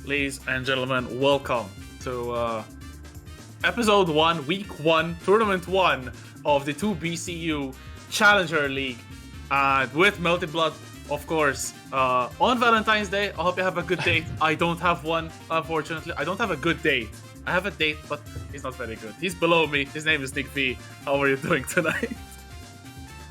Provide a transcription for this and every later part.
ladies and gentlemen, welcome to episode 1, week 1, tournament 1 of the 2BCU Challenger League. And with Melty Blood, of course, on Valentine's Day. I hope you have a good date. I don't have one, unfortunately. I don't have a good date. I have a date, but he's not very good. He's below me. His name is Nick V. How are you doing tonight?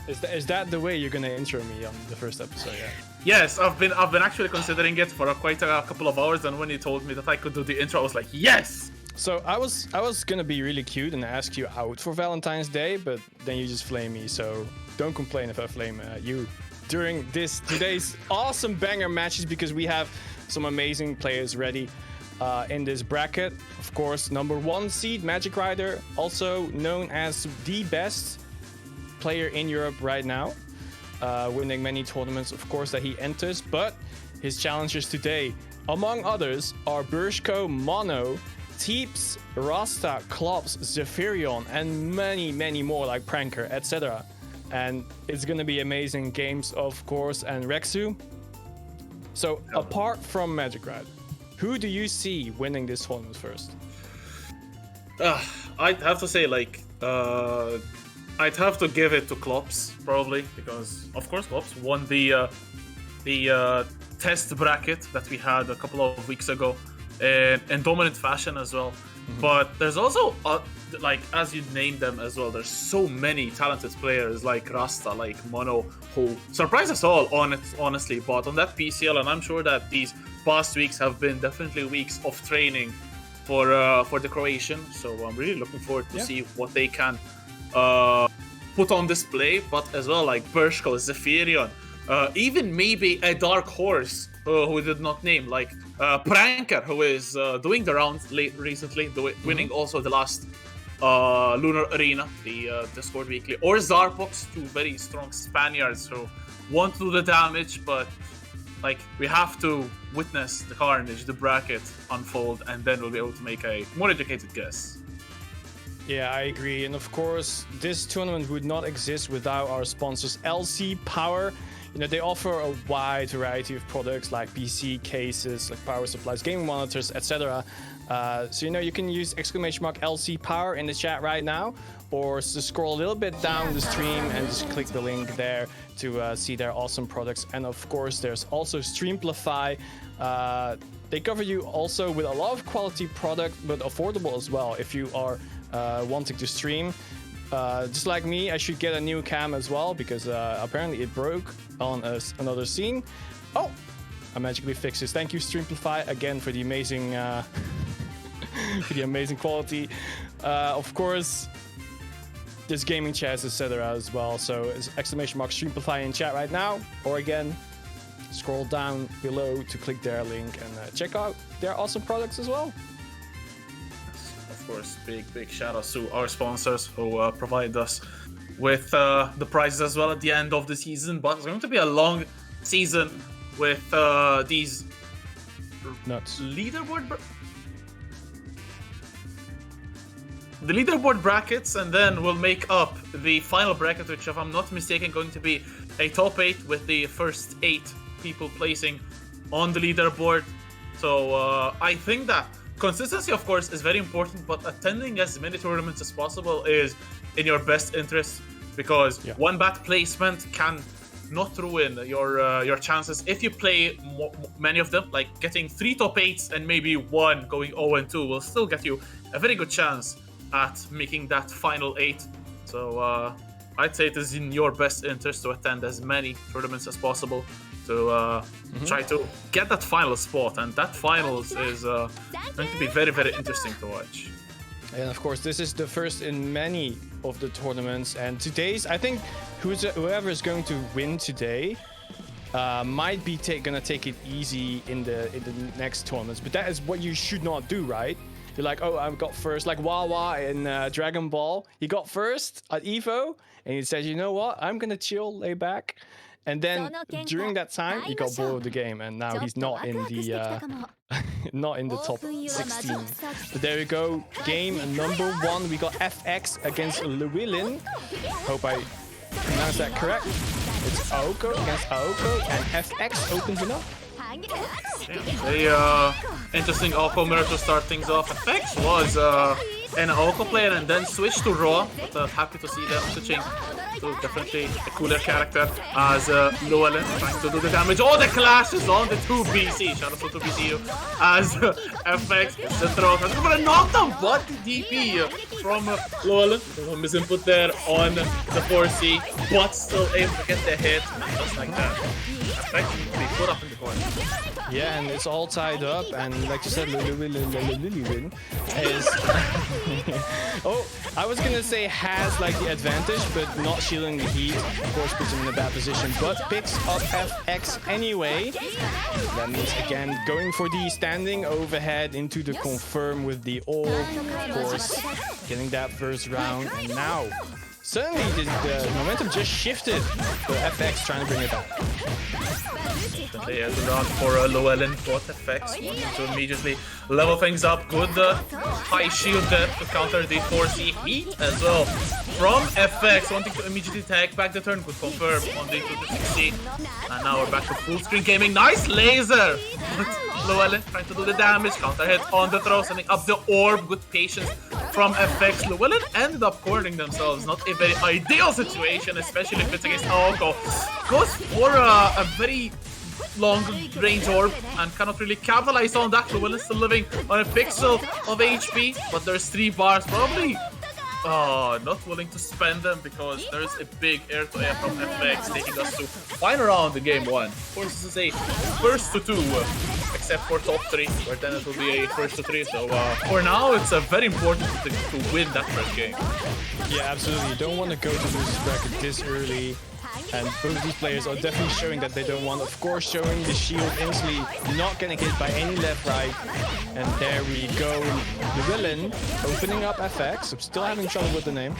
Is that the way you're gonna intro me on the first episode? Yeah. Yes, I've been actually considering it for quite a couple of hours, and when you told me that I could do the intro, I was like, yes. So I was gonna be really cute and ask you out for Valentine's Day, but then you just flame me. So don't complain if I flame you during today's awesome banger matches, because we have some amazing players ready in this bracket. Of course, number 1 seed Magic Rider, also known as the best player in Europe right now, winning many tournaments, of course, that he enters. But his challengers today, among others, are Burshko, Mono, Teeps, Rasta, Klops, Zephyrion, and many more like Pranker, etc. And it's gonna be amazing games, of course, and Rexu. So apart from Magic Rider, who do you see winning this tournament first? I'd have to say, I'd have to give it to Klops, probably, because, of course, Klops won the test bracket that we had a couple of weeks ago in dominant fashion as well. Mm-hmm. But there's also, as you named them as well, there's so many talented players like Rasta, like Mono, who surprised us all, honestly. But on that PCL, and I'm sure that these past weeks have been definitely weeks of training for the Croatian. So I'm really looking forward to see what they can put on display. But as well, like Burshko, Zephyrion, even maybe a dark horse who we did not name, like Pranker, who is doing the rounds recently, winning also the last Lunar Arena, the Discord Weekly, or Zarpox, two very strong Spaniards who want to do the damage, but we have to witness the carnage, the bracket unfold, and then we'll be able to make a more educated guess. Yeah, I agree. And of course, this tournament would not exist without our sponsors, LC Power. You know, they offer a wide variety of products like PC cases, like power supplies, gaming monitors, etc. So, you know, you can use !LC Power in the chat right now, or just scroll a little bit down the stream and just click the link there to see their awesome products. And of course, there's also Streamplify. They cover you also with a lot of quality product, but affordable as well. If you are wanting to stream, just like me, I should get a new cam as well, because apparently it broke on another scene. Oh, I magically fixed this. Thank you, Streamplify, again for the amazing for the amazing quality. Of course, there's gaming chairs, etc. as well. So it's !Streamplify in chat right now, or again, scroll down below to click their link and check out their awesome products as well. Of course, big shout outs to our sponsors who provide us with the prizes as well at the end of the season. But it's going to be a long season with these nuts the leaderboard brackets, and then we'll make up the final bracket, which, if I'm not mistaken, going to be a top 8 with the first 8 people placing on the leaderboard. So I think that consistency, of course, is very important, but attending as many tournaments as possible is in your best interest, because one bad placement can not ruin your chances. If you play many of them, like getting 3 top 8s and maybe 1 going 0-2 will still get you a very good chance at making that final 8. So I'd say it is in your best interest to attend as many tournaments as possible to try to get that final spot, and that finals is going to be very interesting to watch. And of course, this is the first in many of the tournaments, and today's, I think whoever is going to win today might be gonna take it easy in the next tournaments. But that is what you should not do, right? You're like, oh, I got first, like Wawa in Dragon Ball. He got first at Evo, and he said, you know what, I'm gonna chill, lay back. And then during that time, he got bored of the game, and now he's not in the not in the top 16. But there we go. Game number 1. We got FX against Llewellyn. Hope I pronounced that correct. It's Aoko against Aoko, and FX opens it up. A interesting Oko mirror to start things off. FX was an Oko player and then switched to Raw, but happy to see them switching to definitely a cooler character as Llewellyn trying to do the damage. Oh, the clashes on the 2BC. Shout out to 2BC as FX gets the throw. That's going to knock down but the DP from Llewellyn. His input there on the 4C, but still able to get the hit. And just like that, FX can be put up in the corner. Yeah, and it's all tied up, and like you said, Llewellyn is... oh, I was gonna say has like the advantage, but not shielding the heat, of course, puts him in a bad position, but picks up FX anyway. That means, again, going for the standing overhead into the confirm with the orb, of course, getting that first round, and now suddenly the momentum just shifted, but FX trying to bring it back. There's a round for Llewellyn, but FX wanting to immediately level things up. Good high shield there to counter the 4C heat as well. From FX, wanting to immediately tag back the turn. Good confirm on the 260. And now we're back to full screen gaming. Nice laser! But Llewellyn trying to do the damage. Counter hit on the throw, sending up the orb. Good patience from FX. Llewellyn ended up cornering themselves. Not a very ideal situation, especially if it's against Oko. Goes for a very long range orb and cannot really capitalize on that. Llewellyn still living on a pixel of HP, but there's 3 bars. Probably not willing to spend them because there's a big air-to-air from FX taking us to final round in game 1. Of course, this is a first to 2, except for top 3, where then it will be a first to 3. So for now, it's very important to win that first game. Yeah, absolutely. You don't want to go to losers bracket this early. And both of these players are definitely showing that they don't want. Of course, showing the shield instantly, not getting hit by any left, right. And there we go. Llewellyn opening up FX. I'm still having trouble with the name.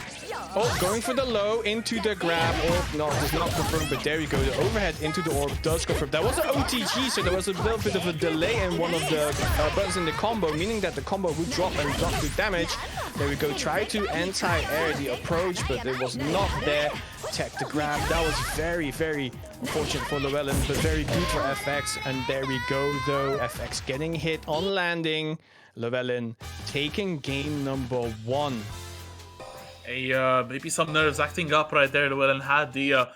Oh, going for the low into the grab. Orb, no, does not confirm, but there we go. The overhead into the orb does confirm. That was an OTG, so there was a little bit of a delay in one of the buttons in the combo, meaning that the combo would drop and not do damage. There we go. Try to anti-air the approach, but it was not there. Tech the grab. That was very, very unfortunate for Llewellyn, but very good for FX. And there we go, though. FX getting hit on landing. Llewellyn taking game number 1. Maybe some nerves acting up right there. Llewellyn had the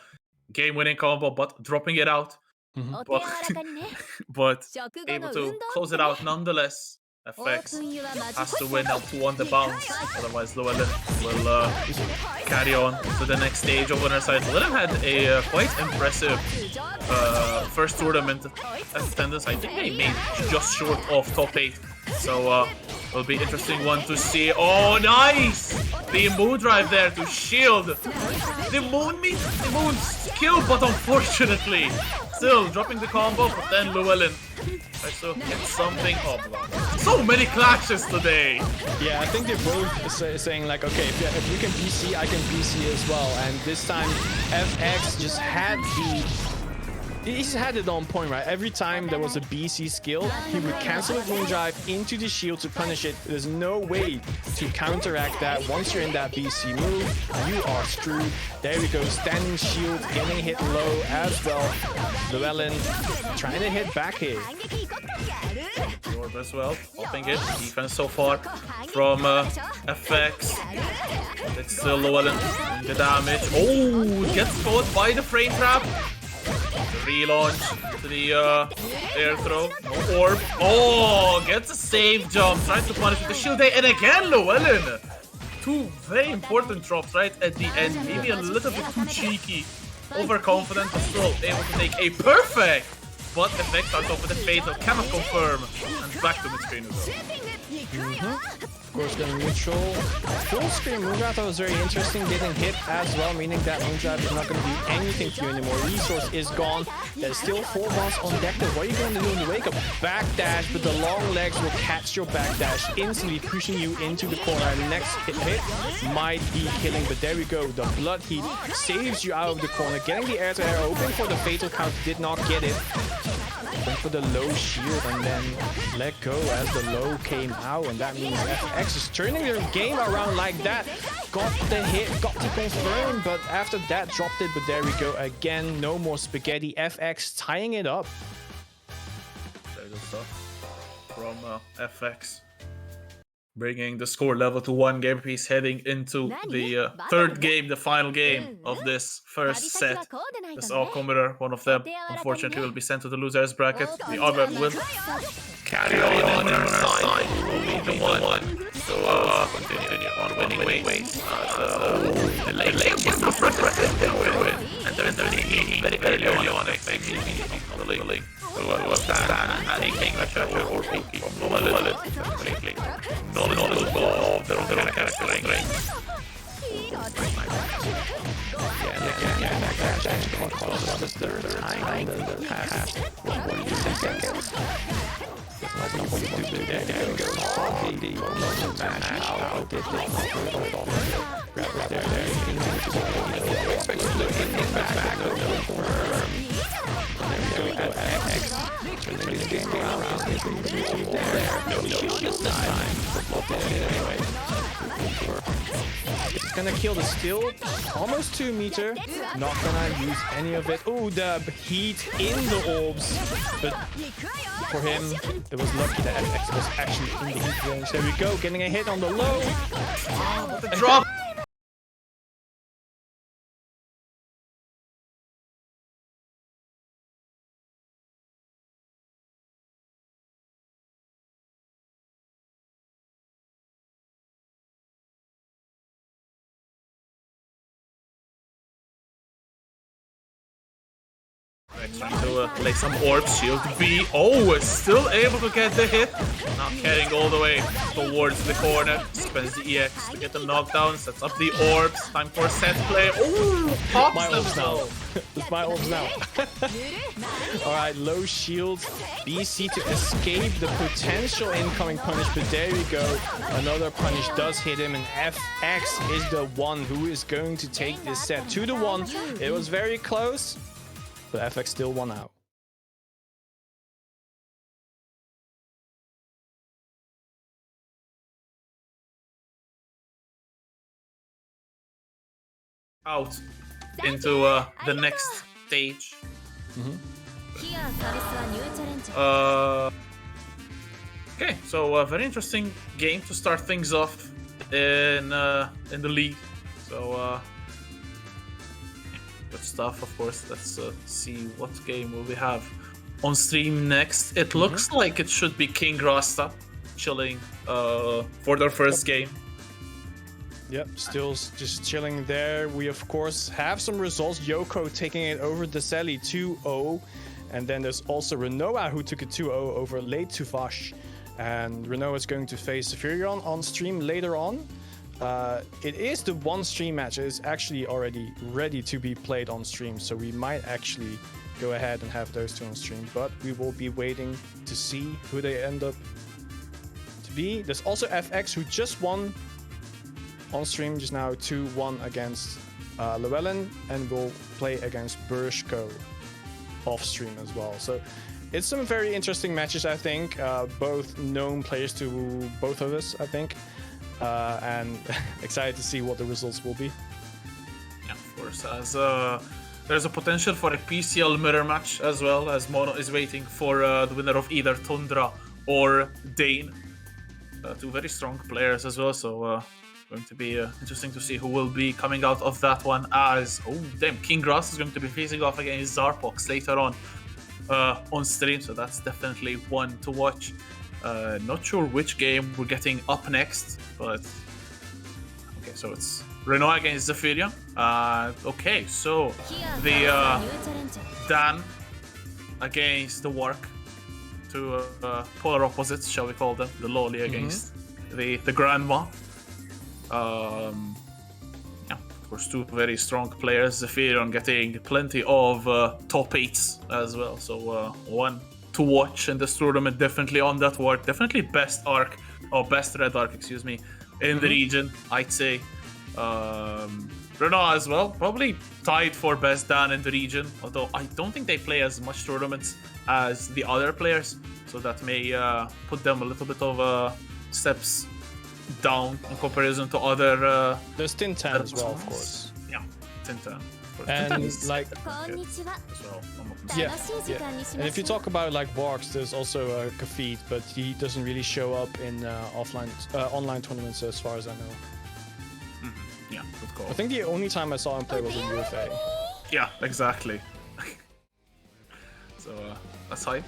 game-winning combo, but dropping it out. But able to close it out nonetheless. FX has to win now to on the bounce, otherwise Llewellyn will carry on to the next stage over on our side. Llewellyn had a quite impressive first tournament attendance. I think they made just short of top 8, so it'll be interesting one to see. Oh, nice! The moon drive there to shield the moon skill, but unfortunately still dropping the combo. But then Llewellyn tries to get something. Oh, so many clashes today. Yeah, I think they're both saying like, okay, if you can BC, I can BC as well. And this time, FX just had he's had it on point, right? Every time there was a BC skill, he would cancel the moon drive into the shield to punish it. There's no way to counteract that. Once you're in that BC move, you are screwed. There we go, standing shield, getting hit low as well. Llewellyn trying to hit back here. Orb as well, popping it. Defense so far from FX. It's still Llewellyn doing the damage. Oh, gets caught by the frame trap. The relaunch to the air throw. No orb. Oh, gets a save jump. Trying to punish with the shield day. And again, Llewellyn. 2 very important drops right at the end. Maybe a little bit too cheeky. Overconfident, but still able to take a perfect. But FX starts off with a fatal. Cannot confirm. And back to mid-screen as well. Of course, going neutral. Full screen move out, that was very interesting. Getting hit as well, meaning that moon drive is not going to do anything to you anymore. Resource is gone. There's still 4 bars on deck. What are you going to do in the wake up? Backdash, but the long legs will catch your backdash, instantly pushing you into the corner. And the next hit might be killing, but there we go. The blood heat saves you out of the corner. Getting the air to air open for the fatal count, did not get it. Went for the low shield and then let go as the low came out, and that means FX is turning their game around like that. Got the hit, got to confirm, but after that dropped it. But there we go again, no more spaghetti. FX tying it up. Good stuff from FX. Bringing the score level to 1 game apiece, heading into the third game, the final game of this first set. This all-commoner, one of them, unfortunately, will be sent to the losers bracket. The other will carry on their side, will be the one to continue on winning ways. The late win, and they're very, very early on, I think, the league. So anything that or people from knowledge completely knowledge of their own character range. It's gonna kill the steal, almost 2 meter. Not gonna use any of it. Oh, the heat in the orbs, but for him, it was lucky that FX was actually in the heat range. There we go, getting a hit on the low. The drop. Trying to play some orbs, shield B. Oh, is still able to get the hit. Now carrying all the way towards the corner. Spends the EX to get the knockdown. Sets up the orbs. Time for set play. Oh, pops My them orbs now. It's my orbs now. Alright, low shield. BC to escape the potential incoming punish, but there we go. Another punish does hit him, and FX is the one who is going to take this set 2-1. It was very close, but FX still won out. Out into the next stage. Okay, so a very interesting game to start things off in the league. So good stuff, of course. Let's see what game will we have on stream next. It looks like it should be King Rasta chilling for their first game. Yep, still just chilling there. We, of course, have some results. Yoko taking it over Deselli 2-0. And then there's also Renoa who took it 2-0 over Late Tuvash. And Renoa is going to face Furion on stream later on. It is the one stream match. It is actually already ready to be played on stream. So we might actually go ahead and have those two on stream. But we will be waiting to see who they end up to be. There's also FX who just won on stream just now 2-1 against Llewellyn, and will play against Burshko off stream as well. So it's some very interesting matches, I think. Both known players to both of us, I think. And excited to see what the results will be. Yeah, of course. As there's a potential for a PCL mirror match as well, as Mono is waiting for the winner of either Tundra or Dane. Two very strong players as well, so going to be interesting to see who will be coming out of that one. As King Grass is going to be facing off against Zarpox later on stream, so that's definitely one to watch. Not sure which game we're getting up next, but okay, so it's Renault against Zephyrion. Okay, so the Dan against the Work, two polar opposites, shall we call them? The Loli against the Grandma. Yeah, of course, two very strong players. Zephyrion getting plenty of top 8s as well, so one to watch in this tournament, definitely on that Work. Definitely best arc, or best red arc, excuse me, in the region, I'd say. Renault as well, probably tied for best Dan in the region, although I don't think they play as much tournaments as the other players, so that may put them a little bit of steps down in comparison to other... There's Tintan as well, of course. Yeah, Tintan, of And like, as well. yeah. And if you talk about like Wargs, there's also Kafid, but he doesn't really show up in online tournaments as far as I know. Yeah, good call. I think the only time I saw him play was in UFA. Yeah, exactly. So that's hype.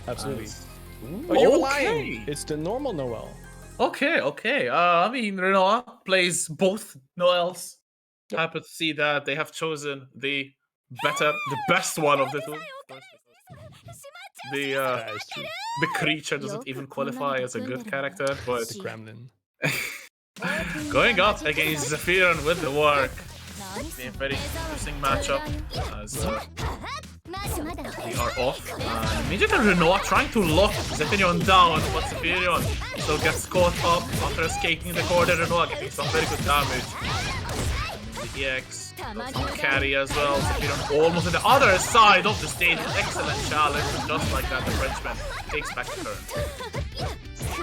Absolutely. Oh, you're lying. It's the normal Noel. Okay. I mean, Renoir plays both Noels. Yep. Happy to see that they have chosen the best one of the two. The creature doesn't even qualify as a good character, but the Gremlin. Going up against Zephyron with the work. It's a very interesting matchup as we are off. Immediately Renoir trying to lock Zephyron down, but Zephyron still gets caught up after escaping the corner. Renoir getting some very good damage. The EX some carry as well. Zephyron almost on the other side of the stage. Excellent challenge. Just like that, the Frenchman takes back the turn.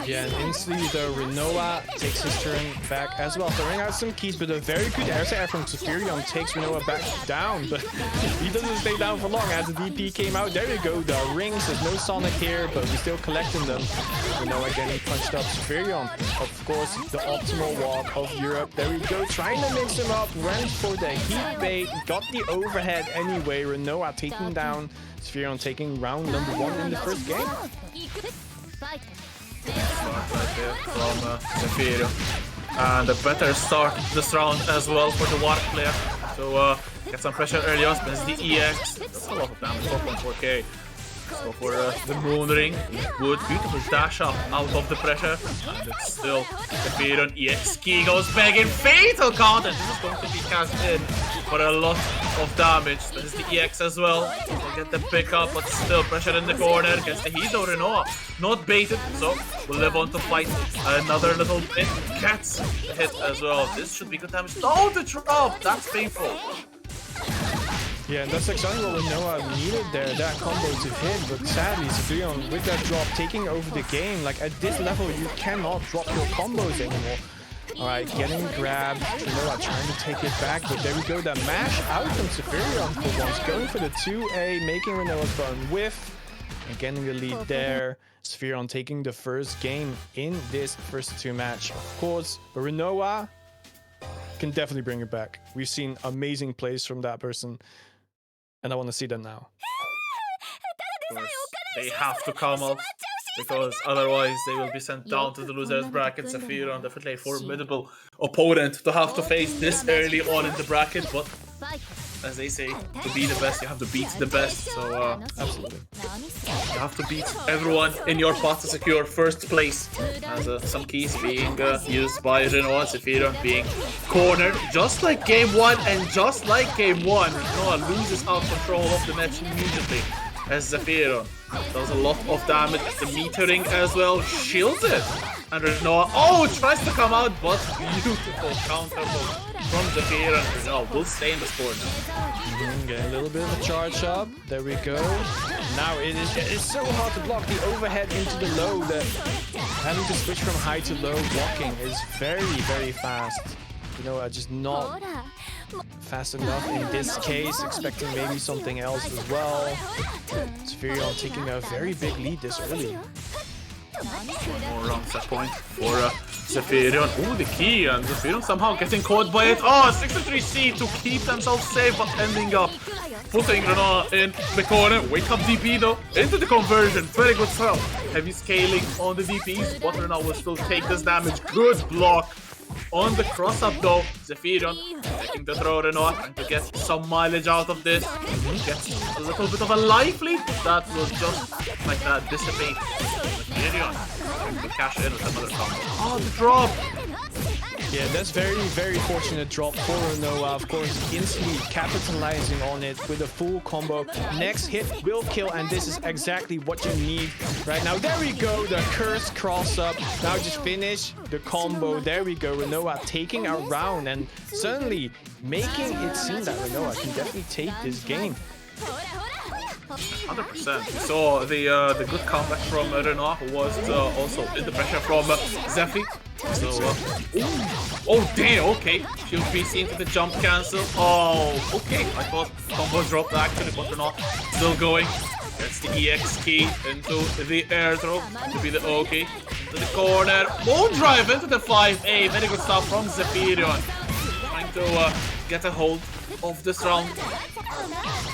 Yeah, and instantly the Renoir takes his turn back as well, throwing out some keys, but a very good air from Zephyron takes Renoir back down, but he doesn't stay down for long as the DP came out. There we go, the rings, there's no Sonic here, but we're still collecting them. Renoir getting punched up. Zephyron, of course, the optimal walk of Europe. There we go, trying to mix him up, went for the heat bait, got the overhead anyway. Renoir taking down Zephyron, taking round number 1 in the first game. Start right there from Zephyron. And a better start this round as well for the Warg player. So get some pressure early on, spends the EX. That's a lot of damage, 4.4k. So for the Moon Ring, Wood, beautiful dash up out of the pressure. And it's still Zephyron. EX key goes back in fatal counter. This is going to be cast in for a lot of damage. There's the EX as well. We'll get the pickup, but still pressure in the corner. Gets the heat though, Renoir. Not baited, so we'll live on to fight another little bit. Gets the hit as well. This should be good damage. No, the drop! That's painful. Yeah, and that's exactly what Renoir needed there, that combo to hit, but sadly Zephyron with that drop taking over the game. Like at this level you cannot drop your combos anymore. Alright, getting grabbed, Renoir trying to take it back, but there we go, that mash out from Zephyron for once, going for the 2A, making Renoir burn whiff, and getting the lead there. Zephyron taking the first game in this first 2 match, of course, but Renoir can definitely bring it back. We've seen amazing plays from that person. And I want to see them now. Of course, they have to come up because otherwise they will be sent down to the losers bracket. Zephyron, definitely a formidable opponent to have to face this early on in the bracket, but as they say, to be the best, you have to beat the best. So absolutely, you have to beat everyone in your path to secure first place. As some keys being used by Renoir, Zephyron being cornered, just like game 1, and just like game 1, Renoir loses out control of the match immediately. As Zephyron does a lot of damage, the metering as well, shields it. And Renoir, tries to come out, but beautiful counter from Zephyron. Renoir will stay in the sport now. Getting a little bit of a charge up. There we go. Now it's so hard to block the overhead into the low. Having to switch from high to low blocking is very, very fast. Just not fast enough in this case, expecting maybe something else as well. Zephyron taking a very big lead this early. One more round set point for Zephyron. The key, and Zephyron somehow getting caught by it. 63C to keep themselves safe, but ending up putting Renoir in the corner. Wake up DP though, into the conversion. Very good throw. Heavy scaling on the DPs, but Renoir will still take this damage. Good block on the cross-up though. Zephyron taking the throw. Renoir trying to get some mileage out of this. Gets a little bit of a life lead, but that will just like that dissipate. Zephyron trying to cash in with another combo. The drop! Yeah, that's very, very fortunate drop for Renoir. Of course, instantly capitalizing on it with a full combo. Next hit will kill, and this is exactly what you need right now. There we go, the curse cross up. Now just finish the combo. There we go, Renoir taking a round and suddenly making it seem that Renoir can definitely take this game. 100%. We saw the good comeback from Renoir, who was also in the pressure from Zephy. So, damn, okay. Shield PC into the jump cancel. Oh, okay. I thought combo dropped actually, but they're not. Still going. Gets the EX key into the air throw to be the OK. To the corner. Moon drive into the 5A. Very good stuff from Zephyrion. Trying to get a hold of this round.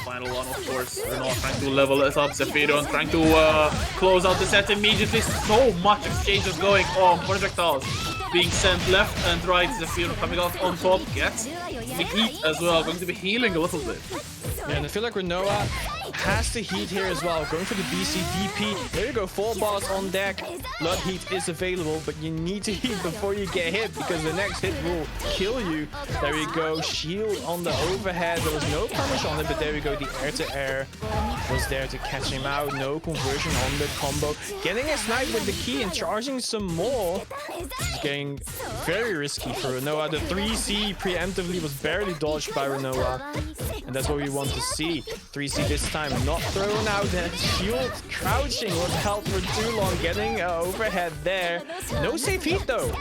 Final one, of course. Renault trying to level it up. Zephyrion trying to close out the set immediately. So much exchanges going on. Projectiles being sent left and right. Zephyrion coming out on top. Gets the heat as well. Going to be healing a little bit. Yeah, and I feel like Renoa has the heat here as well. Going for the BC DP. There you go, 4 bars on deck. Blood heat is available, but you need to heat before you get hit because the next hit will kill you. There we go, shield on the overhead. There was no punish on it, but there we go. The air-to-air was there to catch him out. No conversion on the combo. Getting a snipe with the key and charging some more. This is getting very risky for Renoa. The 3C preemptively was barely dodged by Renoa. And that's what we want to see. 3C this time not thrown out. That shield crouching was held for too long. Getting overhead there. No safe heat though.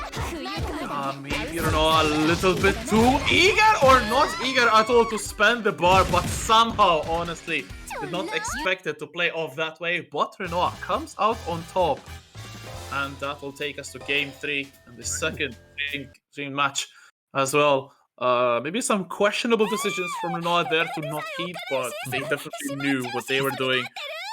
Maybe you know, a little bit too eager or not eager at all to spend the bar, but somehow, honestly, did not expect it to play off that way. But Renoa comes out on top. And that will take us to game 3 and the second dream match as well. Maybe some questionable decisions from Renoa there to not heat, but they definitely knew what they were doing.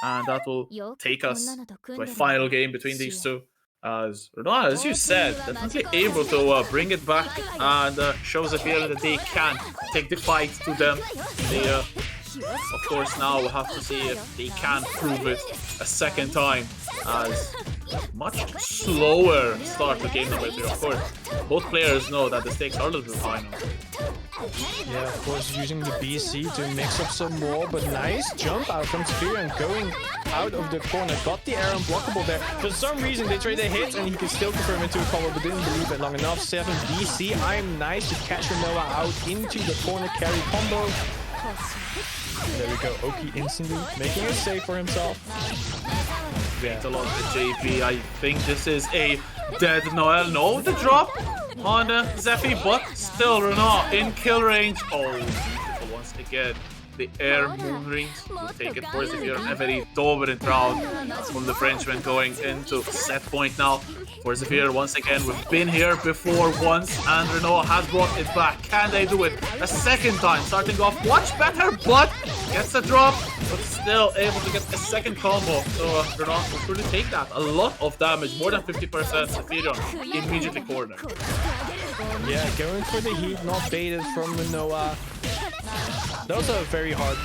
And that will take us to a final game between these two. As Renoa, as you said, definitely able to bring it back and show Zephyrion that they can take the fight to them. They, of course, now we'll have to see if they can prove it a second time. As much slower start to game number 3, of course. Both players know that the stakes are a little bit high now. Yeah, of course, using the BC to mix up some more, but nice jump out from Zephyrion going out of the corner. Got the air unblockable there. For some reason, they traded hits and he could still confirm into a combo, but didn't believe it long enough. 7 BC. I'm nice to catch Renoa out into the corner carry combo. There we go. Oki instantly making it safe for himself. Wait a lot with JP. I think this is a dead Noel. No, the drop on Zephy, but still Renoa in kill range. Oh, beautiful once again. The air moon rings will take it for Zephyrion. A very dominant round from the Frenchman going into set point now for Zephyrion once again. We've been here before once and Renoa has brought it back. Can they do it a second time? Starting off much better, but gets a drop, but still able to get a second combo. So Renoa will surely take that. A lot of damage, more than 50%. Zephyrion immediately cornered. Yeah, going for the heat, not baited from Renoa. That was a very hard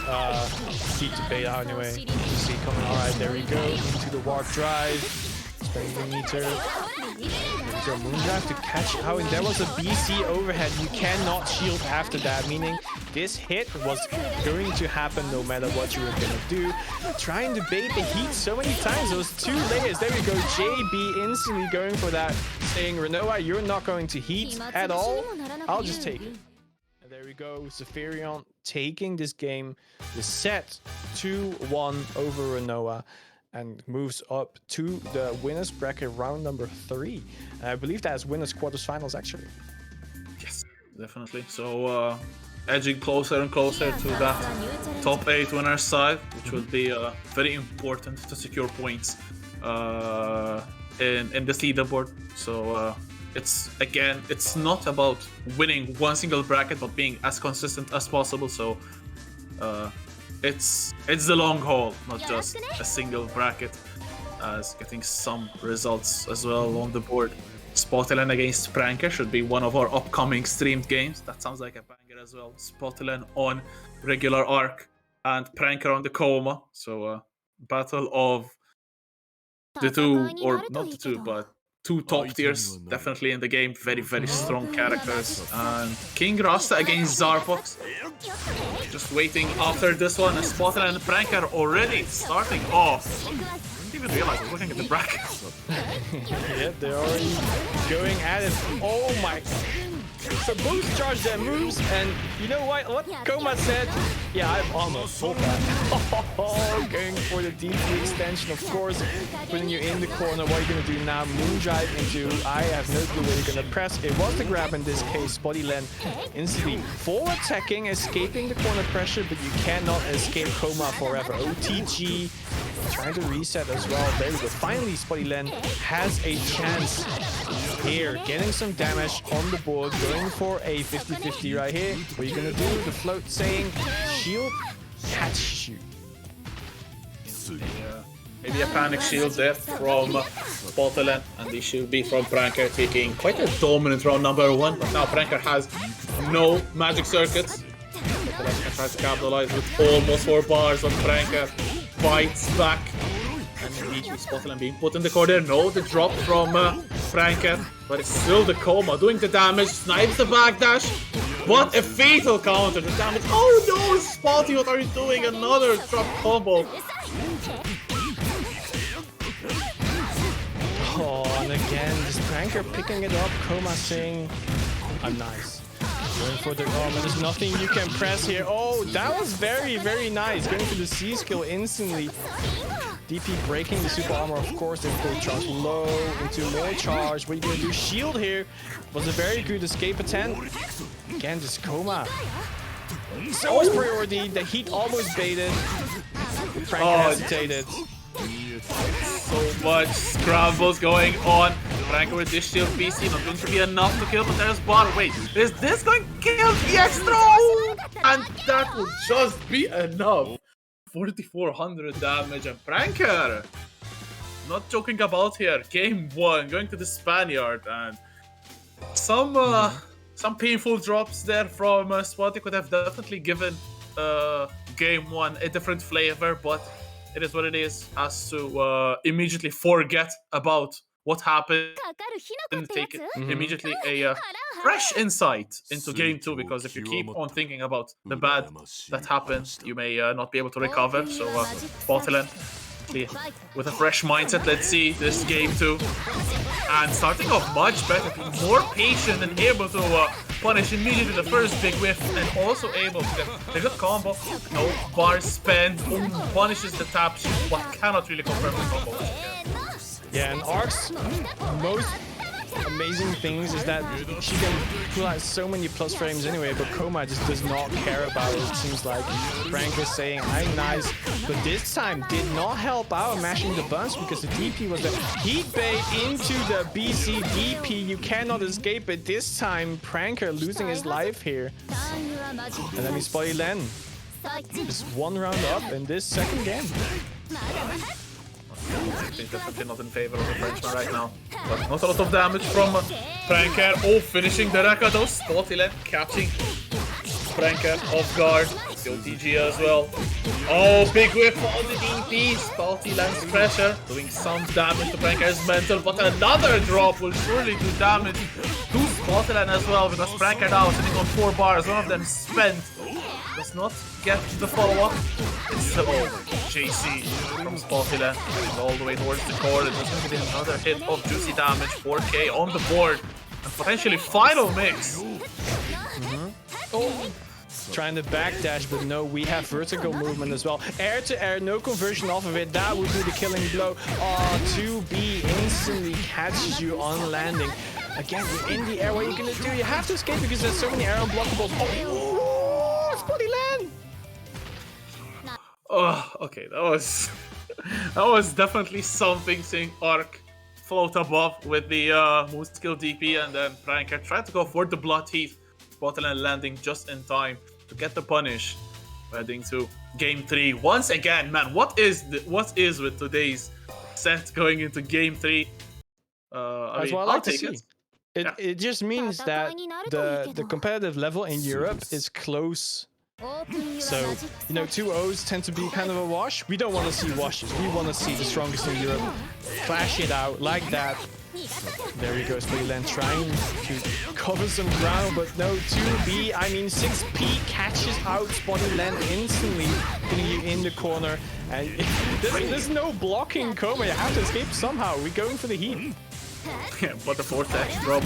heat to bait out anyway. You see coming, alright, there we go. Into the warp drive. Spending the meter. There's a moon drive to catch out. And there was a BC overhead. You cannot shield after that, meaning this hit was going to happen no matter what you were gonna do. Trying to bait the heat so many times. Those 2 layers. There we go. JB instantly going for that, saying, Renoa, you're not going to heat at all. I'll just take it. There we go, Zephyrion taking this game, the set 2-1 over Renoa, and moves up to the winners bracket round number 3. And I believe that's winners quarterfinals actually. Yes, definitely. So edging closer and closer to that top 8 winners side, which will be very important to secure points in this leaderboard. So it's not about winning one single bracket, but being as consistent as possible. So it's the long haul, not just a single bracket, as getting some results as well on the board. Spotilen against Pranker should be one of our upcoming streamed games. That sounds like a banger as well. Spotilen on regular arc and Pranker on the Coma. So battle of the two, or not the two, but 2 top tiers definitely in the game. Very, very strong characters. And King Rasta against Zarfox. Just waiting after this one. And Spotter and Pranker already starting off. I didn't even realize I was looking at the bracket. Yeah, they're already going at it. Oh my. So both charge their moves, and you know what? What Koma said? Yeah, I'm almost full back. Going for the DP extension, of course, putting you in the corner. What are you gonna do now? Moondrive into. I have no clue where you're gonna press. It was the grab in this case. Bodyland instantly forward attacking, escaping the corner pressure, but you cannot escape Koma forever. OTG trying to reset as well. There we go. Finally, Bodyland has a chance here, getting some damage on the board, going for a 50-50 right here. What are you gonna do? The float saying shield catch you. Maybe a panic shield there from Bottleland, and the shield B from Pranker, taking quite a dominant round number 1. But now Pranker has no magic circuits. Bottleland tries to capitalize with almost 4 bars on Pranker. Bites back. And indeed, Bottleland being put in the corner. No, the drop from Pranker, but it's still the Coma doing the damage. Snipes the backdash. What a fatal counter. The damage. Oh no, Spotty, what are you doing? Another drop combo. Oh, and again, this Pranker picking it up. Koma saying, I'm nice. Going for the but there's nothing you can press here. Oh, that was very, very nice. Going for the C skill instantly. DP breaking the super armor, of course. They go charge low into more charge. What are you gonna do? Shield here was a very good escape attempt. Again, this Koma. So much priority. The heat almost baited. Pranker hesitated. So much scrambles going on. Pranker with this shield BC, not going to be enough to kill, but there's bar. Wait, is this going to kill the extra? And that will just be enough. 4,400 damage, and Pranker, not joking about here. Game 1, going to the Spaniard, and some painful drops there from Spotty could have definitely given Game 1 a different flavor, but it is what it is. Has to immediately forget about what happened and take it immediately a fresh insight into Game 2, because if you keep on thinking about the bad that happened, you may not be able to recover. So Bottleland with a fresh mindset, let's see this Game 2. And starting off much better, being more patient and able to punish immediately the first big whiff, and also able to get a good combo. No bar spend, punishes the tap shield, but cannot really confirm the combo. Yeah, and Ark's most amazing things is that she can pull out so many plus frames anyway, but Koma just does not care about it. It seems like Pranker saying, I'm nice, but this time did not help out mashing the buns because the DP was the heat bait into the BC DP. You cannot escape it. This time, Pranker losing his life here. And then we Bodyland. Just 1 round up in this second game. I think definitely not in favor of the Frenchman right now. But not a lot of damage from Pranker. Oh, finishing the Raka though. Spottyland catching Pranker off guard. Still TG as well. Oh, big whip on the DP. Spottyland's pressure. Doing some damage to Pranker's mental, but another drop will surely do damage to Spottyland as well, because Pranker now sitting on 4 bars. One of them spent. Does not get the follow-up. It's the JC from Spottyland, all the way towards the core. There's going to be another hit of juicy damage. 4K on the board, and potentially final mix. Oh, trying to backdash, but no, we have vertical movement as well. Air to air, no conversion off of it. That would be the killing blow. 2B instantly catches you on landing. Again, you're in the air. What are you gonna do? You have to escape because there's so many air unblockables. Oh, Bodyland! Oh, okay, that was definitely something. Seeing Arc float above with the most skill DP, and then Pranker tried to go for the blood heat. Bottleland landing just in time to get the punish. Heading to Game 3 once again, man. What is with today's set going into Game 3? I mean, I'll take it. It just means that the competitive level in Europe is close. So, you know, 2-0s tend to be kind of a wash. We don't want to see washes. We want to see the strongest in Europe clash it out like that. There he goes, Bodyland trying to cover some ground, but no, 2B, I mean 6P catches out Bodyland instantly, putting you in the corner, and there's no blocking Koma. You have to escape somehow. We're going for the heat. Yeah, but the vortex from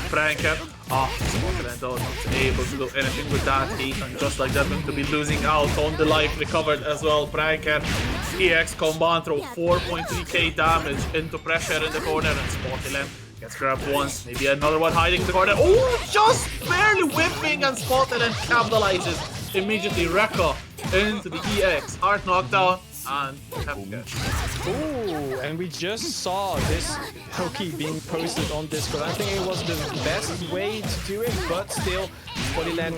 Franker. Spotted though not able to do anything with that heat, and just like that, going to be losing out on the life recovered as well. Franker, EX combo throw 4.3k damage into pressure in the corner, and Spotted gets grabbed once, maybe another one hiding in the corner. Oh, just barely whipping, and Spotted capitalizes immediately. Rekka into the EX, hard knockdown. And ooh, and we just saw this Hoki being posted on Discord. I think it was the best way to do it, but still, Bodyland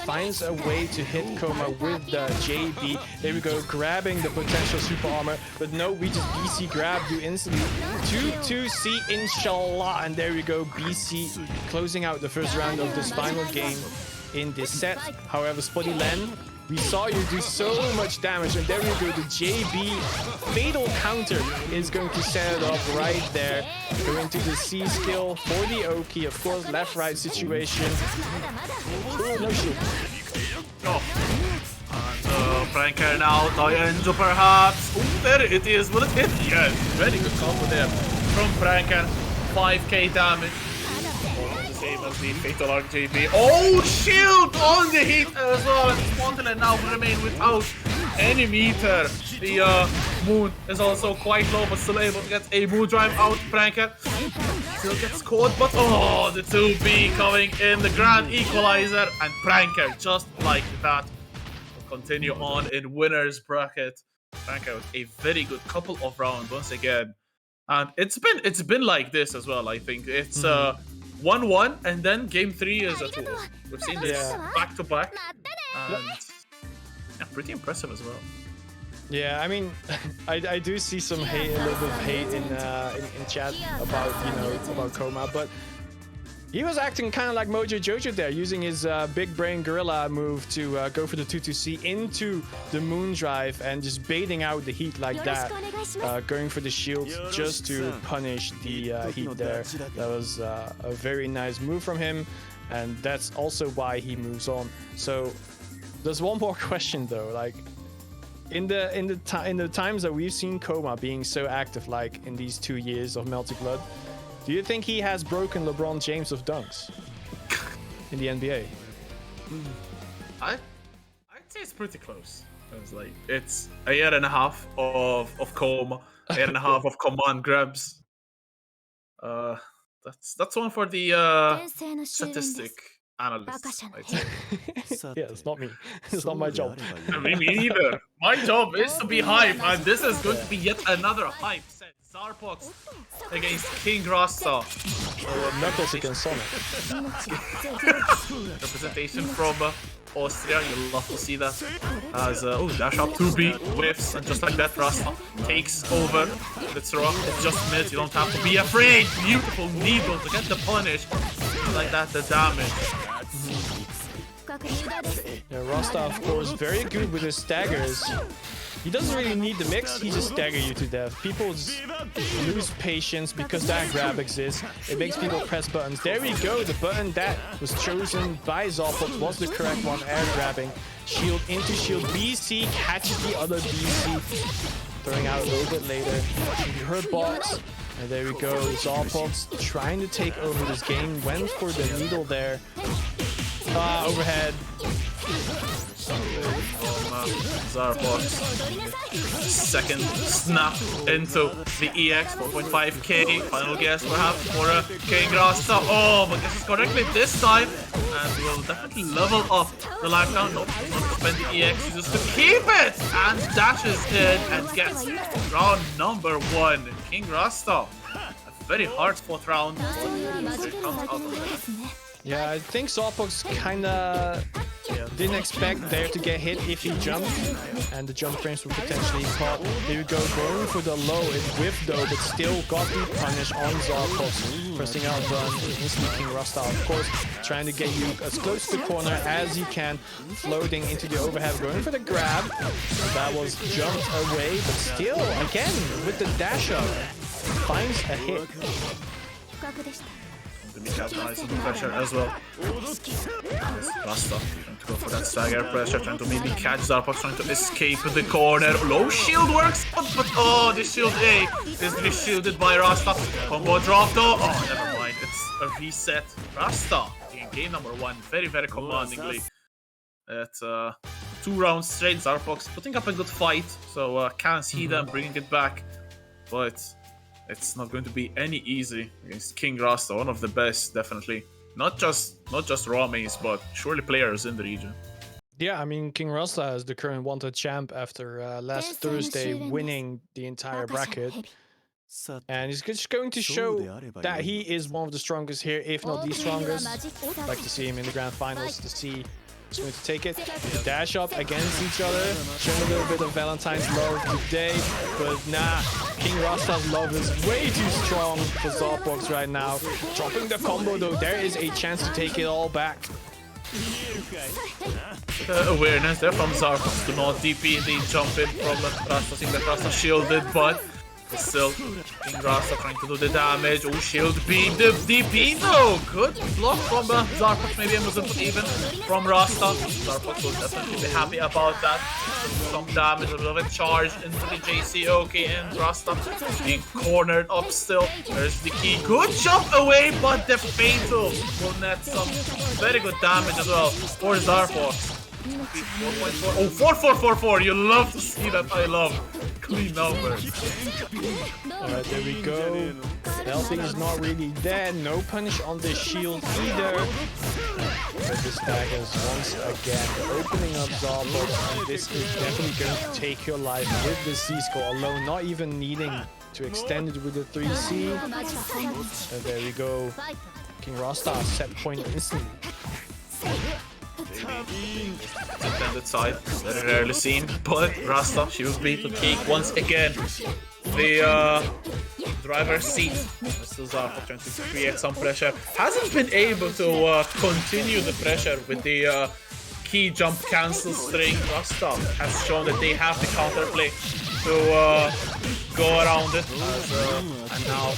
finds a way to hit Coma with the JB. There we go, grabbing the potential super armor, but no, we just BC grab you instantly. 2-2C, inshallah, and there we go, BC closing out the first round of this final game in this set. However, Spottyland, we saw you do so much damage, and there we go, the JB fatal counter is going to set it up right there. Going to the C skill for the Oki, of course, left-right situation. Ooh, no shield. And Franker now, Toyenjo perhaps. Oh, there it is, will it hit? Yes, very good combo there from Franker. 5k damage. Same as the fatal arc JB. Oh, shield on the heat as well. And Spontaneous now will remain without any meter. The moon is also quite low, but still able to get a moon drive out. Franker still gets caught, but oh, the 2B coming in, the grand equalizer, and Franker just like that will continue on in winner's bracket. Franker with a very good couple of rounds once again, and it's been like this as well. I think it's 1-1, and then game 3 is a 2. We've seen this back to back, and yeah, pretty impressive as well. Yeah, I mean, I do see some hate, a little bit of hate in chat about about Coma, but he was acting kind of like Mojo Jojo there, using his big brain gorilla move to go for the 2-2C into the moon drive and just baiting out the heat like that, going for the shield just to punish the heat there. That was a very nice move from him, and that's also why he moves on. So there's one more question though, like in the times that we've seen Coma being so active, like in these 2 years of Melty Blood, do you think he has broken LeBron James of dunks in the NBA? I'd say it's pretty close. It's like it's a year and a half of Coma, a year and a half of command grabs. That's one for the statistic analysts, I'd say. Yeah, it's not me. It's not my job. I mean, me neither. My job is to be hype, and this is going to be yet another hype set. Zarpox against King Rasta. Knuckles against Sonic. Representation from Austria, you'll love to see that. As dash up 2B, whiffs, and just like that, Rasta takes over. Let's rock, it's just mid, you don't have to be afraid. Beautiful needle to get the punish. Like that, the damage. Yeah, Rasta, of course, very good with his staggers. He doesn't really need the mix, he just stagger you to death. People just lose patience because that grab exists. It makes people press buttons. There we go, the button that was chosen by Zarpox was the correct one, air grabbing. Shield into shield, BC catches the other BC. Throwing out a little bit later. Her box. And there we go, Zarpox trying to take over this game. Went for the needle there. Overhead. Zarpox. Second snap into the EX, 4.5k. Final guess perhaps for King Rasta. Oh, but guesses correctly this time. And will definitely level up the life count. Not spend the EX, he just to keep it! And dashes in and gets round number 1. King Rasta. A very hard fought round. Yeah, I think Zarpox kinda didn't expect there to get hit if he jumped, and the jump frames were potentially caught. There we go, going for the low. It whiffed though, but still got the punish on Zarpox. Pressing out run, instantly King Rasta, of course, trying to get you as close to the corner as you can, floating into the overhead, going for the grab. That was jumped away, but still, again, with the dash up, finds a hit. To be capitalizing the pressure as well. Rasta going to Go for that stagger pressure, trying to maybe catch Zarpox, trying to escape the corner. Low shield works, but oh, the shield A is reshielded by Rasta. Combo drop though. Oh, never mind. It's a reset. Rasta in game number 1, very, very commandingly. At 2 rounds straight, Zarpox putting up a good fight, so can't see them bringing it back. But it's not going to be any easy against King Rasta, one of the best, definitely. Not just raw mains, but surely players in the region. Yeah, I mean, King Rasta is the current wanted champ after last Thursday winning the entire bracket. And he's just going to show that he is one of the strongest here, if not the strongest. I'd like to see him in the grand finals to see who's going to take it. Dash up against each other, showing a little bit of Valentine's love today. But nah, King Rasta's love is way too strong for Zarpox right now. Dropping the combo though, there is a chance to take it all back. Awareness there from Zarpox to not DP the jump in from Rasta, seeing that Rasta shielded, but still King Rasta trying to do the damage. Oh, shield beam, the DP though! Good block from Zarpox, maybe it wasn't even from Rasta. Zarpox will definitely be happy about that. Some damage, a little bit charge into the JCOK, and Rasta being cornered up still. There's the key. Good jump away, but the fatal will net some very good damage as well for Zarpox. 4.4. Oh, 4444. You love to see that. I love clean numbers. Alright, there we go. Melty is not really dead. No punish on the shield either. But this tag is once again opening up Zarpox, and this is definitely going to take your life with the C-score alone, not even needing to extend it with the 3C. And there we go. King Rasta set point instantly. Intended side, very rarely seen, but Rasta, she will be to take once again the driver's seat. Mr. Zarpox trying to create some pressure. Hasn't been able to continue the pressure with the key jump cancel string. Rasta has shown that they have the counterplay to go around it. And now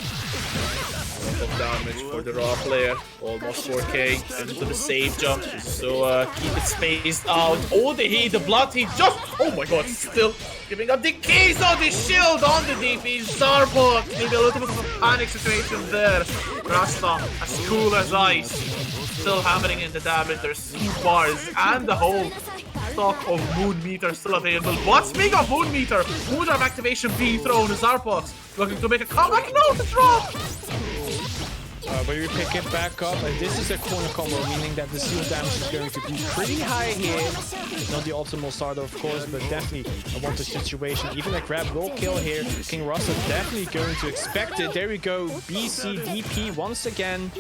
of damage for the raw player, almost 4k into the safe jump, so keep it spaced out. Oh, the heat, the blood heat, just, oh my god, still giving up the keys on the shield on the DP. Zarpox, maybe a little bit of a panic situation there. Rasta, as cool as ice, still hammering in the damage. There's 2 bars and the whole stock of Moon Meter still available. But speaking of Moon Meter, Moondrive activation being thrown. Zarpox looking to make a comeback. No, the drop! But we pick it back up, and this is a corner combo, meaning that the seal damage is going to be pretty high here. Not the optimal start, of course, but definitely a wanted situation. Even a grab will kill here. King Rasta definitely going to expect it. There we go. BCDP once again.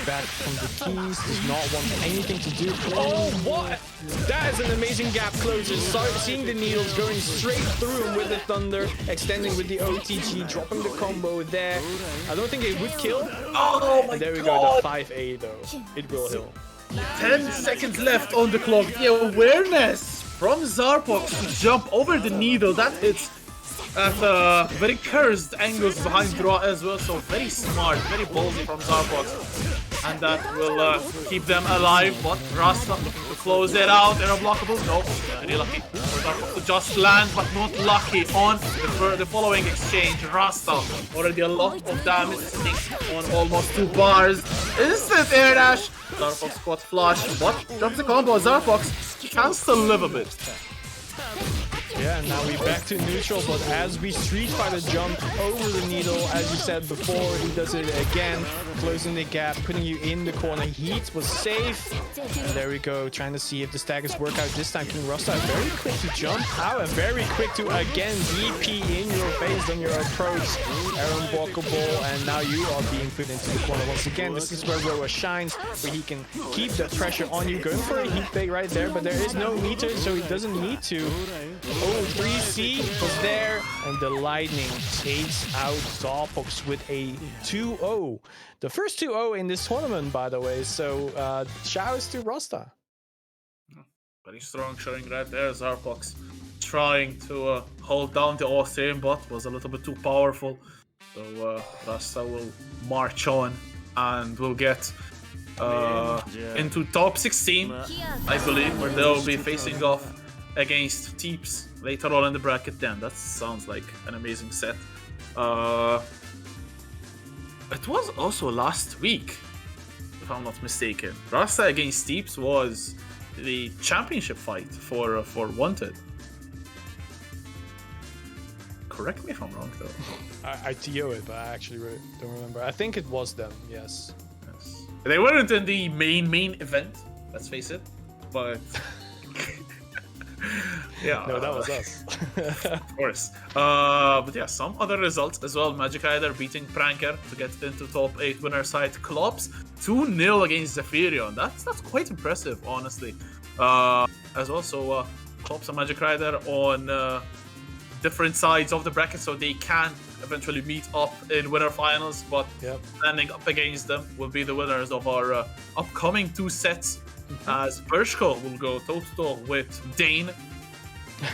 Back from the keys, does not want anything to do. Oh, what? That is an amazing gap closure. Seeing the needles going straight through him with the thunder, extending with the OTG, dropping the combo there. I don't think it would kill. Oh my god! And there we go, the 5A though. It will heal. 10 seconds left on the clock. The awareness from Zarpox to jump over the needle, that hits at very cursed angles behind draw as well, so very smart, very ballsy from Zarpox. And that will keep them alive, but Rasta looking to close it out. They're unblockable. No, very lucky for Zarpox to just land, but not lucky on the following exchange. Rasta already a lot of damage, sitting on almost 2 bars. Instant air dash. Zarpox got flush, but drops the combo. Zarpox can still live a bit. Yeah, and now we're back to neutral, but as we Street Fighter jump over the needle, as you said before, he does it again, closing the gap, putting you in the corner. Heat was safe, and there we go, trying to see if the staggers work out this time. King Rasta very quick to jump out and very quick to again DP in your face on your approach. Unblockable, and now you are being put into the corner once again. This is where Roa shines, where he can keep the pressure on you. Going for a heat fake right there, but there is no meter, so he doesn't need to. Oh, 3C was there, and the lightning takes out Zarpox with a 2-0. The first 2-0 in this tournament, by the way, so shouts to Rasta. Very strong showing right there. Zarpox trying to hold down the Austrian, but was a little bit too powerful. So Rasta will march on and will get into top 16, I believe, where they'll be facing off against Teeps later on in the bracket. Then that sounds like an amazing set. It was also last week, if I'm not mistaken. Rasta against Teeps was the championship fight for Wanted. Correct me if I'm wrong, though. I TO it, but I actually don't remember. I think it was them, yes. They weren't in the main event, let's face it, but yeah. No, that was us. Of course. But yeah, some other results as well. Magic Rider beating Pranker to get into top 8 winner side. Klops 2-0 against Zephyrion. That's quite impressive, honestly. As well, so Klops and Magic Rider on different sides of the bracket, so they can eventually meet up in winner finals, but standing up against them will be the winners of our upcoming 2 sets, as Bershko will go toe-to-toe with Dane.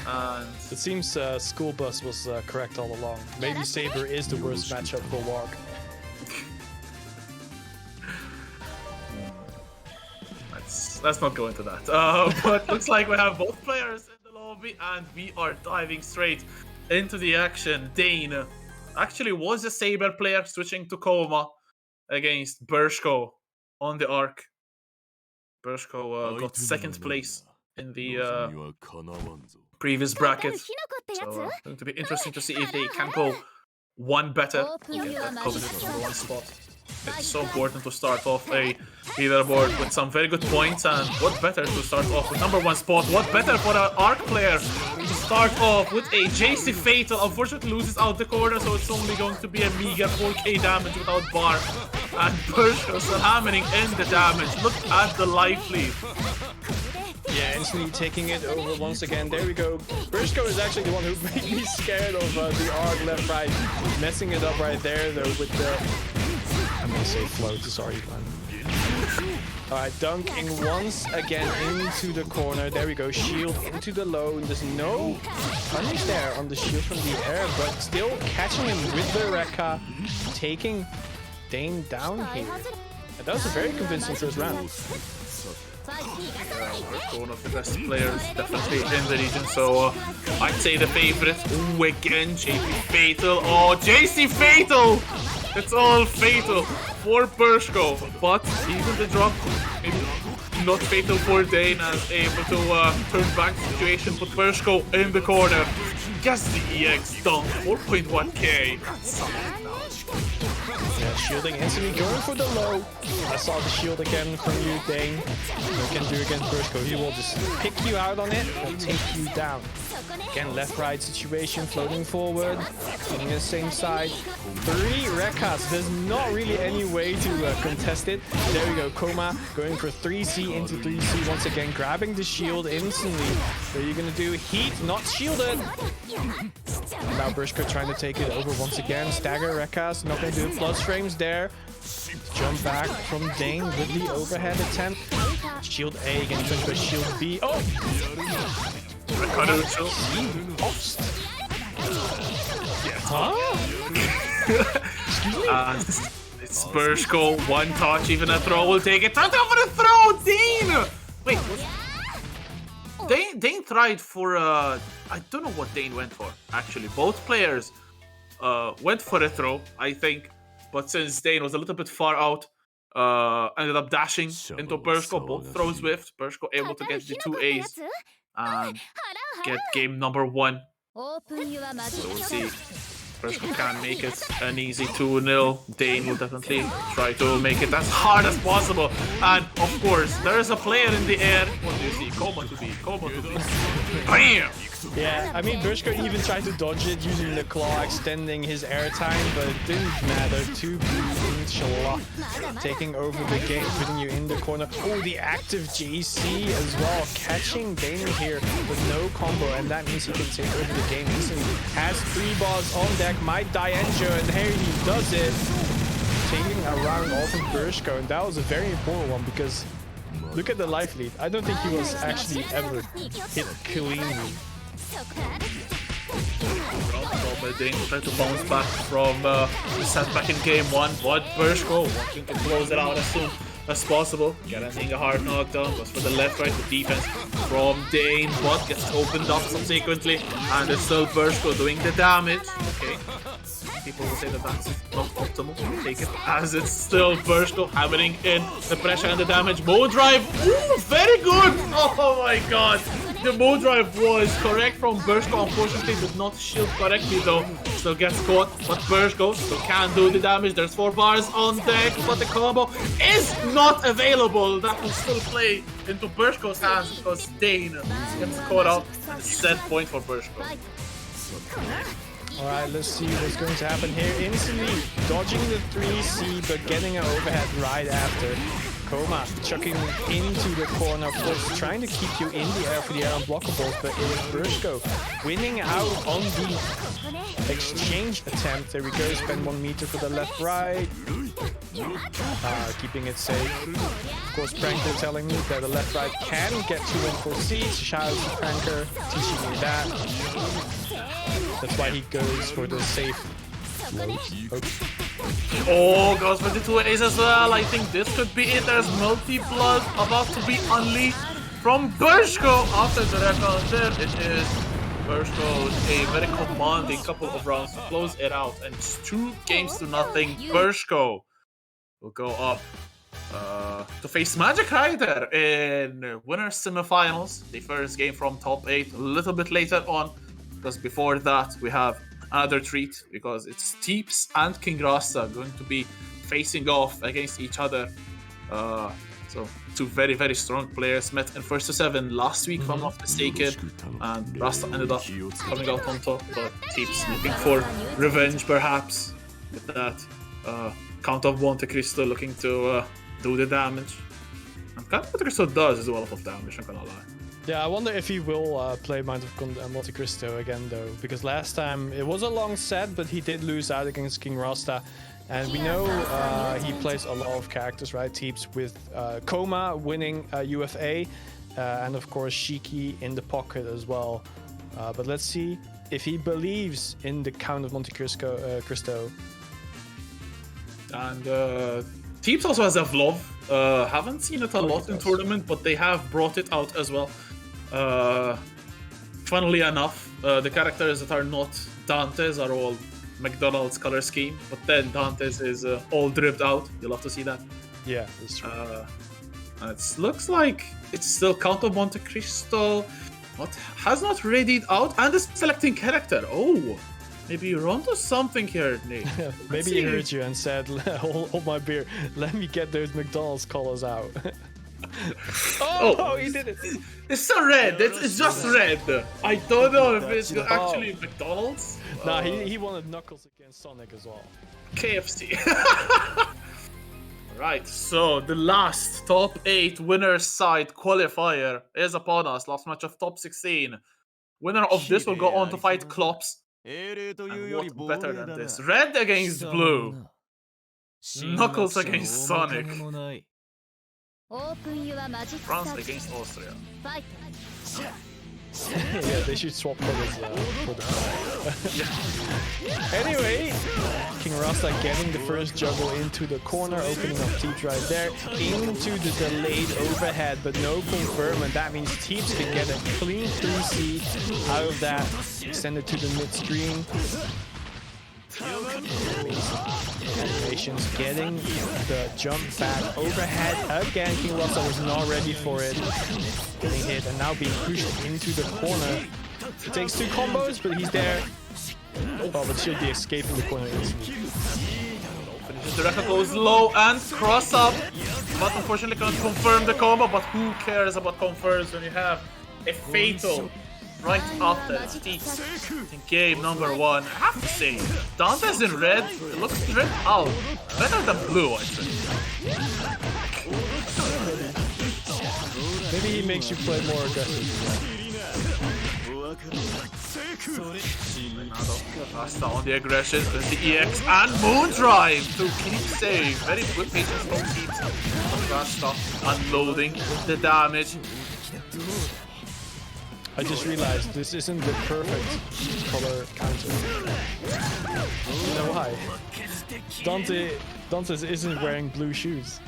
And it seems School Bus was correct all along. Maybe Saber is the worst matchup for Walk. Let's not go into that. But looks like we have both players in the lobby, and we are diving straight into the action. Dane actually was a Saber player, switching to Coma against Bershko on the Arc. Bershko got 2nd place in the previous bracket, so going to be interesting to see if they can go one better and get that coveted #1 spot. It's so important to start off a leaderboard with some very good points, and what better to start off with #1 spot? What better for an Arc player to start off with a JC Fatal? Unfortunately loses out the corner, so it's only going to be a meager 4k damage without bar. And Bershko still hammering in the damage. Look at the life lead. Yeah, instantly taking it over once again. There we go. Bershko is actually the one who made me scared of the Arc left right. Messing it up right there though with the... I'm gonna say float, sorry man. Alright, dunking once again into the corner. There we go, shield into the low. There's no punish there on the shield from the air, but still catching him with the Rekka, taking Dane down here. And that was a very convincing first round. One of the best players definitely in the region, so I'd say the favorite. Ooh, again, JP Fatal. Oh, JC Fatal! It's all Fatal for Bershko, but even the drop, maybe not fatal for Dane, as able to turn back the situation, put Bershko in the corner. Gets the EX dunk, 4.1k. Yeah, shielding instantly going for the low. I saw the shield again from you, Dane. You can do against Bershko. He will just pick you out on it and take you down. Again, left-right situation, floating forward, hitting the same side. 3 Rekkas. There's not really any way to contest it. There we go, Coma going for 3C into 3C once again, grabbing the shield instantly. What are you gonna do? Heat, not shielded. And now Bershko trying to take it over once again. Stagger Rekkas, not gonna do it. Plus frames there. Jump back from Dane with the overhead attempt. Shield A again, trying to shield B. Oh! Huh? It's Bershko, 1 touch, even a throw will take it. Turn over the throw, Dane! Wait, Dane tried for I don't know what Dane went for, actually. Both players went for a throw, I think, but since Dane was a little bit far out, ended up dashing into Bershko. Both throws whiffed. Bershko able to get the 2 A's and get game #1. So we'll see. Bershko can make it an easy 2-0. Dane will definitely try to make it as hard as possible. And of course, there is a player in the air. What do you see? Coma to be. Bam! Yeah, I mean, Bershko even tried to dodge it using the claw, extending his airtime, but it didn't matter. 2B, inshallah. Taking over the game, putting you in the corner. Oh, the active JC as well, catching Dane here with no combo, and that means he can take over the game instantly. Has 3 bars on deck, might die Enjo, and here he does it. Taking a round off of Bershko, and that was a very important one because look at the life lead. I don't think he was actually ever hit cleanly. Dane trying to bounce back from the setback in game 1, but Bershko wanting to close it out as soon as possible. Getting a hard knockdown, goes for the left, right, the defense from Dane, but gets opened up subsequently, and it's still Bursko doing the damage. Okay, people will say that that's not optimal. Take it as it's still Bursko hammering in the pressure and the damage. Mow drive, ooh, very good! Oh my god! The mow drive was correct from Bursko. Unfortunately, did not shield correctly though. Still gets caught, but Bursko still can do the damage. There's 4 bars on deck, but the combo is not available. That will still play into Bursko's hands because Dane gets caught out. And it's set point for Bursko. Alright, let's see what's going to happen here. Instantly dodging the 3C, but getting an overhead right after. Coma chucking into the corner, of course, trying to keep you in the air for the air unblockables, but it was Bursko winning out on the exchange attempt. There we go, spend 1 meter for the left, right. Keeping it safe. Of course, Pranker telling me that the left, right can get 2 and 4 seats. Shout out to Pranker, teaching me that. That's why he goes for the safe. Oh, goes for the 2 A's as well. I think this could be it. There's Melty blood about to be unleashed from Bursko after the record. There it is. Bursko with a very commanding couple of rounds to close it out, and it's 2 games to nothing. Bursko will go up to face Magic Rider in winners semifinals. The first game from top 8 a little bit later on, because before that we have another treat, because it's Teeps and King Rasta going to be facing off against each other. So 2 very, very strong players met in first to 7 last week, if I'm not mistaken, and Rasta ended up coming out on top, but Teeps looking for revenge perhaps with that Count of Monte Cristo looking to do the damage. And Count of Monte Cristo does a lot of damage, I'm gonna lie. Yeah, I wonder if he will play Mind of Monte Cristo again, though, because last time it was a long set, but he did lose out against King Rasta. And we know he plays a lot of characters, right? Teeps with Coma winning UFA, and of course Shiki in the pocket as well. But let's see if he believes in the Count of Monte Cristo. And Teeps also has a Vlov. Haven't seen it a lot in tournament, but they have brought it out as well. Funnily enough, the characters that are not Dante's are all McDonald's color scheme, but then Dante's is all dripped out. You'll have to see that. Yeah, that's true. And it looks like it's still Count of Monte Cristo. What has not readied out, and is selecting character. Oh, maybe you're onto something here, Nate. Maybe he heard you and said, hold my beer, let me get those McDonald's colors out. Oh, he did it. It's so red. It's just red. I don't know if it's actually McDonald's. Nah, he wanted Knuckles against Sonic as well. KFC. Right, so the last top 8 winners side qualifier is upon us. Last match of top 16. Winner of this will go on to fight Klops. And what better than this? Red against blue. Knuckles against Sonic. France against Austria. Yeah, they should swap colors for the Anyway, King Rasta getting the first juggle into the corner, opening up Teeps right there, into the delayed overhead, but no confirm, and that means Teeps can get a clean 3C out of that, send it to the midstream. Animations getting the jump back overhead again. King Rasta was not ready for it, getting hit and now being pushed into the corner. It takes 2 combos, but he's there. Oh, but should be escaping the corner instantly. The record goes low and cross up, but unfortunately can't confirm the combo. But who cares about confirms when you have a fatal right after Teeps in game number 1. I have to say, Dante's in red. It looks red out. Better than blue, I think. Maybe he makes you play more aggressive. Rasta on the aggression with the EX and Moondrive to keep safe. Very good patience from Teeps. Rasta unloading the damage. I just realized this isn't the perfect color counter. You know why? Dante isn't wearing blue shoes.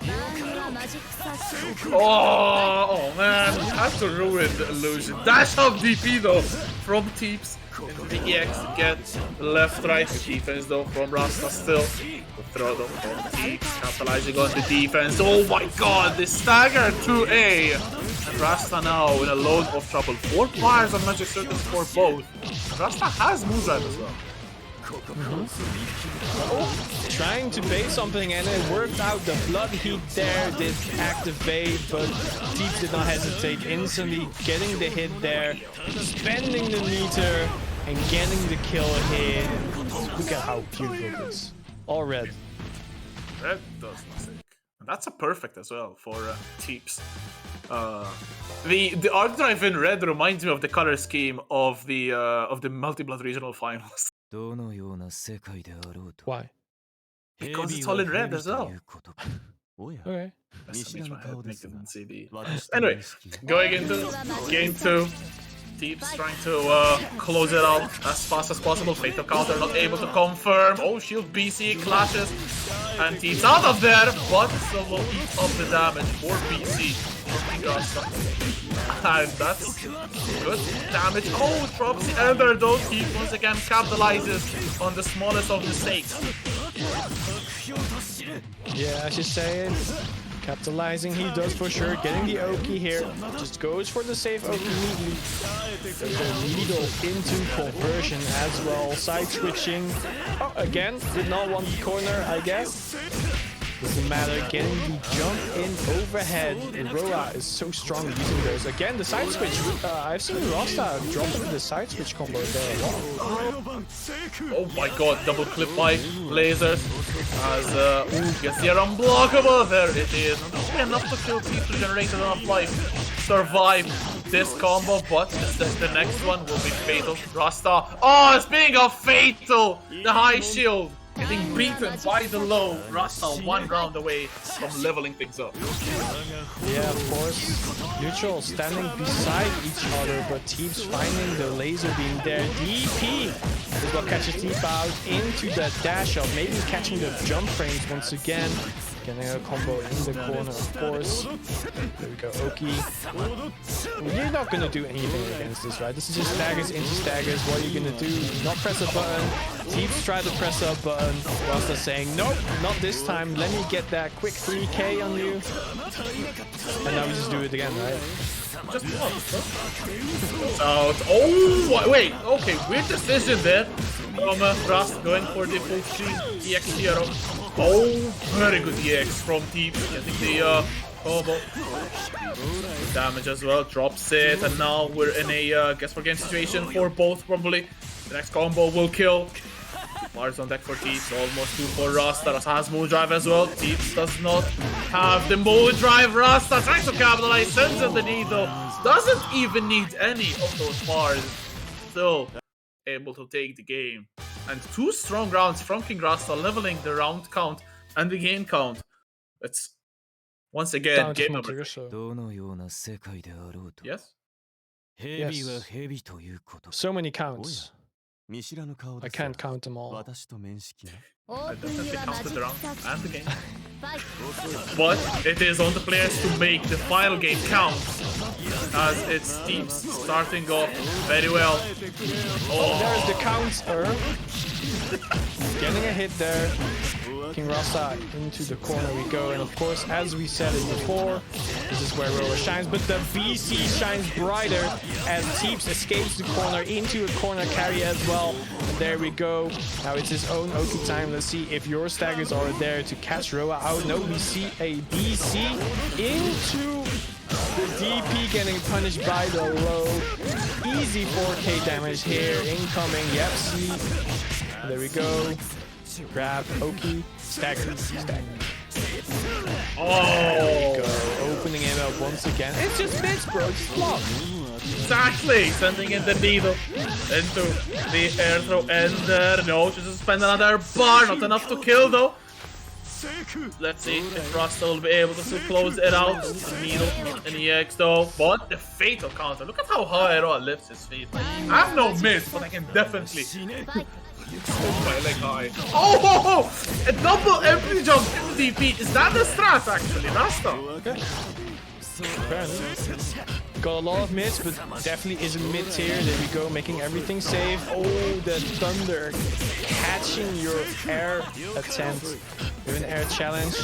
Oh man, you have to ruin the illusion. Dash up DP though from Teeps into the EX to get left right defense though from Rasta still. The throw though from Teeps, capitalizing on the defense. Oh my god, the stagger 2A. And Rasta now in a load of trouble. 4 fires on Magic Circus for both. And Rasta has moves as well. Trying to bait something and it worked out. The blood heat there did activate, but Teeps did not hesitate, instantly getting the hit there, spending the meter and getting the kill here. Look at how beautiful it is. All red. Red does nothing. And that's a perfect as well for Teeps. The arc drive in red reminds me of the color scheme of the multi-blood regional finals. Why? Because it's all in red as well. Okay. Anyway, going into game 2. Teeps trying to close it out as fast as possible. Fatal counter not able to confirm. Oh, shield BC clashes. And Teeps out of there, but still will eat up the damage for BC. And that's good damage. Oh, drops the Elder though. Teeps once again capitalizes on the smallest of mistakes. Yeah, I should say it. Capitalizing, he does for sure. Getting the Oki here. Just goes for the safe Oki immediately. The needle into conversion as well. Side switching. Oh, again, did not want the corner, I guess. Doesn't matter. Getting the jump in overhead. Roa is so strong using those. Again, the side switch. I've seen Rasta dropping the side switch combo there a lot. Oh my god, double clip by lasers. As gets the unblockable. There it is. Enough to kill Teeps to generate enough life. Survive this combo, but the next one will be fatal. Rasta. Oh, speaking of fatal, the high shield. Getting beaten by the low. Rasta 1 round away from leveling things up. Yeah, of course. Neutral standing beside each other, but Teeps finding the laser beam there. DP is what catches Teeps out into the dash up. Maybe catching the jump frames once again. Getting a combo in the corner, of course. There we go, Oki. You're not gonna do anything against this, right? This is just staggers into staggers. What are you gonna do? Not press a button. Teeps try to press a button. Rasta saying, nope, not this time. Let me get that quick 3K on you. And now we just do it again, right? Just out. Oh, wait. Okay, weird decision there. Rasta going for the full screen EX hero. Oh, very good EX from Teeps. Getting the combo. Damage as well. Drops it. And now we're in a guess for game situation for both, probably. The next combo will kill. Mars on deck for Teeps. Almost 2 for Rasta. Rasta has Moon Drive as well. Teeps does not have the Moon Drive. Rasta trying to capitalize. Sends in the needle. Doesn't even need any of those bars. Still able to take the game. And 2 strong rounds from King Rasta, leveling the round count and the game count. It's once again game number 3. Yes? Yes. So many counts. I can't count them all. I definitely counted the round and the game. But it is on the players to make the final game count, as it's Teeps starting off very well. Oh, there's the counter. Getting a hit there. King Rasta into the corner we go, and of course, as we said it before, this is where Roa shines, but the BC shines brighter as Teeps escapes the corner into a corner carry as well. And there we go. Now it's his own Oki time. Let's see if your staggers are there to catch Roa out. No, we see a BC into the DP getting punished by the low. Easy 4K damage here incoming. Yep, see. There we go. Grab Oki. Stagger. Oh! There we go. Opening it up once again. It's just bits, bro. Just block. Exactly! Sending in the needle into the air throw, and no, just spend another bar. Not enough to kill though. Let's see if Rasta will be able to close it out. Needle and EX though. But the fatal counter. Look at how high Raw lifts his feet. Like, I have no miss, but I can definitely hold my leg high. Oh! A double empty jump into DP. Is that the strat actually? Rasta. Got a lot of mids, but definitely is a mid tier. There we go, making everything safe. Oh, the thunder catching your air attempt with an air challenge.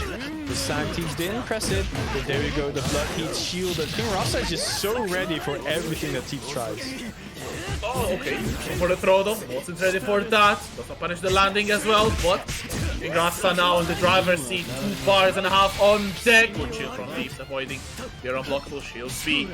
The Sang teams didn't press it, but there we go, the blood heat shield. King Rasta is just so ready for everything that Teep tries. Oh, okay. For the throw though. Wasn't ready for that. Does not punish the landing as well, but King Rasta now in the driver's seat. 2 bars and a half on deck. Good shield from Teeps, avoiding your unblockable shield B.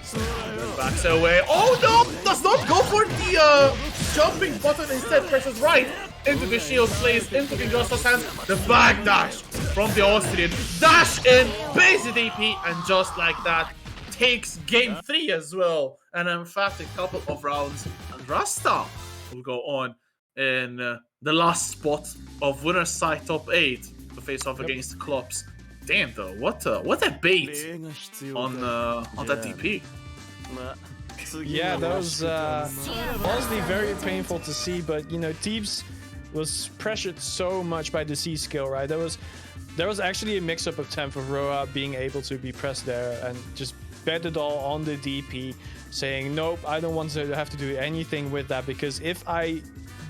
Backs away. Oh no! Does not go for the jumping button, instead presses right into the shield, plays into King Rasta's hands. The back dash from the Austrian. Dash in, base the DP, and just like that, takes game 3 as well. An emphatic couple of rounds. And Rasta will go on in the last spot of winner's side top 8 to face off against Klops. Damn though, what a bait on that DP. Yeah, that was honestly very painful to see, but you know, Teeps was pressured so much by the C skill, right? There was actually a mix-up attempt of Roa being able to be pressed there and just bet it all on the DP, saying nope, I don't want to have to do anything with that, because if I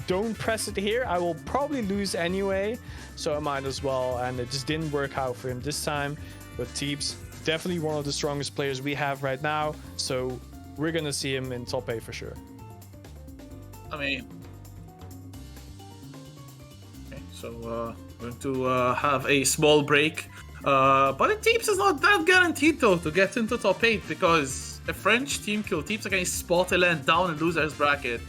don't press it here, I will probably lose anyway, so I might as well. And it just didn't work out for him this time. But Teeps, definitely one of the strongest players we have right now, so we're gonna see him in top 8 for sure. I mean, okay, so going to have a small break, but the Teeps is not that guaranteed though to get into top 8, because a French team kill Teeps against Spotty land down in losers bracket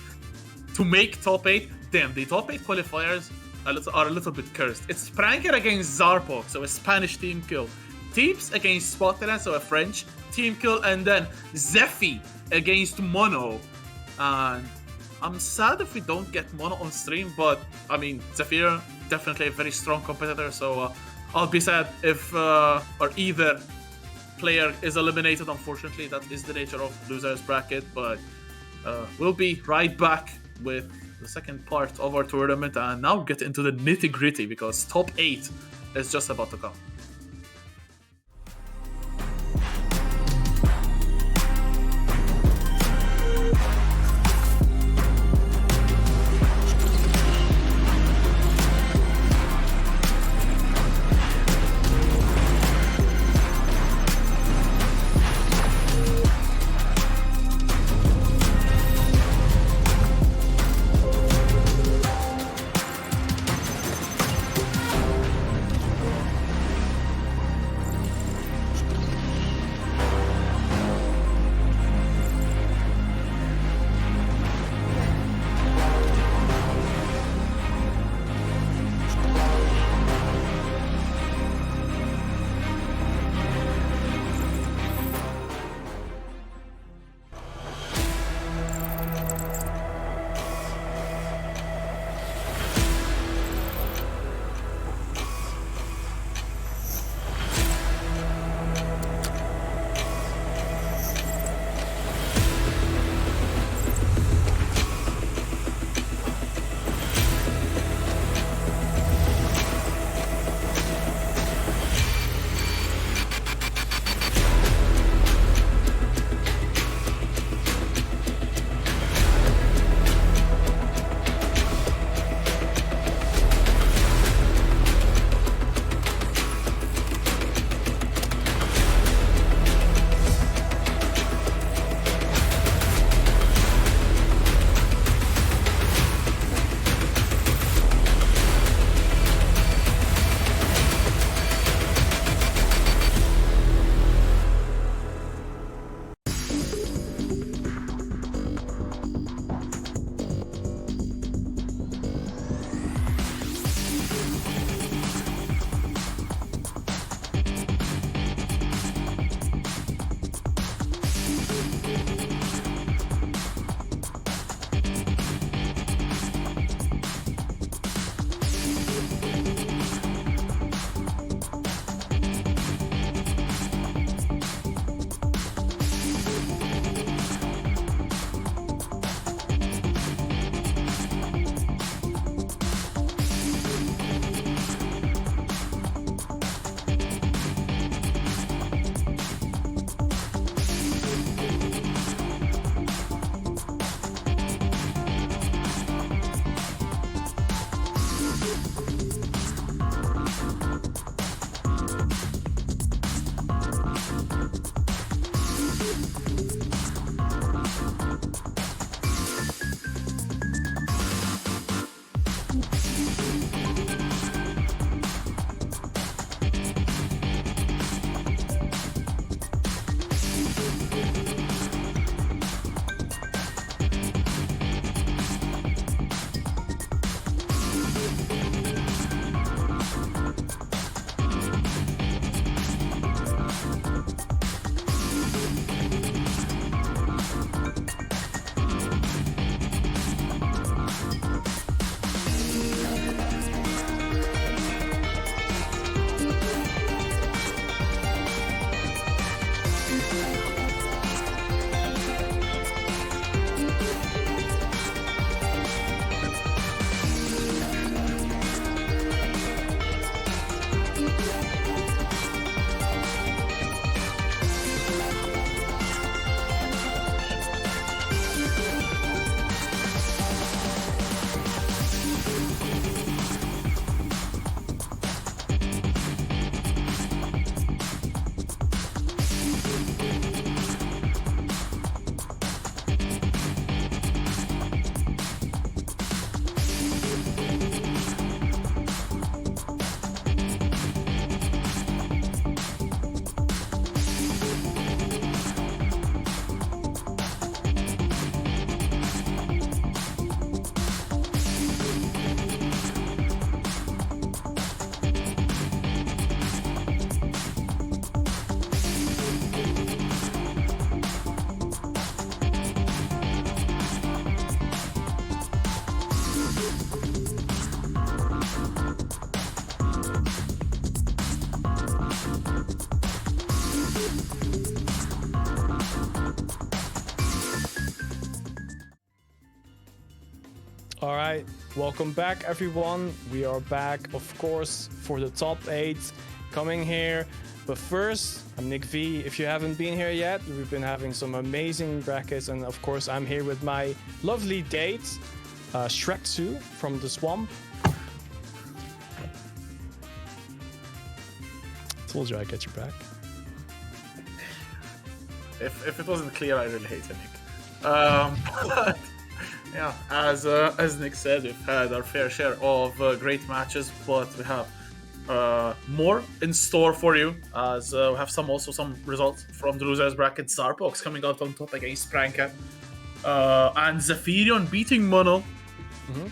to make top 8. Damn, the top 8 qualifiers are a little bit cursed. It's Pranker against Zarpok, so a Spanish team kill. Teeps against Spotland, so a French team kill, and then Zephy against Mono. And I'm sad if we don't get Mono on stream, but I mean, Zephyr definitely a very strong competitor, so I'll be sad if or either player is eliminated. Unfortunately, that is the nature of losers bracket, but we'll be right back with the second part of our tournament and now get into the nitty-gritty, because top 8 is just about to come. All right, welcome back, everyone. We are back, of course, for the top 8 coming here. But first, I'm Nick V. If you haven't been here yet, we've been having some amazing brackets, and of course, I'm here with my lovely date, Shrek2 from the Swamp. Told you I'd get you back. If it wasn't clear, I really hate it, Nick. But yeah, as Nick said, we've had our fair share of great matches, but we have more in store for you, as we have some results from the losers bracket. Zarbox coming out on top against Pranka, and Zephyrion beating Mono.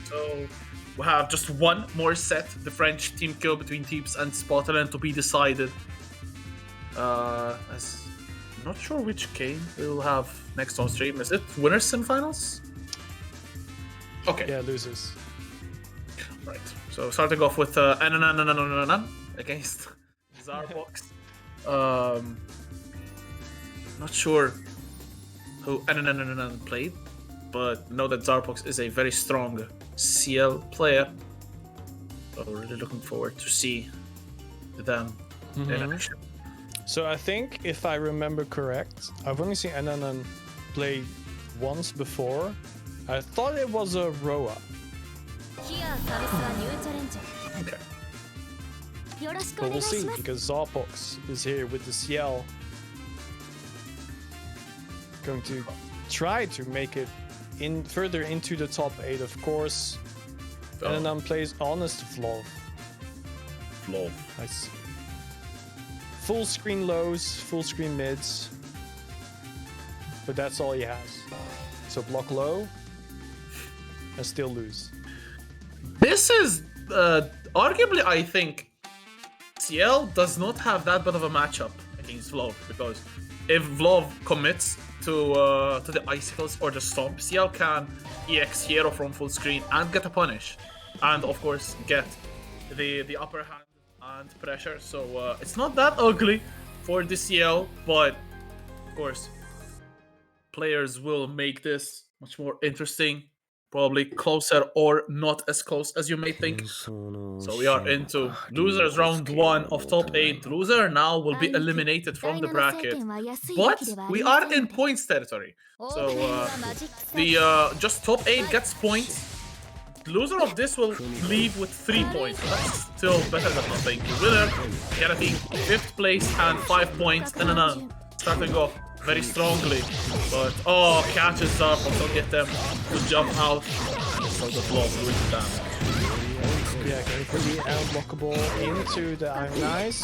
So we have just one more set, the French team kill between Teeps and Spotland to be decided. As I'm not sure which game we'll have next on stream. Is it winners semifinals? Okay. Yeah, losers. Right. So starting off with Ananan against Zarbox. Not sure who Ananan played, but know that Zarbox is a very strong CL player. So really looking forward to see them in action. So I think, if I remember correct, I've only seen Ananan play once before. I thought it was a Roa. Okay. But we'll see, because Zarbox is here with the CL. Going to try to make it in further into the top 8, of course. Ananan plays Honest Vlov. I see. Full screen lows, full screen mids. But that's all he has. So block low and still lose. This is arguably, I think, CL does not have that bit of a matchup against Vlov, because if Vlov commits to the icicles or the stomp, CL can EX hero from full screen and get a punish, and of course get the upper hand and pressure. So it's not that ugly for the CL, but of course players will make this much more interesting. Probably closer or not as close as you may think. So we are into losers round 1 of top 8. The loser now will be eliminated from the bracket, but we are in points territory. So the just top 8 gets points. The loser of this will leave with 3 points. That's still better than nothing. The winner getting 5th place and 5 points. And starting off very strongly, but catches Zarbox, don't get them to jump out. So the block doing the damage. Yeah, going for the unblockable into the Iron Nice.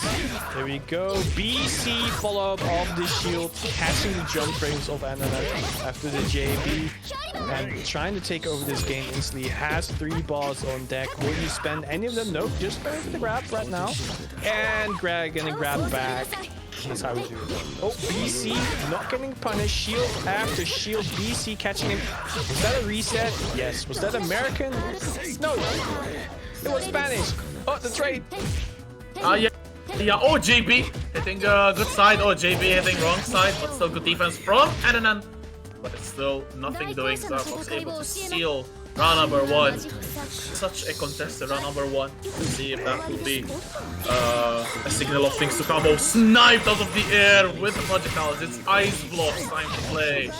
There we go. BC follow-up of the shield, catching the jump frames of Ananan after the JB. And trying to take over this game instantly. Has 3 balls on deck. Will you spend any of them? Nope, just going for the grab right now. And gonna grab back. That's how we do it. Oh, BC not getting punished. Shield after shield. BC catching him. Was that a reset? Yes. Was that American? No. It was Spanish. Oh, the trade. Yeah. Oh, JB hitting good side. Oh, JB hitting wrong side, but still good defense from Ananan. But it's still nothing doing. Zarbox able to seal round number 1. Such a contested round number 1. Let's see if that will be a signal of things to come. Oh, sniped out of the air with the projectiles. It's Ice Blocks time to play.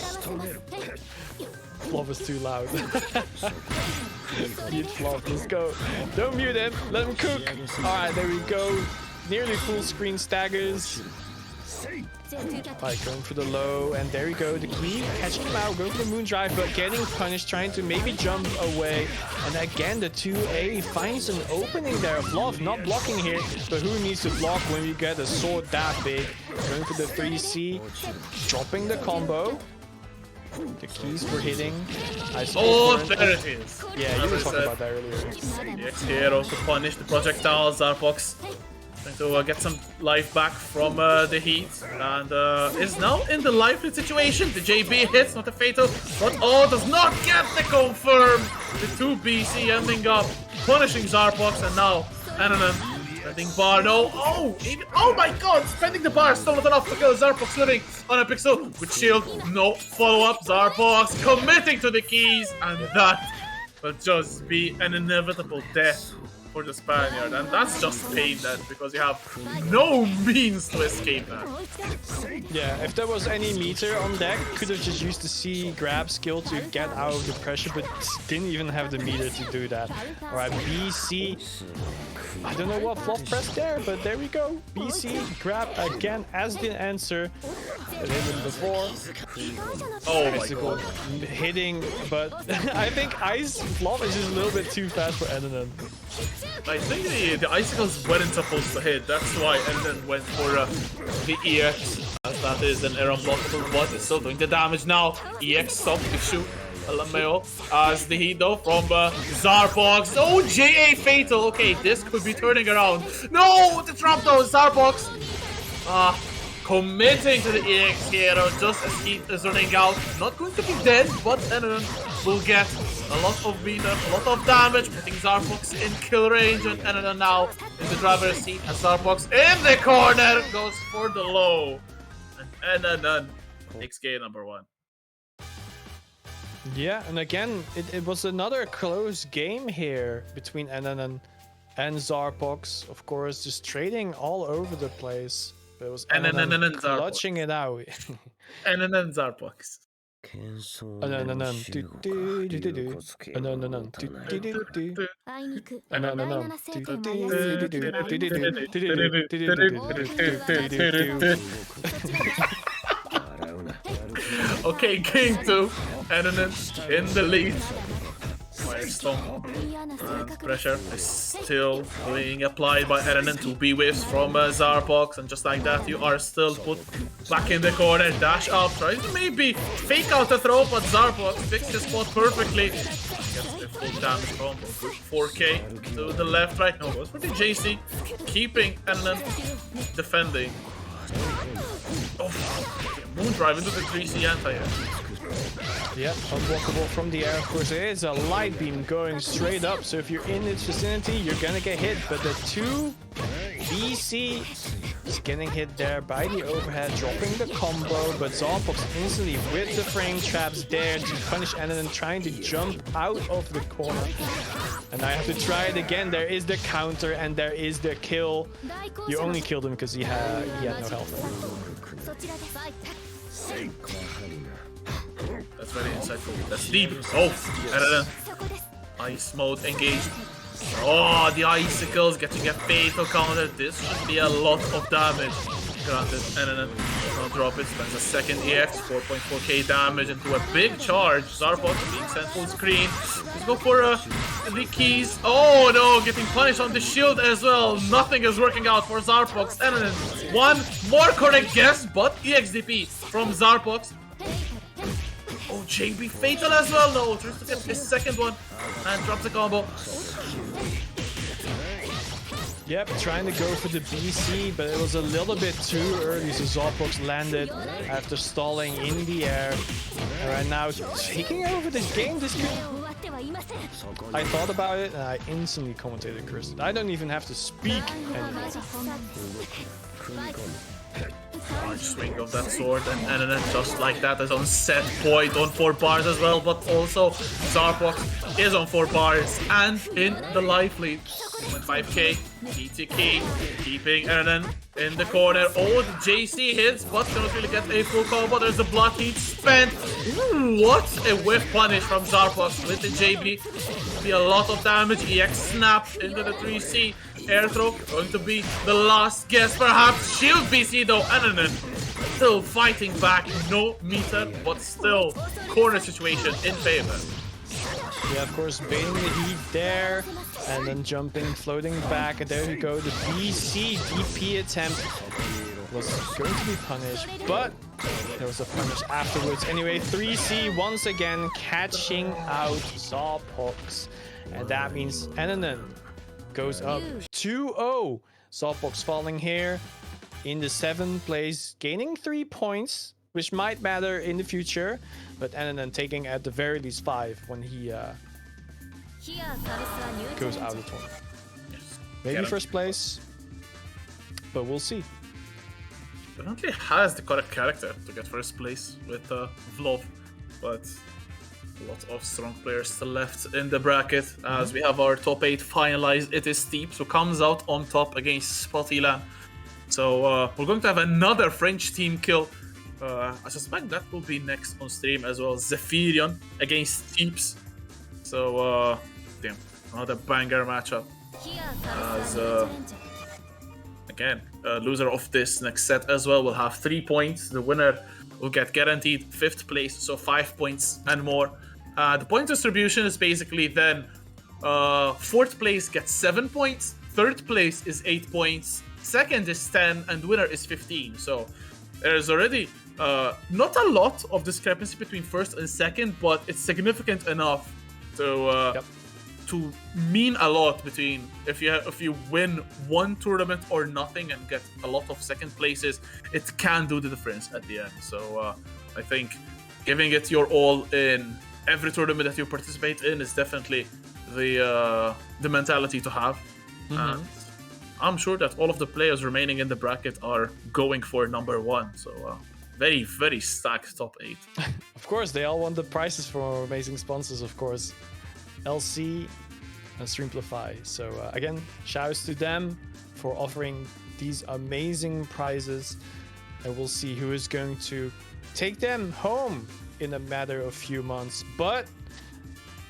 Flop is too loud. Mute Flop, let's go. Don't mute him, let him cook. Alright, there we go. Nearly full screen staggers. Alright, going for the low, and there we go. The key catching him out, going for the moon drive, but getting punished, trying to maybe jump away. And again, the 2A finds an opening there. Vlov not blocking here, but who needs to block when we get a sword that big? Going for the 3C, dropping the combo. The keys for hitting. There it is. Yeah, you were talking about that earlier. EX hero to punish the projectiles. Zarbox trying to get some life back from the heat, and is now in the lively situation. The JB hits, not a fatal, but does not get the confirm. The 2 BC ending up punishing Zarbox, and now Ananan spending bar. No, oh my god, spending the bar, still not enough to kill Zarbox living on a pixel with shield. No follow-up. Zarbox committing to the keys, and that will just be an inevitable death for the Spaniard, and that's just pain then, because you have no means to escape that. Yeah, if there was any meter on deck, could have just used the C grab skill to get out of the pressure, but didn't even have the meter to do that. Alright, BC. I don't know what fluff pressed there, but there we go. BC grab again as the answer. It hit before. Oh my god. Hitting, but I think Ice Fluff is just a little bit too fast for Enanen. I think the icicles weren't supposed to hit, that's why Enanen went for the EX, as that is an error unblockable, but it's still doing the damage now. EX stopped the shoot. LMAO as the heat though from Zarbox. Oh, JA Fatal. Okay, this could be turning around. No, the trap though, Zarbox. Committing to the EX hero just as heat is running out. Not going to be dead, but Enanen will get a lot of meter, a lot of damage, putting Zarbox in kill range, and Enanen now in the driver's seat as Zarbox in the corner goes for the low. And Enanen takes game number 1. Yeah, and again, it was another close game here between Enanen and Zarbox. Of course, just trading all over the place. But it was Enanen clutching it out. Enanen Zarbox. Okay, game 2. Enanen in the lead. Firestorm and pressure is still being applied by Enanen. 2B whiffs from Zarbox, and just like that, you are still put back in the corner. Dash up, tries to maybe fake out the throw, but Zarbox fixed the spot perfectly. Gets the full damage combo. 4K to the left, right. No, goes for the JC, keeping Enanen defending. Oh, Moondrive into the 3C anti-air. Yeah, unblockable from the air. Of course, it is a light beam going straight up. So if you're in its vicinity, you're gonna get hit. But the 2 BC is getting hit there by the overhead, dropping the combo. But Zarbox instantly with the frame traps there to punish Enanen, trying to jump out of the corner. And I have to try it again. There is the counter and there is the kill. You only killed him because he had no health. That's very insightful. That's deep. Oh, Enanen. Ice mode engaged. Oh, the icicles getting a fatal counter. This should be a lot of damage. Granted, Enanen don't drop it. Spends a second EX, 4.4k damage into a big charge. Zarbox being sent full screen. Let's go for the keys. Oh no, getting punished on the shield as well. Nothing is working out for Zarbox. Enanen, one more correct guess, but EXDP from Zarbox. Oh, JB fatal as well. No, tries to get his second one and drops the combo. Yep, trying to go for the BC, but it was a little bit too early, so Zarbox landed after stalling in the air. And right now, taking over this game, this could... I thought about it, and I instantly commentated cursed. I don't even have to speak anymore. Large swing of that sword, and Enanen just like that is on set point on 4 bars as well, but also Zarbox is on 4 bars and in the life lead. 5k, ETK, keeping Enanen in the corner. Oh, the JC hits, but cannot really get a full combo. There's the blood heat spent. Ooh, what a whiff punish from Zarbox with the JB. Be a lot of damage. EX snapped into the 3C. Air throw going to be the last guess, perhaps. Shield BC though. Enanen still fighting back. No meter, but still corner situation in favor. Yeah, of course, baiting the heat there, and then jumping, floating back, and there we go. The BC DP attempt was going to be punished, but there was a punish afterwards. Anyway, 3C once again catching out Zarbox, and that means Enanen goes up 2-0. Zarbox falling here in the 7th place, gaining 3 points, which might matter in the future, but Enanen taking at the very least 5 when he goes out of the tournament. Maybe first place, but we'll see. Definitely has the correct character to get first place with Vlov, but A lot of strong players still left in the bracket as we have our top 8 finalized. It is Teeps who comes out on top against Spottyland. So we're going to have another French team kill. I suspect that will be next on stream as well. Zephyrion against Teeps. So damn, another banger matchup. As again, loser of this next set as well will have 3 points. The winner will get guaranteed 5th place, so 5 points and more. The point distribution is basically then 4th place gets 7 points, 3rd place is 8 points, 2nd is 10, and winner is 15. So there's already not a lot of discrepancy between 1st and 2nd, but it's significant enough to mean a lot between if you win one tournament or nothing and get a lot of 2nd places, it can do the difference at the end. So I think giving it your all in every tournament that you participate in is definitely the mentality to have. And I'm sure that all of the players remaining in the bracket are going for number 1. So very, very stacked top 8. Of course, they all want the prizes from our amazing sponsors, of course. LC and Streamplify. So again, shouts to them for offering these amazing prizes, and we'll see who is going to take them home in a matter of few months. But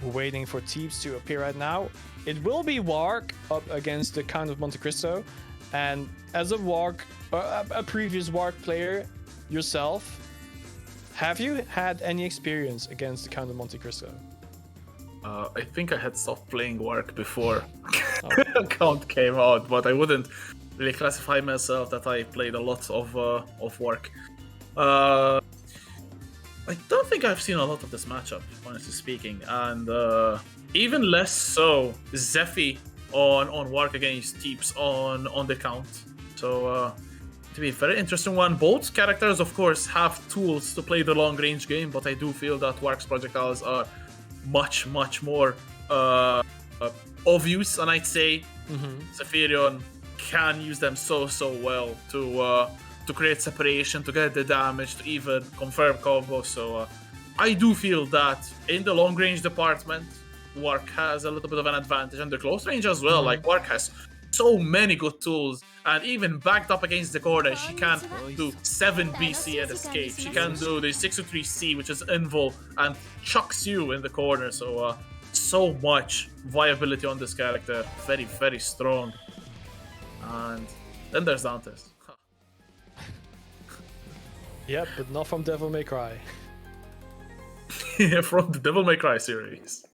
we're waiting for Teeps to appear right now. It will be Wark up against the Count of Monte Cristo, and as a Wark, a previous Wark player yourself, have you had any experience against the Count of Monte Cristo? I think I had stopped playing Wark before Count came out, but I wouldn't really classify myself that I played a lot of Wark. I don't think I've seen a lot of this matchup, honestly speaking, and even less so Zephy on Wark against Teeps on the Count. So to be a very interesting one. Both characters, of course, have tools to play the long range game, but I do feel that Wark's projectiles are much more of use, and I'd say Zephyrion can use them so well to create separation, to get the damage, to even confirm combos. So I do feel that in the long range department, Wark has a little bit of an advantage, and the close range as well. Like Wark has so many good tools, and even backed up against the corner, she can do 7 BC and escape. She can do the 6-3C, which is invul, and chucks you in the corner. So so much viability on this character. Very, very strong. And then there's Dantes. Yep, but not from Devil May Cry. Yeah, from the Devil May Cry series.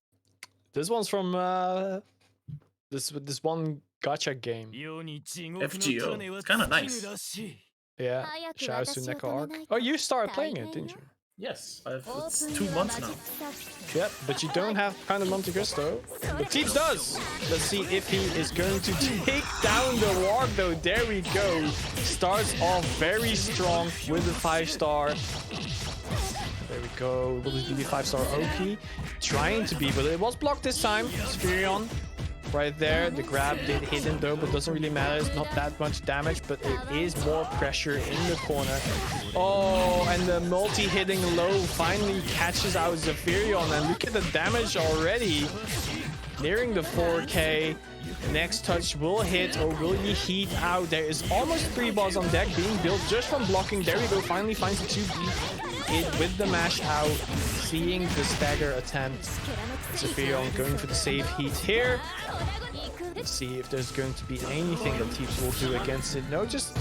This one's from this one gacha game. FGO. It's kind of nice. Yeah, shouts to Neko Arc. Oh, you started playing it, didn't you? Yes, it's 2 months now. Yep, but you don't have Count of Monte Cristo. But Teeps does! Let's see if he is going to take down the Wark, though. There we go. Starts off very strong with the 5-star. There we go. Will this be 5-star Oki? Trying to be, but it was blocked this time. Spherion. Right there, the grab did hit him though, but doesn't really matter. It's not that much damage, but it is more pressure in the corner. Oh, and the Melty hitting low finally catches out Zephyrion, and look at the damage already. Nearing the 4K. Next touch will hit, or will he heat out? There is almost 3 balls on deck being built just from blocking. There we go, finally finds the 2B. It with the mash out, seeing the stagger attempt. Zephyrion going for the save heat here. Let's see if there's going to be anything that Teeps will do against it. No, just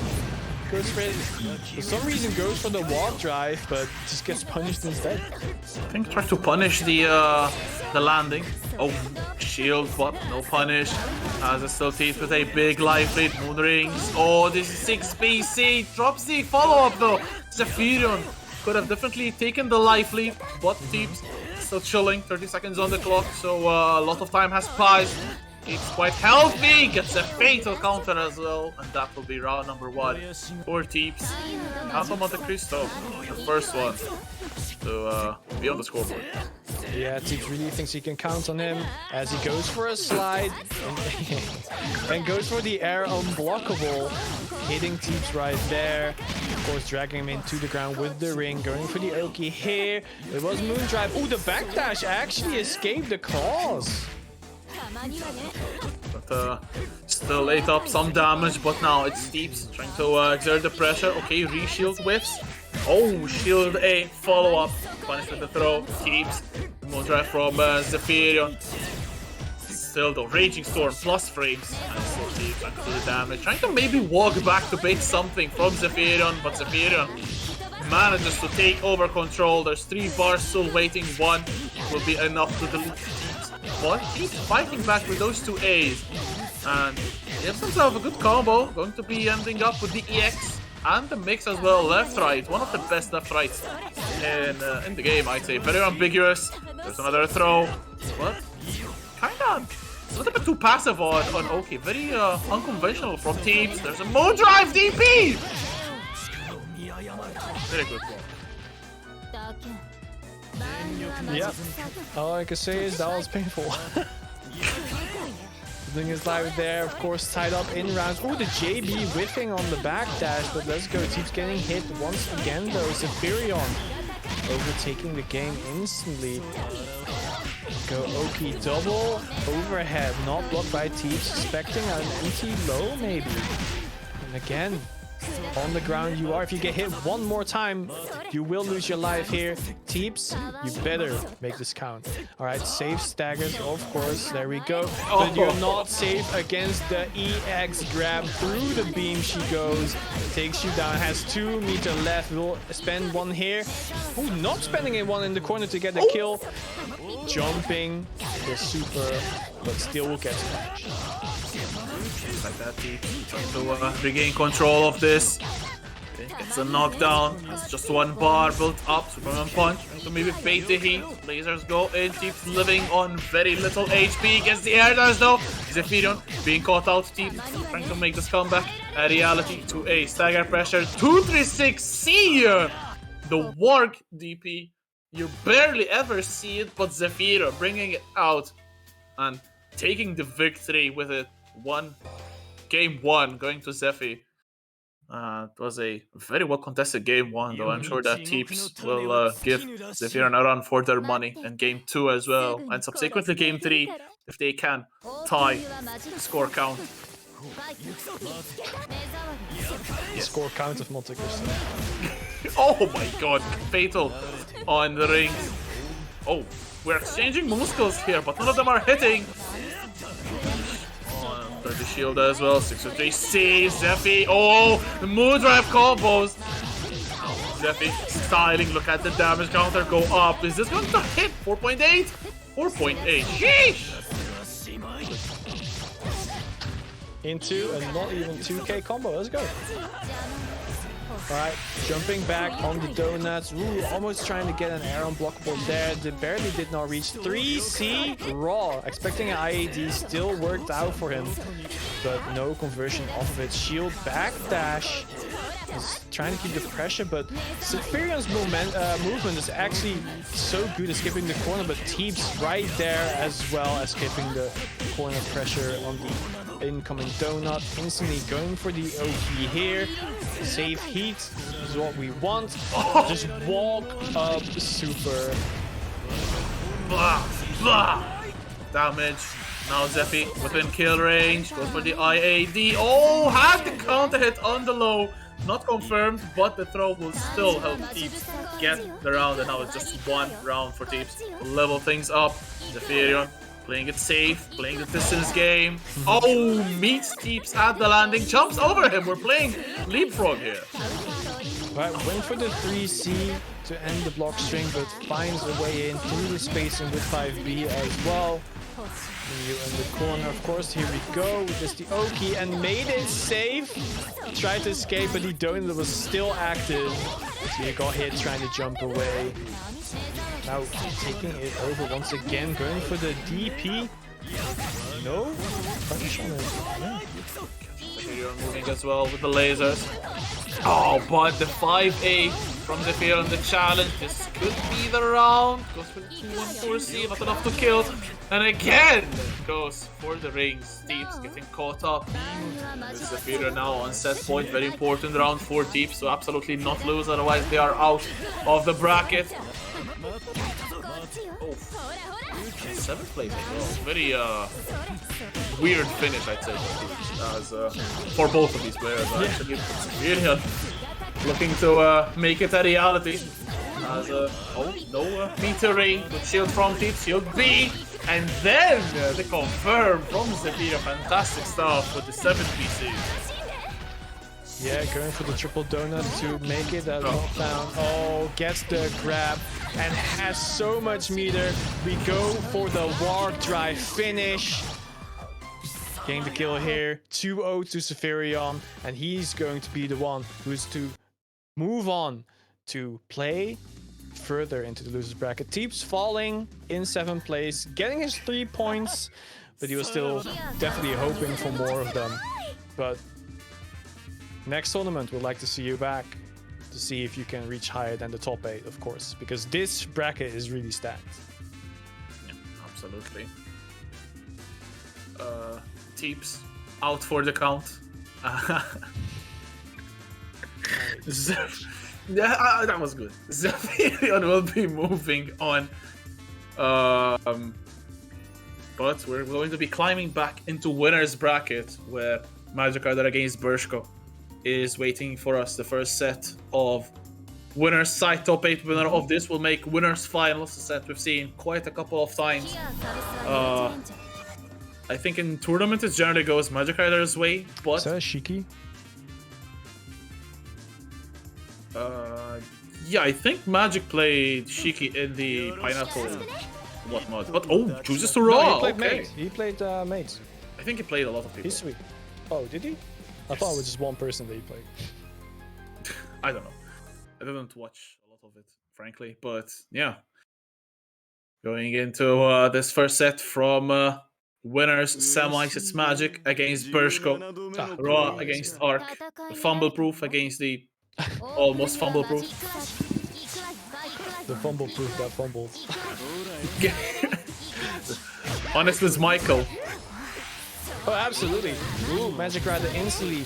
goes for it. For some reason goes for the walk drive, but just gets punished instead. I think tries to punish the landing. Oh, shield, but no punish. As it still Teeps with a big life lead. Moon rings. Oh, this is 6 BC. Drops the follow-up though. Zephyrion could have definitely taken the life lead, but Teeps still chilling. 30 seconds on the clock, so a lot of time has passed. It's quite healthy, gets a fatal counter as well, and that will be round number 1 for Teeps. Count of Monte Cristo, the first one to be on the scoreboard. Yeah, Teeps really thinks he can count on him as he goes for a slide and goes for the air unblockable, hitting Teeps right there. Of course, dragging him into the ground with the ring, going for the Oki here. It was Moondrive. Oh, the backdash actually escaped the claws. But still ate up some damage, but now it's Teeps trying to exert the pressure. Okay, reshield whiffs. Oh, shield A, follow-up. Punish with the throw. Teeps. Moondrive from Zephyrion. Still though, Raging Storm plus frames. And still Teeps trying to do the damage. Trying to maybe walk back to bait something from Zephyrion, but Zephyrion manages to take over control. There's 3 bars still waiting. 1 will be enough to delete Teeps. But Teeps fighting back with those 2 A's. And he has himself a good combo. Going to be ending up with the EX. And the mix as well, left-right, one of the best left-rights in the game, I'd say. Very ambiguous. There's another throw, but kinda a little bit too passive on Oki. Very unconventional from Teeps. There's a Moondrive DP! Very good one. Yeah, all I can say is that was painful. Doing his live there, of course, tied up in rounds. Oh, the JB whiffing on the backdash, but let's go. Teeps getting hit once again, though. Zephyrion overtaking the game instantly. Go Oki double overhead, not blocked by Teeps, suspecting an empty low maybe. And again, on the ground you are. If you get hit one more time, you will lose your life here. Teeps, you better make this count. Alright, safe staggers, of course. There we go. But you're not safe against the EX grab. Through the beam she goes. Takes you down. Has 2 meter left. Will spend 1 here. Oh, not spending one in the corner to get the kill. Jumping the super, but still will get smashed. Like that, Teeps trying to regain control of this. Okay, it's a knockdown. It's just 1 bar built up. Superman punch. Trying to maybe bait the heat. Lasers go in. Teeps living on very little HP. Gets the air dash though. Zephyrion being caught out. Teeps trying to make this comeback a reality to a stagger pressure. 236. See ya! The Warg DP. You barely ever see it, but Zephyrion bringing it out and taking the victory with it. Game 1 going to Zephy. It was a very well contested game 1, though I'm sure that Teeps will give Zephyrion a run for their money in game 2 as well, and subsequently game 3 if they can tie the score count. Score count of Monte Cristo. Oh my god, fatal on the ring. Oh, we're exchanging muscles here, but none of them are hitting. The shield as well. 603 saves Zephy. Oh, the Moondrive combos. Zephy styling. Look at the damage counter go up. Is this going to hit? 4.8? 4.8. Sheesh! Into a not even 2k combo. Let's go. Alright, jumping back on the donuts. Ooh, almost trying to get an air unblockable there. They barely did not reach 3C raw. Expecting an IAD still worked out for him, but no conversion off of it. Shield backdash. He's trying to keep the pressure, but Zephyrian's movement is actually so good escaping the corner, but Teeps right there as well, escaping the corner pressure on the incoming donut. Instantly going for the OP here. Save heat is what we want. Just walk up super. Blah, blah. Damage. Now Zephy within kill range. Goes for the IAD. Oh, had the counter hit on the low. Not confirmed, but the throw will still help Teeps get the round. And now it's just 1 round for Teeps to level things up. Zephyrion playing it safe, playing the distance game. Oh, meets Teeps at the landing, jumps over him. We're playing leapfrog here. Right, went for the 3C to end the block string, but finds a way in through the spacing with 5B as well. You in the corner, of course. Here we go. Just the Oki and made it safe. Tried to escape, but the donut was still active. So he got hit trying to jump away. Now taking it over once again, going for the DP. No punish on it. You're moving as well with the lasers. Oh, but the 5A from the field on the challenge. This could be the round. Goes for the 2-1-4C, not enough to kill. And again goes for the rings. Teeps getting caught up. Zafira now on set point. Very important round for Teeps to absolutely not lose, otherwise they are out of the bracket. Oh. 7th place as well. Very weird finish, I'd say, as for both of these players. Actually, really looking to make it a reality. As oh no, meter ring with shield from Teeps, shield B, and then the confirm from Zafira. Fantastic stuff with the 7th PC. Yeah, going for the triple donut to make it a knockdown. Oh, gets the grab and has so much meter. We go for the warp drive finish. Getting the kill here. 2-0 to Severion, and he's going to be the one who's to move on to play further into the losers bracket. Teeps falling in 7th place, getting his 3 points, but he was still definitely hoping for more of them. But next tournament, we'd like to see you back to see if you can reach higher than the top 8, of course, because this bracket is really stacked. Yeah, absolutely. Teeps out for the count. Yeah, that was good. Zafirion will be moving on. But we're going to be climbing back into winner's bracket, where Magic Rider against Bershko is waiting for us. The first set of winners side top 8 winner of this will make winners finals, a set we've seen quite a couple of times. I think in tournament it generally goes Magic Rider's way, but is that a Shiki? Yeah, I think Magic played Shiki in the pineapple whatnot. But oh, chooses to raw. No, he played okay. Mate. He played Mate. I think he played a lot of people. He's sweet. Oh, did he? I thought it was just one person that he played. I don't know. I didn't watch a lot of it, frankly. But yeah, going into this first set from winners semis, it's Magic against Bershko, Raw against Arc, fumble proof against the almost fumble proof. The fumble proof that fumbled. Honest as Michael. Oh, absolutely. Ooh, Magic Rider instantly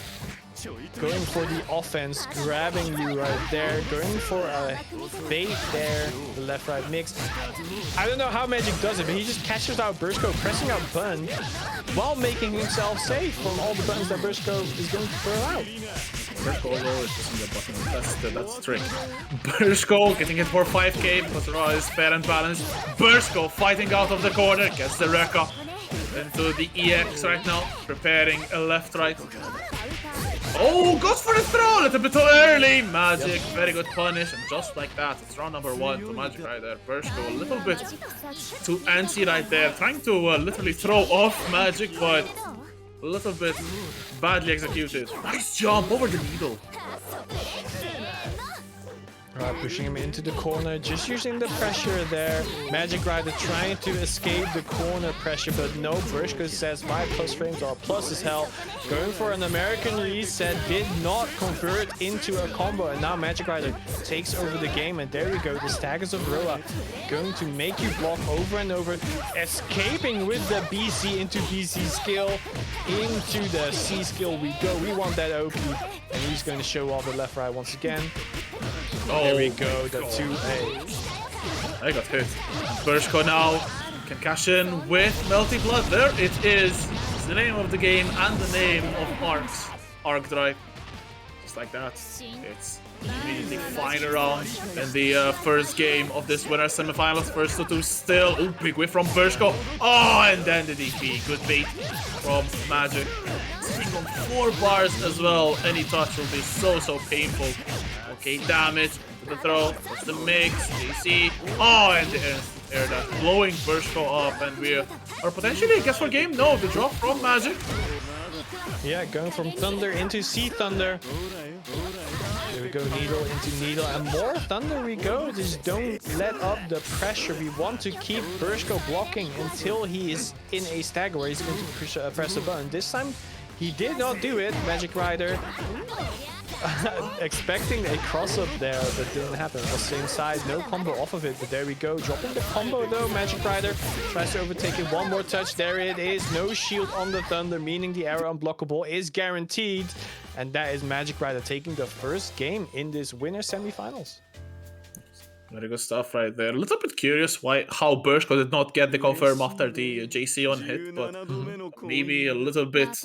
going for the offense, grabbing you right there, going for a bait there, the left-right mix. I don't know how Magic does it, but he just catches out Bershko, pressing out button, while making himself safe from all the buttons that Bershko is going to throw out. Bershko always pressing the button, that's the trick. Bershko getting it for 5k because Raw is fair and balanced. Bershko fighting out of the corner, gets the Rekka into the EX right now, preparing a left-right. Oh, goes for the throw a little bit too early. Magic, very good punish, and just like that, it's round number 1 to Magic right there. Bershko a little bit too antsy right there, trying to literally throw off Magic, but a little bit badly executed. Nice jump over the needle. Pushing him into the corner, just using the pressure there. Magic Rider trying to escape the corner pressure, but no. Bershko says 5+ frames are plus as hell. Going for an American reset, did not convert into a combo, and now Magic Rider takes over the game, and there we go. The staggers of Roa going to make you block over and over, escaping with the BC into BC skill, into the C skill we go. We want that OP, and he's going to show off the left right once again. Oh, there we go, the 2A. I got hit. Bershko now can cash in with Melty Blood. There it is. It's the name of the game and the name of Arc's Arc Drive. Just like that. It's immediately fine around in the first game of this winner semifinals. First to 2 still. Oh, big whiff from Bershko. Oh, and then the DP. Good bait from Magic. Sitting on 4 bars as well. Any touch will be so painful. Okay, damage to the throw. What's the mix? DC. Oh, and the air dash blowing Bershko up, and we are potentially a guess for game. No, the drop from Magic. Yeah, going from Thunder into Sea Thunder. There we go, Needle into Needle, and more Thunder we go. Just don't let up the pressure. We want to keep Bershko blocking until he is in a stagger where he's going to press a button. This time, he did not do it, Magic Rider. expecting a cross-up there, but didn't happen. It was same side, no combo off of it, but there we go. Dropping the combo though, Magic Rider tries to overtake it. One more touch, there it is. No shield on the Thunder, meaning the arrow unblockable is guaranteed. And that is Magic Rider taking the first game in this winner semifinals. Very good stuff right there. A little bit curious how Bershko did not get the confirm after the JC on hit, but maybe a little bit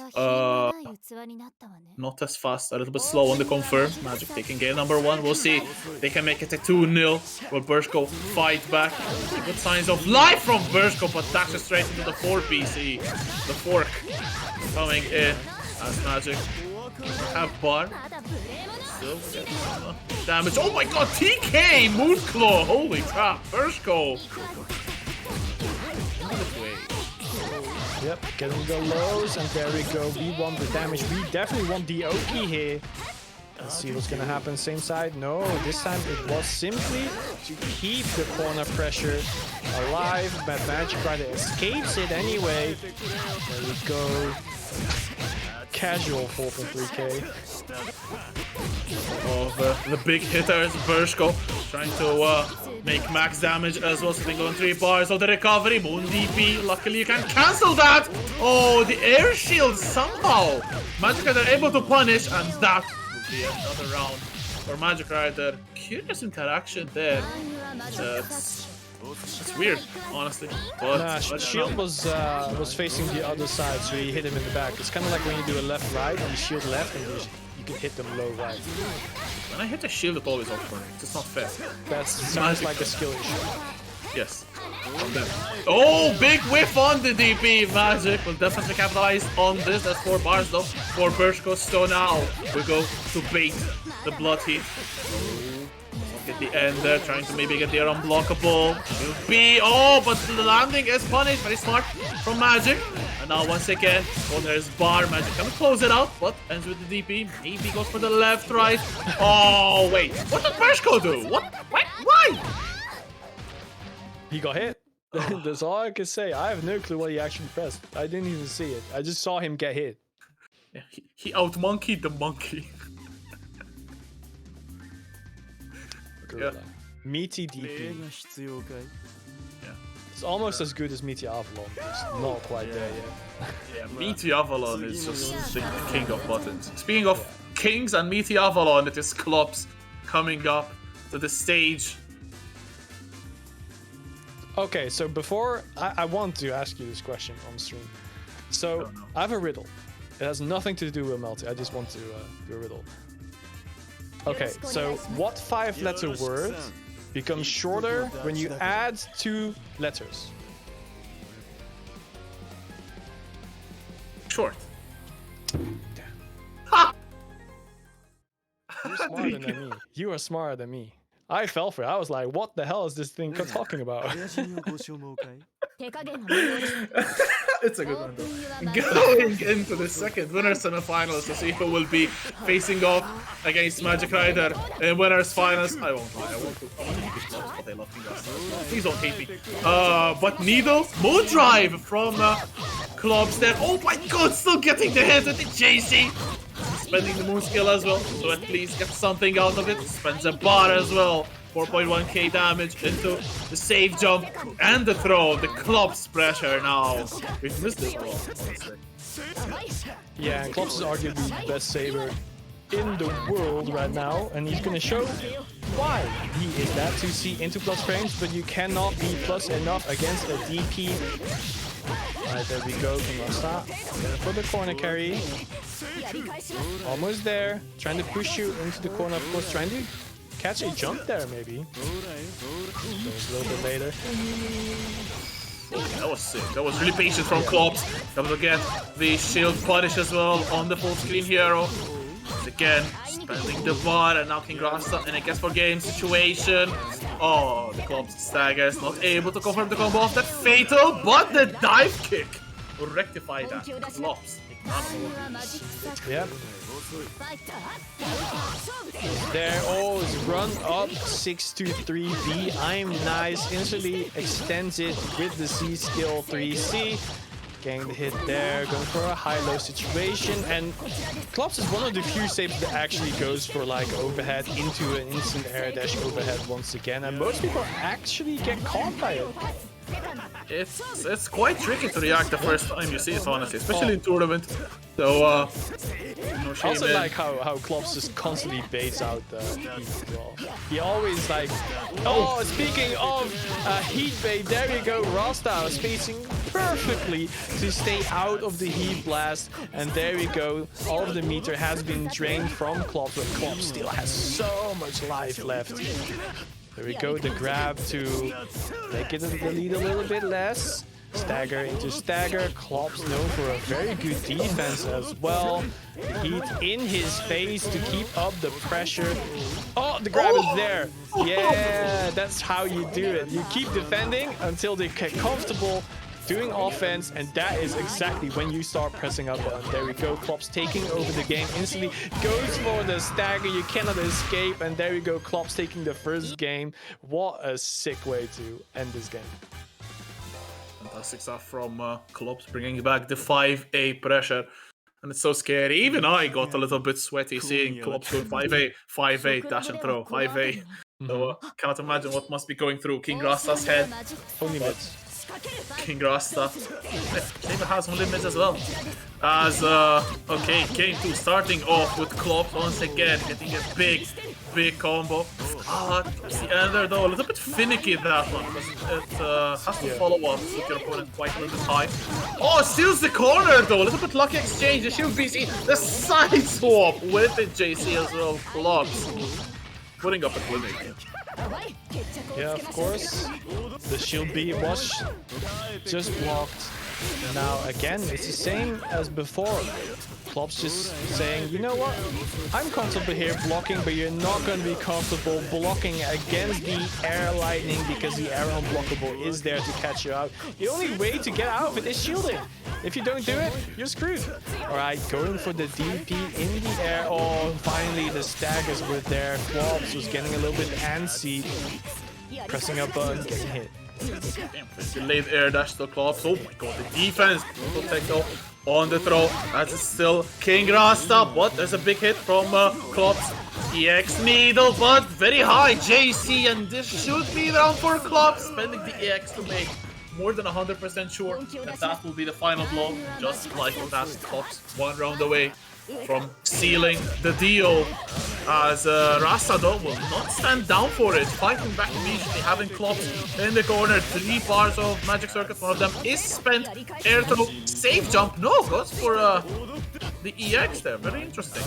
not as fast, a little bit slow on the confirm. Magic taking game number 1. We'll see. They can make it a 2-0. Will Bershko fight back? Good signs of life from Bershko, but dashes straight into the 4PC. The fork coming in as Magic have bar. Still damage. Oh my god, TK! Moonclaw! Holy crap, Bershko! Yep, getting the lows, and there we go. We want the damage. We definitely want the Oki here. Let's see what's gonna happen. Same side. No, this time it was simply to keep the corner pressure alive, but Magic Rider escapes it anyway. There we go. Casual 4.3k. Oh, the big hitters, Bershko trying to make max damage as well, sitting on 3 bars of the recovery. Moon DP, luckily you can cancel that. Oh, the air shield somehow Magic Rider able to punish, and that will be another round for Magic Rider. Curious interaction there. It's weird, honestly. But nah, shield was facing the other side, so he hit him in the back. It's kind of like when you do a left-right and you shield left, and you can hit them low-right. When I hit a shield, it always off for me. It's not fair. That sounds like a skill issue. Yes. Oh, big whiff on the DP. Magic will definitely capitalize on this. That's 4 bars though for Bershko. So now we go to bait the blood heat. Get the end there, trying to maybe get the unblockable. Will be, oh, but the landing is punished. Very smart from Magic. And now once again, oh, there's bar. Magic can close it out, but ends with the DP. Maybe goes for the left, right. Oh, wait. What did Bershko do? What? Wait, why? He got hit. That's all I can say. I have no clue what he actually pressed. I didn't even see it. I just saw him get hit. Yeah, he out-monkeyed the monkey. Yeah. Meaty DP. Yeah. It's almost as good as Meaty Avalon. It's not quite there yet. Yeah, Meaty Avalon is just the king of buttons. Speaking of kings and Meaty Avalon, it is Klops coming up to the stage. Okay, so before I want to ask you this question on stream. So I have a riddle. It has nothing to do with Melty. I just want to do a riddle. Okay, so what 5-letter word becomes shorter when you add 2 letters? Short. Ha! You're smarter than me. You are smarter than me. I fell for it. I was like, what the hell is this thing talking about? It's a good one though. Going into the second winners semifinals to see who will be facing off against Magic Rider in winners finals. I won't lie, I want to keep this but they love you guys. Please don't hate me. But Needle, Moon Drive from Klops there. Oh my god, still getting the hit at the JC. Spending the Moon skill as well, so at least get something out of it. Spends a bar as well. 4.1k damage into the safe jump and the throw. The Klops pressure now. We've missed this ball, honestly. Yeah, and Klops is arguably the best saver in the world right now, and he's gonna show why he is that 2C into plus frames, but you cannot be plus enough against a DP. Alright, there we go from Rasta. For the corner carry. Almost there. Trying to push you into the corner, of course, trying to catch a jump there, maybe. A little bit later. That was sick. That was really patient from Klops. Able to get the shield punish as well on the full screen hero. Again, spending the bar and knocking Rasta in a guess for game situation. Oh, the Klops staggers, not able to confirm the combo off that fatal, but the dive kick will rectify that. Klops. Yep. There, oh, it's run up 6-3B. I'm nice. Instantly extends it with the C skill 3C. getting the hit there, going for a high-low situation, and Klops is one of the few saves that actually goes for like overhead into an instant air dash overhead once again, and most people actually get caught by it. It's quite tricky to react the first time you see it, honestly, especially in tournament. So no shame Also in. like how Klops just constantly baits out the heat as well. He always like, oh, speaking of heat bait, there you go, Rasta spacing perfectly to stay out of the heat blast, and there we go, all of the meter has been drained from Klops, but Klops still has so much life left. There we go, the grab to make it the lead a little bit less. Stagger into stagger. Klops known for a very good defense as well. The heat in his face to keep up the pressure. Oh, the grab is there. Yeah, that's how you do it. You keep defending until they get comfortable doing offense, and that is exactly when you start pressing up button. There we go, Klops taking over the game instantly, goes for the stagger, you cannot escape, and there we go, Klops taking the first game. What a sick way to end this game. Fantastic stuff from Klops, bringing back the 5A pressure. And it's so scary. Even I got a little bit sweaty seeing Klops going 5A, 5A, dash and throw, 5A. So cannot imagine what must be going through King Rasta's head. Only mids. King Rasta. Maybe has only mids as well. As, okay, Game 2 starting off with Klops once again, getting a big combo. Towards the ender though, a little bit finicky that one, because it has to follow up with your opponent quite a little bit high. Oh, steals the corner though, a little bit lucky exchange, the shield BC, the side swap with it JC as well, Klops. Putting up a clinic. Yeah, of course. The shield B was just blocked. Now again, it's the same as before. Klops just saying, you know what? I'm comfortable here blocking, but you're not going to be comfortable blocking against the air lightning, because the air unblockable is there to catch you out. The only way to get out of it is shielding. If you don't do it, you're screwed. Alright, going for the DP in the air. Oh, finally the staggers were there. Klops was getting a little bit antsy. Pressing up button, getting hit. Damn, late air dash to Klops. Oh my god, the defense. Protecto on the throw. As it's still King Rasta. But there's a big hit from Klops. EX needle, but very high JC, and this should be round for Klops. Spending the EX to make more than 100% sure that that will be the final blow. Just like that, Klops 1 round away from sealing the deal, as Rasta though will not stand down for it, fighting back immediately, having Klops in the corner. 3 bars of magic circuit, one of them is spent. Air throw, safe jump, no, goes for the EX there, very interesting.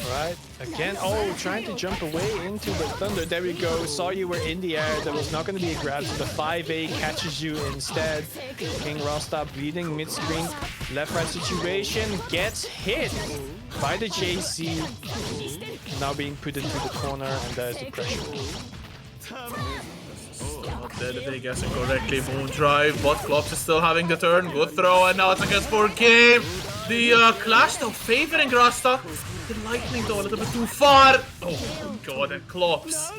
Right, again, oh, trying to jump away into the thunder. There we go, saw you were in the air, there was not going to be a grab, so the 5A catches you instead. King Rasta bleeding mid-screen, left-right situation, gets hit by the JC, now being put into the corner, and there's the pressure. Not dead if they guessing correctly. Moon drive, but Klops is still having the turn. Good throw, and now it's against for game. The clash though favoring Rasta. The lightning though a little bit too far. Oh my god, and Klops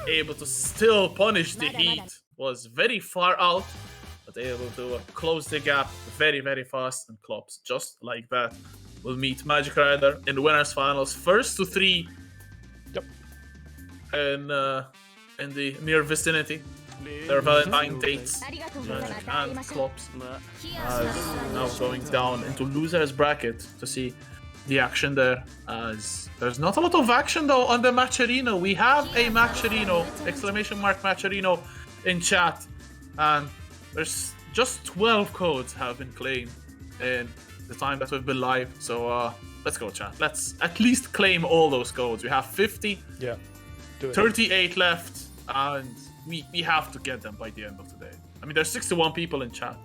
able to still punish the heat. Was very far out, but able to close the gap very fast. And Klops, just like that, will meet Magic Rider in the winners finals. First to 3. Yep. In the near vicinity. Their Valentine dates, Magic and Klops, as now going down into losers bracket to see the action there, as there's not a lot of action though on the Matcherino. We have a Matcherino, exclamation mark Matcherino in chat, and there's just 12 codes have been claimed in the time that we've been live, so let's go chat, let's at least claim all those codes. We have 50, yeah, 38 left, and we have to get them by the end of the day. I mean, there's 61 people in chat.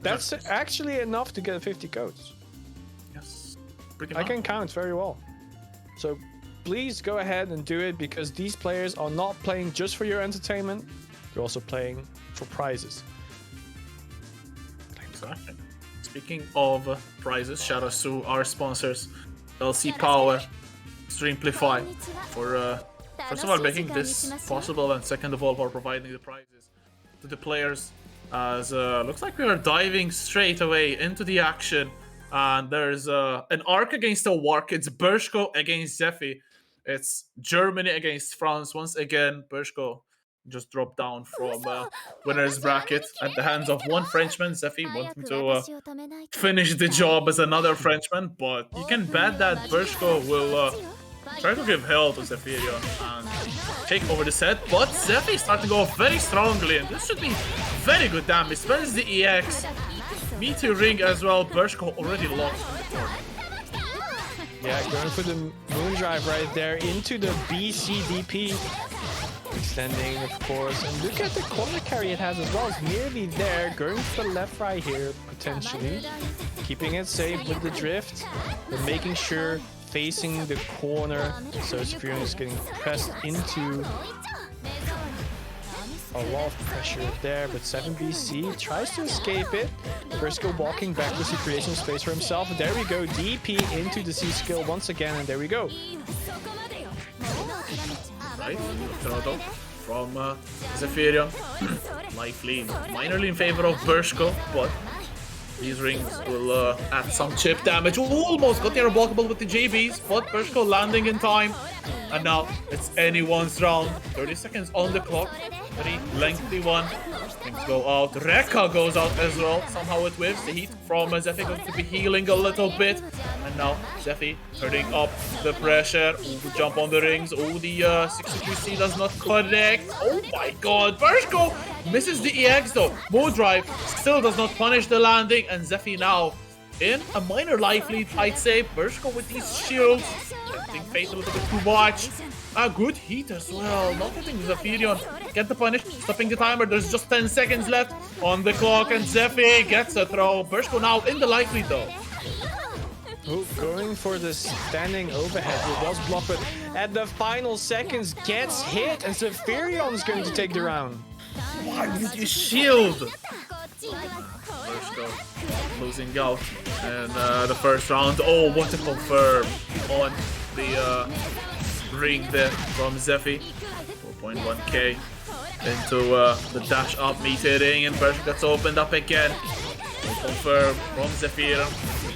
That's actually enough to get 50 codes. Yes. Pretty I much. can count very well. So please go ahead and do it, because these players are not playing just for your entertainment. They're also playing for prizes. Exactly. Speaking of prizes, shout out to our sponsors, LC Power, Streamplify, for first of all making this possible, and second of all for providing the prizes to the players. As looks like we are diving straight away into the action. And there's an arc against a Wark. It's Bershko against Zephy. It's Germany against France. Once again, Bershko just dropped down from winner's bracket at the hands of one Frenchman. Zephy wanting to finish the job as another Frenchman, but you can bet that Bershko will try to give hell to Zephyrion and take over the set. But Zephy starting to go very strongly, and this should be very good damage. Spends the EX, Meteor Ring as well. Bershko already locked in the corner. Yeah, going for the Moondrive right there into the BCDP. Extending, of course, and look at the corner carry it has as well. It's nearly there, going for the left right here, potentially. Keeping it safe with the drift, but making sure facing the corner, so Zephyrion is getting pressed into a lot of pressure there, but 7BC tries to escape it. Bershko walking backwards to create some space for himself. There we go, DP into the C skill once again, and there we go. Right, Toronto from Zephyrion. Life lead minorly in favor of Bershko, but these rings will add some chip damage. Almost got the unblockable with the JBs, but Bershko landing in time. And now it's anyone's round. 30 seconds on the clock. Very lengthy one. Things go out. Rekka goes out as well. Somehow it whiffs. The heat from Zephy going to be healing a little bit. And now Zephy turning up the pressure. Ooh, jump on the rings. Oh, the 62C does not connect. Oh my god. Bershko misses the EX though. Drive still does not punish the landing. And Zephy now in a minor life lead, I'd say. Bershko with these shields. Tempting fate a little bit too much. A good heat as well. Not hitting Zephyrion. Get the punish. Stopping the timer. There's just 10 seconds left on the clock. And Zephy gets a throw. Bershko now in the life lead though. Oh, going for the standing overhead. It was blocked, but at the final seconds gets hit. And Zephyrion is going to take the round. Why did you shield? Bershko losing out in the first round. Oh, what a confirm on the ring there from Zephy. 4.1k into the dash up meter ring, and Bershko gets opened up again. Confirm from Zephyrion.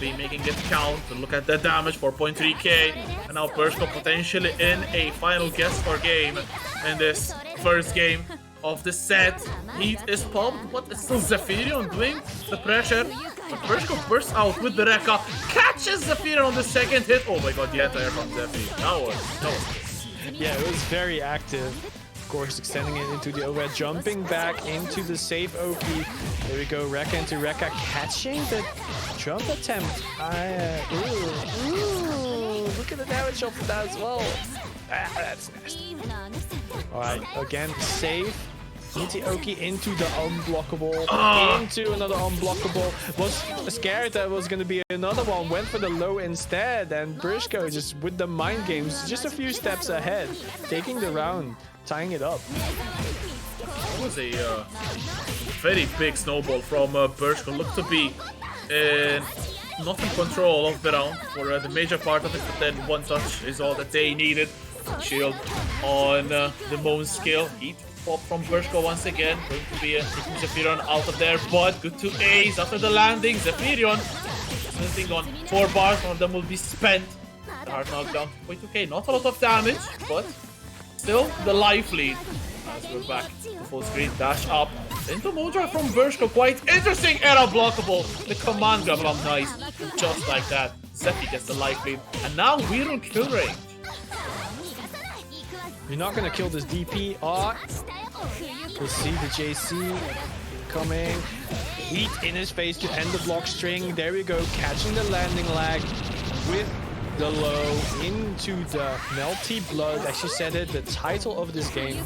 Be making it count. Look at the damage, 4.3k. And now Bershko potentially in a final guess for game in this first game of the set. Heat is popped, but it's still Zephyrion doing the pressure. But Bershko bursts out with the Rekka, catches Zephyrion on the second hit. Oh my god, the anti-air from Zephy. That was yeah, it was very active. Of course, extending it into the overhead, jumping back into the safe Oki. There we go, Rekka into Rekka, catching the jump attempt. Ooh, look at the damage of that as well. That's nasty. Alright, again, save. Oki into the unblockable, into another unblockable. Was scared that it was going to be another one, went for the low instead, and Bershko just with the mind games, just a few steps ahead, taking the round, tying it up. That was a very big snowball from Bershko. Looked to be not in control of the round for the major part of it, but then one touch is all that they needed. Shield on the Moan skill. Heat pop from Bershko once again. Going to be taking Zephyrion out of there, but good to ace after the landing. Zephyrion sitting on 4 bars. One of them will be spent. The hard knockdown. 2.2k, not a lot of damage, but still the life lead. As we're back to full screen, dash up into Moondrive from Bershko. Quite interesting era blockable. The command grab up nice. And just like that, Zephy gets the life lead. And now we're on kill range. You're not gonna kill this DP. We'll see the JC coming. Heat in his face to end the block string. There we go, catching the landing lag with the low into the Melty Blood. As you said it, the title of this game.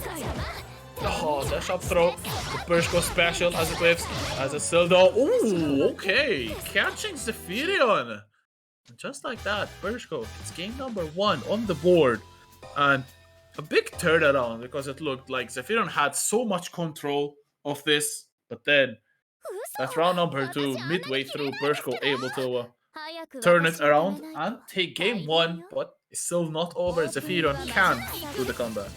Oh, dash up throw. The Bershko special as it whips, as a Sildo. Ooh, okay. Catching Zephyrion. Just like that, Bershko, it's game number 1 on the board. And a big turnaround, because it looked like Zephyrion had so much control of this, but then that's round number 2, midway through, Bershko able to turn it around and take game 1, but it's still not over. Zephyrion can do the comeback.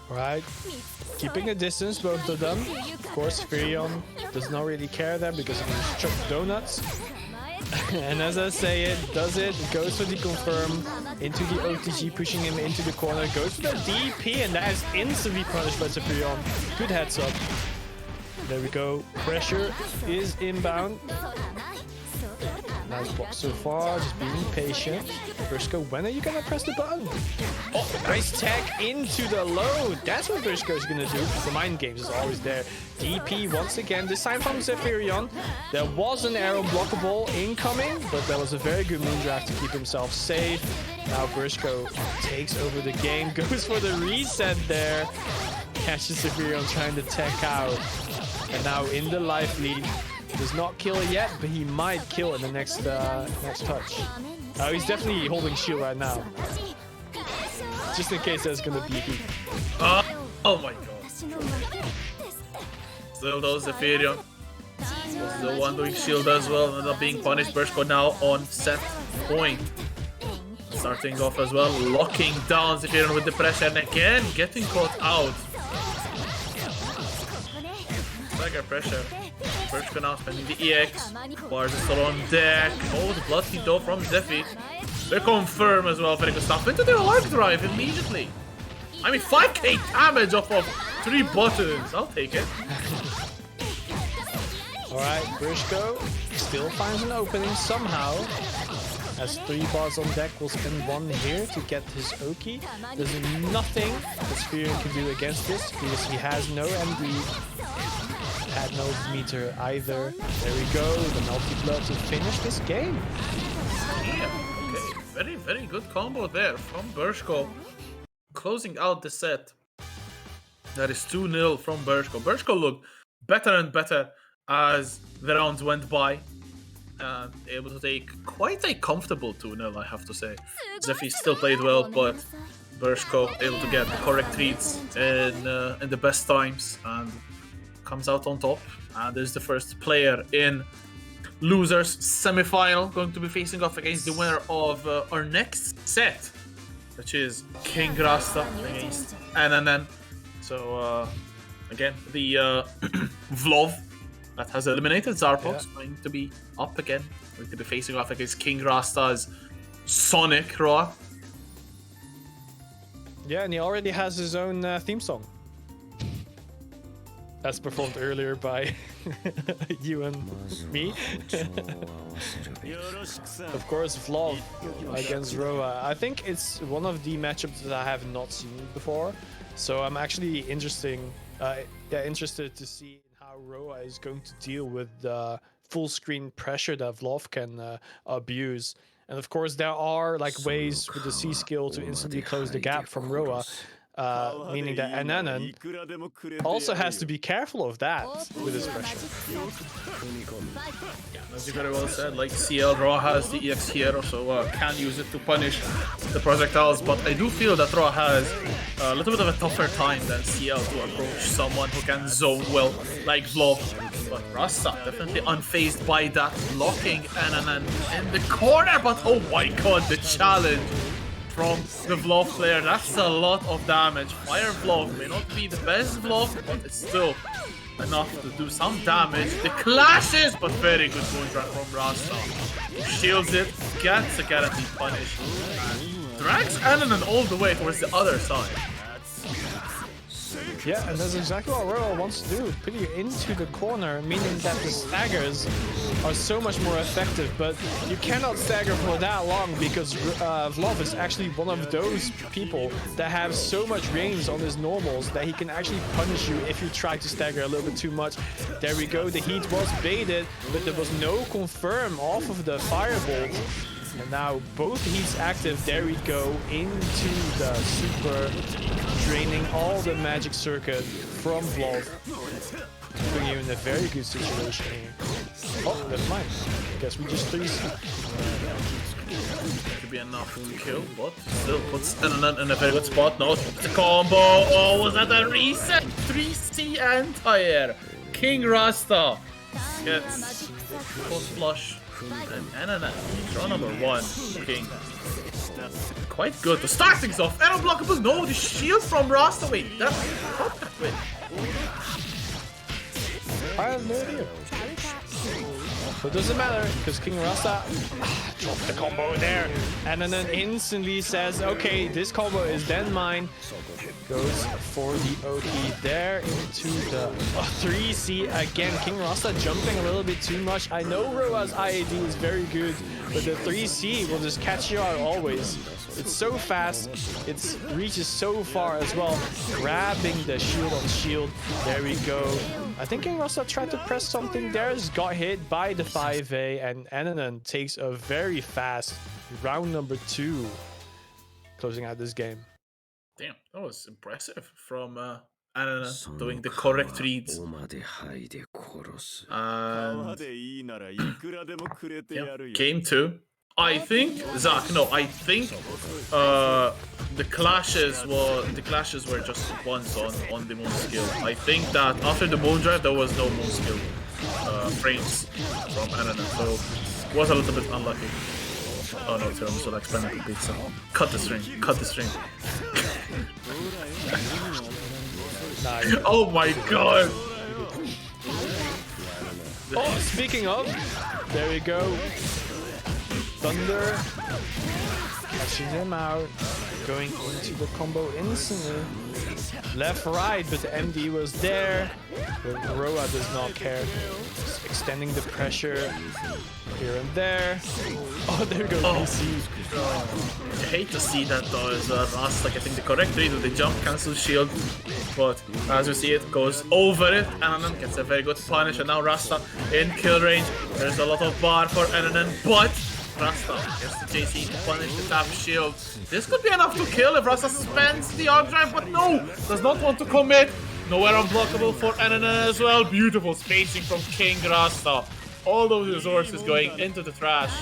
Alright, keeping a distance, both of them. Of course, Furion does not really care there because he can chuck donuts. And as I say it, does it, goes for the confirm into the OTG, pushing him into the corner, goes for the DP, and that is instantly punished by Furion. Good heads up. There we go. Pressure is inbound. Nice block so far, just being patient. Briscoe, when are you gonna press the button? Oh, nice tag into the load. That's what Briscoe is gonna do. The mind games is always there. DP once again, this time from Zephyrion. There was an arrow blockable incoming, but that was a very good moondraft to keep himself safe. Now Briscoe takes over the game, goes for the reset there. Catches Zephyrion trying to tech out. And now in the life lead. Does not kill it yet, but he might kill in the next touch. Oh, he's definitely holding shield right now. Just in case there's gonna be heat. Oh my god. Still though, Zephyrion was the one doing shield as well, and not being punished. Briscoe now on set point. Starting off as well, locking down Zephyrion with the pressure, and again getting caught out. Stagger pressure. Briscoe now spending the EX. Bars is still on deck. Oh, the blood feed though from Zephy. They confirm as well. Very good stuff. Into the arc drive immediately. I mean, 5k damage off of 3 buttons. I'll take it. Alright, Briscoe still finds an opening somehow. As 3 bars on deck, will spend 1 here to get his Oki. There's nothing that Sphere can do against this because he has no MD. Had no meter either. There we go, the Melty Blood to finish this game. Yeah, okay. Very, very good combo there from Briscoe. Closing out the set. That is 2-0 from Briscoe. Briscoe looked better and better as the rounds went by. Able to take quite a comfortable 2-0, I have to say. Zephy still played well, but Briscoe able to get the correct reads in the best times and comes out on top. And is the first player in losers semi-final, going to be facing off against the winner of our next set, which is King Rasta against NNN. So again, the Vlov that has eliminated Zarpos going to be up again. Going to be facing off against King Rasta's Sonic Roa. Yeah, and he already has his own theme song. As performed earlier by you and me. Of course, Vlov against Roa. I think it's one of the matchups that I have not seen before. So I'm actually interested to see how Roa is going to deal with the full screen pressure that Vlov can abuse. And of course, there are like ways with the C skill to instantly close the gap from Roa. Meaning that NNN also has to be careful of that with his pressure. Yeah, as you very well said, like CL, Roa has the EX here, so can use it to punish the projectiles, but I do feel that Roa has a little bit of a tougher time than CL to approach someone who can zone well, like Vlov. But Rasta definitely unfazed by that, locking NNN in the corner, but oh my god, the challenge from the Vlov player. That's a lot of damage. Fire Vlov may not be the best Vlov, but it's still enough to do some damage. The clashes, but very good moondraft from Rasta. Shields it, gets a guaranteed punish, and drags NNN all the way towards the other side. Yeah, and that's exactly what Roa wants to do. Put you into the corner, meaning that the staggers are so much more effective, but you cannot stagger for that long because Vlov is actually one of those people that have so much range on his normals that he can actually punish you if you try to stagger a little bit too much. There we go, the heat was baited, but there was no confirm off of the firebolt. And now both heats active. There we go into the super, draining all the magic circuit from Vlov. Putting you in a very good situation here. Oh, that's mine. I guess we just 3C. Could be enough to kill, but still puts NNN in a very good spot. No, it's a combo. Oh, was that a reset? 3C entire. King Rasta gets post flush And draw number 1 looking quite good to start things off. And unblockable, no, the shield from Rasta. Wait, that's not that way. I have no idea. But it doesn't matter, because King Rasta dropped the combo there. And then instantly says, okay, this combo is then mine. Goes for the Oki there into the 3C again. King Rasta jumping a little bit too much. I know Roa's IAD is very good, but the 3C will just catch you out always. It's so fast, it reaches so far as well. Grabbing the shield on shield. There we go. I think King Rasta tried to press something there, just got hit by the 5A, and Ananan takes a very fast round number 2, closing out this game. Damn, that was impressive from Ananan doing the correct reads. And yeah, game 2. I think Zach. No, I think the clashes were just once on the moon skill. I think that after the moon drive there was no moon skill frames from Ananan, so it was a little bit unlucky. Oh no, so like expanded pizza. Cut the string. Cut the string. Nice. Oh my god. Oh, speaking of, there we go. Thunder catching him out, going into the combo instantly. Left, right, but the MD was there. But Roa does not care. Just extending the pressure here and there. Oh, there goes BC. I hate to see that though as Rasta getting the correct read with the jump cancel shield, but as you see it goes over it. Ananan gets a very good punish, and now Rasta in kill range. There's a lot of bar for Ananan, but Rasta gets the JC to punish the tap shield. This could be enough to kill if Rasta spends the arc drive, but no! Does not want to commit. Nowhere unblockable for Ananan as well. Beautiful spacing from King Rasta. All those resources going into the trash.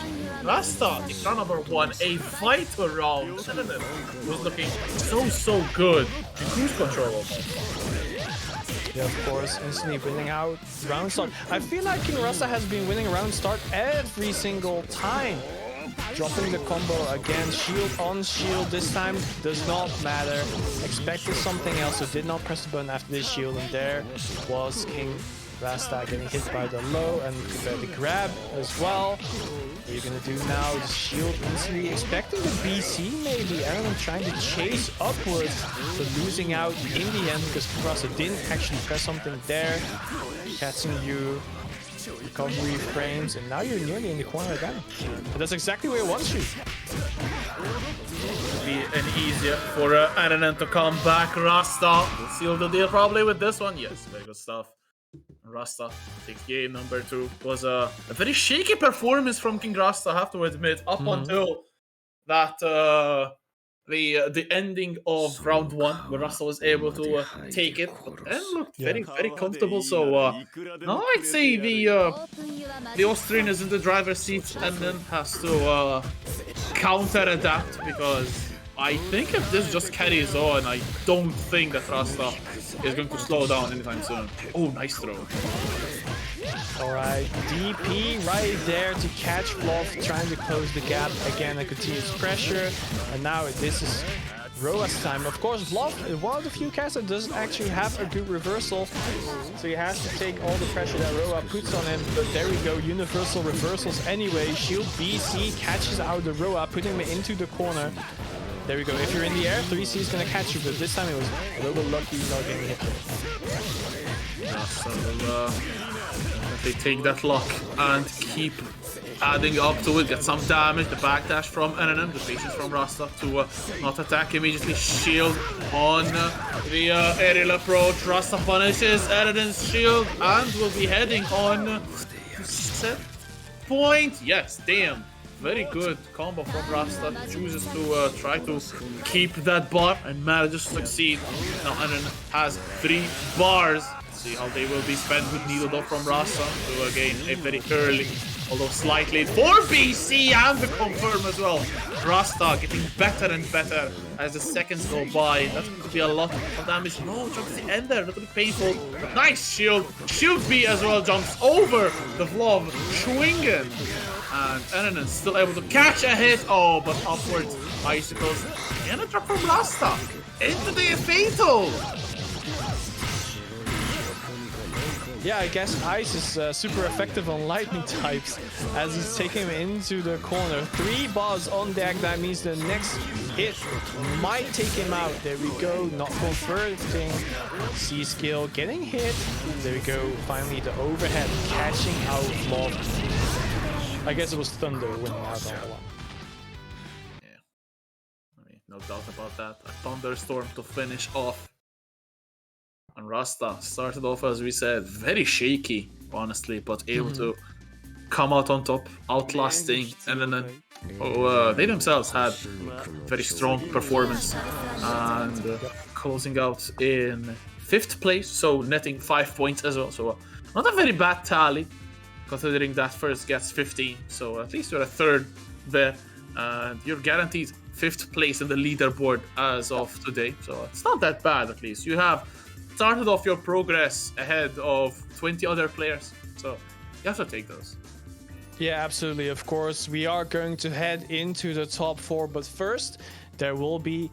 Rasta, in round number 1, a vital round. Ananan was looking so good in cruise control. Yeah, of course, instantly winning out round start. I feel like King Rasta has been winning round start every single time. Dropping the combo again, shield on shield this time does not matter. Expected something else, so did not press the button after this shield, and there was King Rasta getting hit by the low and the grab as well. What are you gonna do now? The shield instantly, expecting the BC maybe, and then trying to chase upwards, but losing out in the end because Rasta didn't actually press something there. Catching you, recovery frames, and now you're nearly in the corner again. But that's exactly where it wants you. It'll be an easier for Ananan to come back. Rasta will seal the deal probably with this one. Yes, very good stuff. Rasta takes game number 2. It was a very shaky performance from King Rasta, I have to admit, up until that the ending of round 1, where Rasta was able to take it, but then looked very comfortable. So now I'd say the Austrian is in the driver's seat and then has to counter adapt, because I think if this just carries on, I don't think that Rasta is going to slow down anytime soon. Oh, nice throw. Alright, DP right there to catch Fluff, trying to close the gap again and continuous pressure. And now this is Roa's time. Of course, Fluff is one of the few cats that doesn't actually have a good reversal, so he has to take all the pressure that Roa puts on him. But there we go, universal reversals anyway. Shield BC catches out the Roa, putting him into the corner. There we go. If you're in the air, 3C is going to catch you, but this time it was a little bit lucky not getting hit. Yeah, so they take that lock and keep adding up to it, get some damage. The backdash from Ananan, the patience from Rasta to not attack immediately. Shield on the aerial approach. Rasta punishes Ananan's shield and will be heading on set point. Yes, damn. Very good combo from Rasta. Chooses to try to keep that bar and manages to succeed. Now Ananan has 3 bars. See how they will be spent with Needle Dog from Rasta to again a very early, although slightly for BC and the confirm as well. Rasta getting better and better as the seconds go by. That could be a lot of damage. No, jumps the end there, a little bit painful. But nice shield. Shield B as well jumps over the glove. Schwingen. And Enenin still able to catch a hit. Oh, but upwards icicles. And a drop from Rasta into the fatal. Yeah, I guess Ice is super effective on lightning types as he's taking him into the corner. 3 bars on deck, that means the next hit might take him out. There we go, not converting. C-skill getting hit. There we go, finally the overhead catching out Love. I guess it was Thunder winning out on that one. Yeah, I mean, no doubt about that. A thunderstorm to finish off. And Rasta started off, as we said, very shaky, honestly, but able to come out on top, outlasting, and then they themselves had very strong performance and closing out in 5th place, so netting 5 points as well. So not a very bad tally, considering that first gets 15. So at least you're a 3rd there, and you're guaranteed 5th place in the leaderboard as of today. So it's not that bad, at least. You have started off your progress ahead of 20 other players, so you have to take those. Yeah, absolutely. Of course, we are going to head into the top 4, but first there will be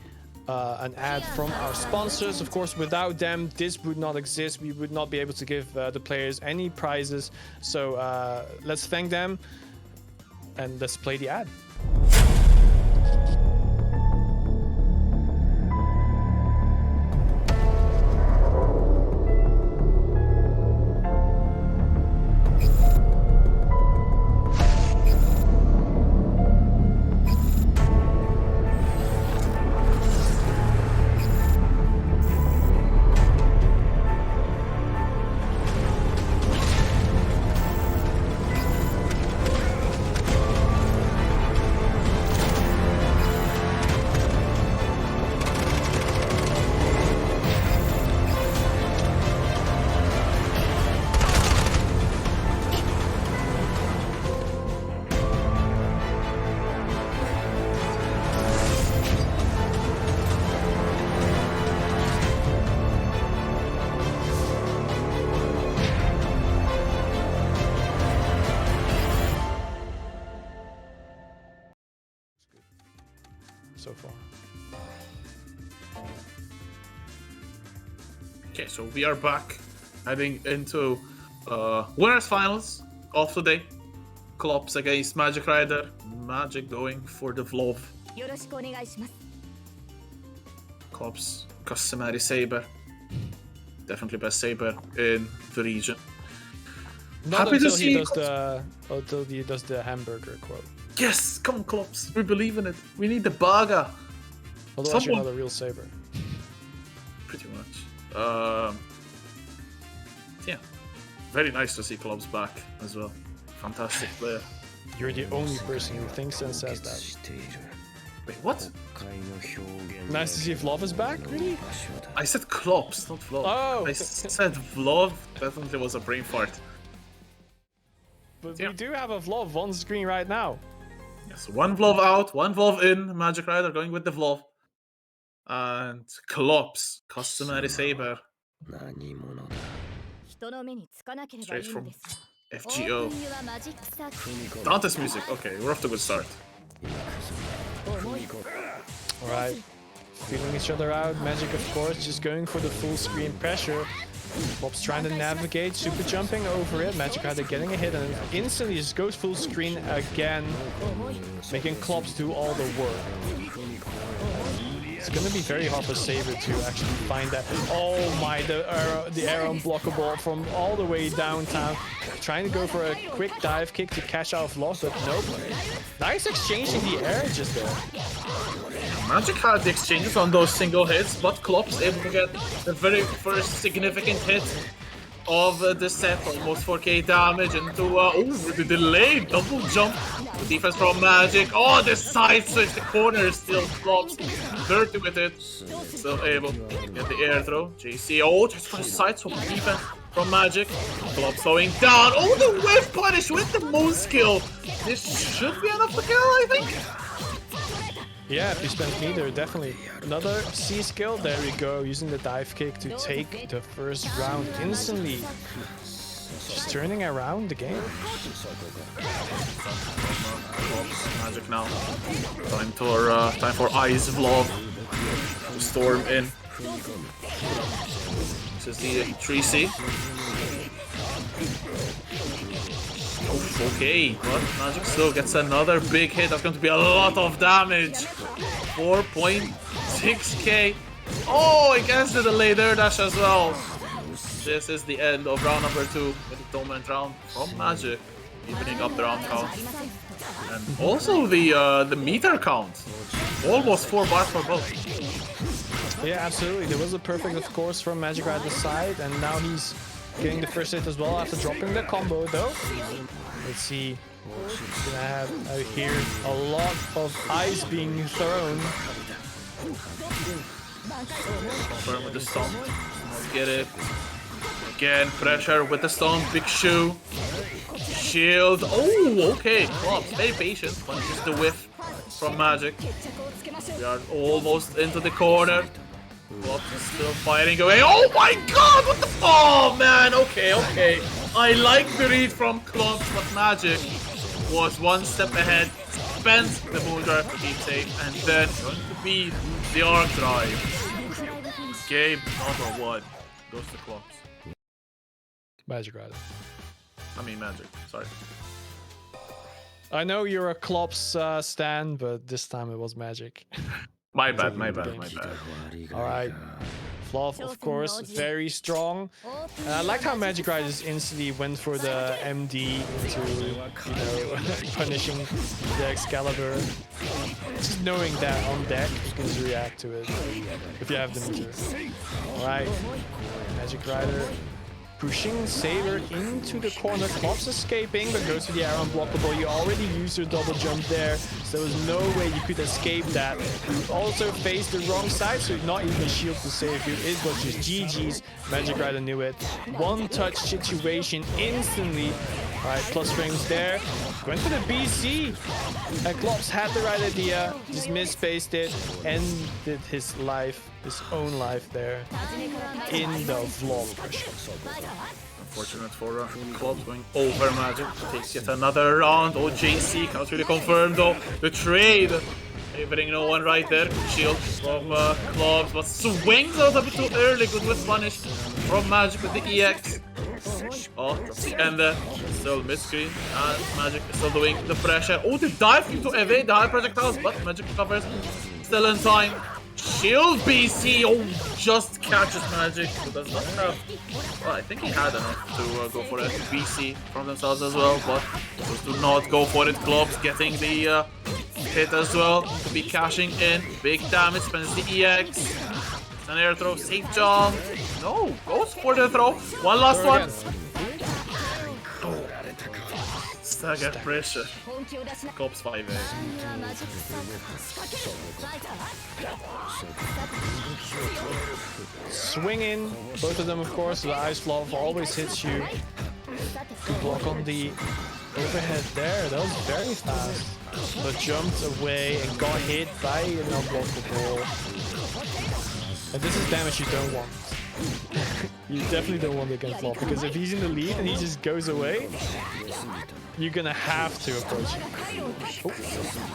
an ad from our sponsors. Of course, without them, this would not exist. We would not be able to give the players any prizes. So let's thank them and let's play the ad. So far. Okay, so we are back, heading into winners finals of today. Klops against Magic Rider. Magic going for the Vlov. Klops, customary saber. Definitely best saber in the region. Not Happy to until see until he does the hamburger quote. Yes, come on, Klops. We believe in it. We need the Baga. Otherwise, you're not a real saber. Pretty much. Yeah. Very nice to see Klops back as well. Fantastic player. You're the only person who thinks and says that. Wait, what? Nice to see Vlov is back, really? I said Klops, not Vlov. Oh! I said Vlov. Definitely was a brain fart. But we do have a Vlov on screen right now. Yes, one Vlov out, one Vlov in. Magic Rider going with the Vlov. And Klops, customary saber. Straight from FGO. Dante's music. Okay, we're off to a good start. Alright. Feeling each other out. Magic, of course, just going for the full screen pressure. Bob's trying to navigate, super jumping over it. Magic Rider getting a hit and instantly just goes full screen again, making Klops do all the work. It's gonna be very hard for Saber to actually find that. Oh my, the air unblockable from all the way downtown. Trying to go for a quick dive kick to catch out Vlov, but nope. Nice exchange in the air just there. Magic had the exchanges on those single hits, but Klops able to get the very first significant hit of the set, almost 4k damage into the delayed double jump. The defense from Magic. Oh, the side switch, the corner still Klops. Dirty with it. Still able to get the air throw. JC, oh, just for the side swap defense from Magic. Klops slowing down. Oh, the whiff punish with the moon skill. This should be enough to kill, I think. Yeah, if you spend meter, definitely. Another C skill, there we go, using the dive kick to take the first round instantly. Just turning around the game. Magic now. Time for Ice Vlog to storm in. This is the 3C. Oh, okay, but Magic still gets another big hit. That's going to be a lot of damage. 4.6k. Oh, I guess the delayed air dash as well. This is the end of round number 2 with the dominant round from Magic, evening up the round count. And also the meter count. Almost 4 bars for both. Yeah, absolutely. There was a perfect, of course, from Magic Rider's side, and now he's getting the first hit as well after dropping the combo, though. Let's see. He's gonna have out here a lot of ice being thrown. Confirm with the stomp. Let's get it. Again, pressure with the stomp. Big shoe. Shield. Oh, okay. Clubs, very patient. Punches the whiff from Magic. We are almost into the corner. Clubs is still fighting away. Oh my god! What the? Oh man! Okay, okay. I like the read from Clubs, but Magic was one step ahead. Spent the moon drive to keep safe, and then going to beat the arc drive. Game number 1 goes to Clubs. Magic Rider. I mean Magic. Sorry. I know you're a Klops stan, but this time it was Magic. My bad, my bad, my bad. Alright. Fluff, of course, very strong. I liked how Magic Riders instantly went for the MD into, you know, punishing the Excalibur. Just knowing that on deck, you can just react to it if you have the meter. Alright. Magic Rider pushing Saber into the corner. Klops escaping, but goes to the arrow unblockable. You already used your double jump there, so there was no way you could escape that. You also faced the wrong side, so not even a shield to save you. It was just GG's. Magic Rider knew it. One touch situation instantly. Alright, plus frames there. Going for the BC. And Klops had the right idea, just misspaced it, ended his life, his own life there in the vlog pressure. Unfortunate for Klops going over Magic. Takes yet another round. Oh, JC can't really confirm though. The trade. Favoring no one right there. Shield from Klops, but swings out a bit too early. Good with punish from Magic with the EX. Oh, drops the end there. Still mid-screen, and Magic is still doing the pressure. Oh, the dive to evade the high projectiles, but Magic recovers. Still in time. Shield BC, oh, just catches Magic, who does not have, well, I think he had enough to go for a BC from themselves as well, but those do not go for it. Klops getting the hit as well, to be cashing in, big damage, spends the EX, it's an air throw, safe jump, no, goes for the throw, one last one. Stagger pressure. Klops 5A. Swinging, both of them of course. The Ice Fluff always hits you. Good block on the overhead there. That was very fast. But jumped away and got hit by an unblockable. And this is damage you don't want. You definitely don't want against Fluff, because if he's in the lead and he just goes away, you're gonna have to approach him. Oh,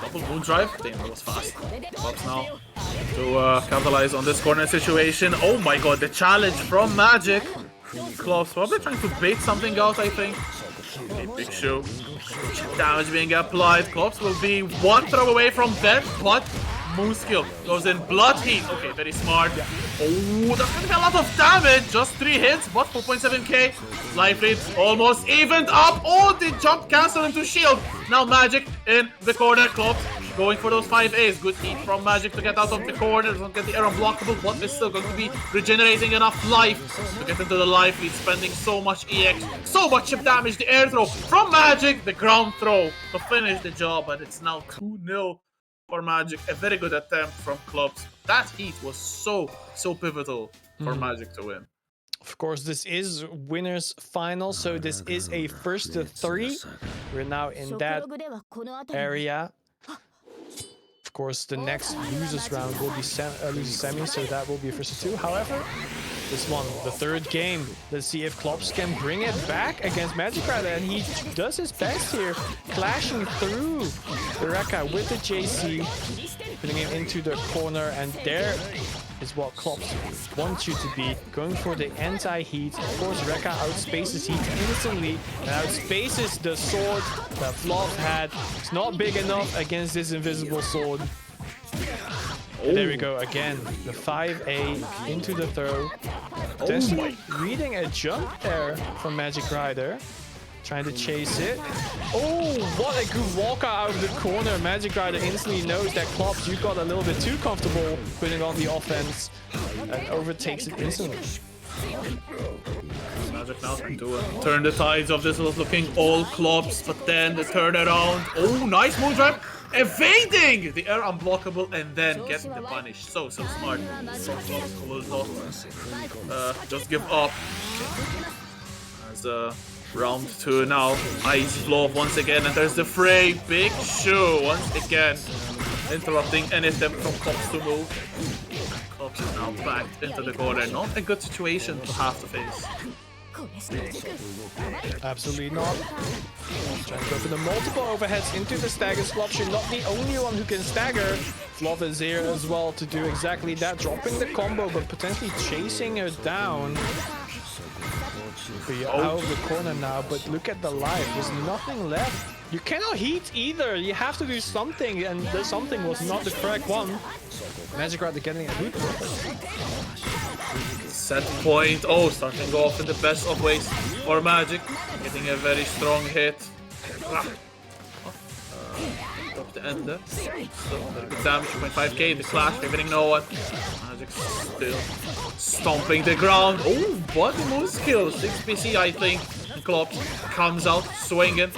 double moon drive. Damn, that was fast. Klops now to capitalize on this corner situation. Oh my god, the challenge from Magic. Klops probably trying to bait something out, I think. Okay, big shoe. Damage being applied. Klops will be one throw away from death, but Moon skill goes in. Blood heat. Okay, very smart. Oh, that's gonna be a lot of damage. Just 3 hits, but 4.7k. Life rate almost evened up. Oh, the jump cancel into shield. Now Magic in the corner. Klops going for those 5As. Good heat from Magic to get out of the corner. Doesn't get the air unblockable, but is still going to be regenerating enough life to get into the life lead. Spending so much EX, so much chip damage. The air throw from Magic. The ground throw to finish the job, but it's now 2-0 for Magic. A very good attempt from Klops. That heat was so pivotal for Magic to win. Of course, this is winners final, so this is a first to 3. We're now in that area. Of course, the next losers round will be loser semi, so that will be a first to two. However, this one, the third game, let's see if Klops can bring it back against Magic Rider, and he does his best here, clashing through the Rekka with the JC, putting him into the corner, and there is what Klops wants you to be, going for the anti-heat. Of course, Rekka outspaces Heat instantly, and outspaces the sword that Fluff had. It's not big enough against this invisible sword. And there we go again, the 5A into the throw. Potentially reading a jump there from Magic Rider. Trying to chase it. Oh, what a good walkout out of the corner. Magic Rider instantly knows that Klops, you got a little bit too comfortable putting on the offense, and overtakes it instantly. Magic now can do it. Turn the tides of this was looking all Klops, but then the turnaround. Oh, nice move drive. Evading the air unblockable and then getting the punish. So smart. Will not just give up. As round 2 now. Ice blow once again, and there's the fray. Big shoe once again, interrupting any attempt from Klops to move. Klops is now backed into the corner. Not a good situation to have to face. Absolutely not. Trying to go for the multiple overheads into the stagger. Klops, you're not the only one who can stagger. Fluff is here as well to do exactly that, dropping the combo, but potentially chasing her down. But you're out of the corner now, but look at the life. There's nothing left. You cannot heat either. You have to do something, and the something was not the correct one. Magic Rider getting a hoot. Set point. Oh, starting off in the best of ways for Magic. Getting a very strong hit. Drop the end there. So, very good damage, 2.5k. The clash, favoring no one. Magic still stomping the ground. Oh, body move skill. 6 PC, I think. Klops comes out swinging.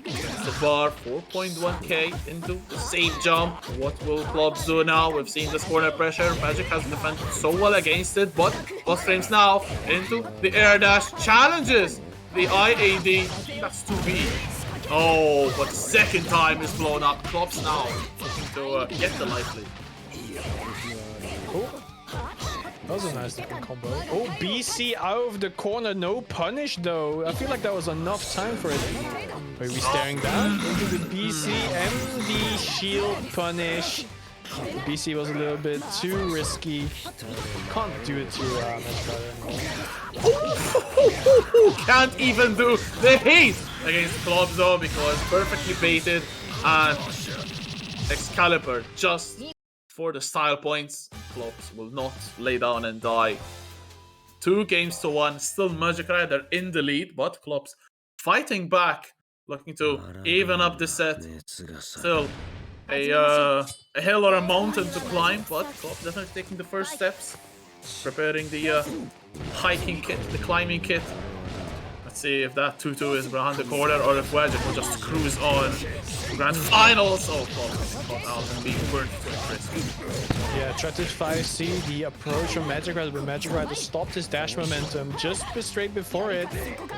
The bar, 4.1k into the safe jump. What will Klops do now? We've seen this corner pressure. Magic has defended so well against it, but boss frames now into the air dash. Challenges the IAD. That's 2B. Oh, but second time is blown up. Klops now looking to get the life lead. Cool. That was a nice looking combo. Oh, BC out of the corner. No punish though. I feel like that was enough time for it. Are we staring down into the BC and the shield punish? The BC was a little bit too risky. Can't do it to Magic Rider. Can't even do the hate against Klops though, because perfectly baited, and Excalibur just for the style points. Klops will not lay down and die. 2 games to 1. Still Magic Rider in the lead, but Klops fighting back, looking to even up the set. Still a hill or a mountain to climb, but Klops definitely taking the first steps, preparing the hiking kit, the climbing kit. Let's see if that 2-2 is behind the corner, or if Magic will just cruise on to grand finals. Oh, Klops caught out and being burnt to a crisp. Yeah, tried to 5C the approach from Magic Rider, but Magic Rider stopped his dash momentum just straight before it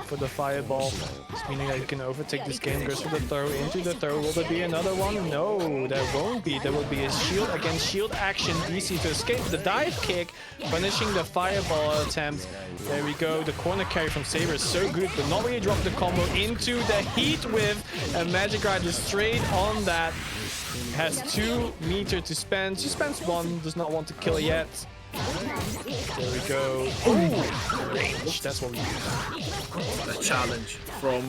for the fireball. It's meaning that he can overtake this game. Goes for the throw, into the throw. Will there be another one? No, there won't be. There will be a shield against shield action. DC to escape the dive kick, punishing the fireball attempt. There we go. The corner carry from Saber is so good, but not really drop the combo into the heat with a Magic Rider straight on that. Has 2 meter to spend. She spends 1, does not want to kill yet. There we go. Oh, range. That's what we use. A challenge from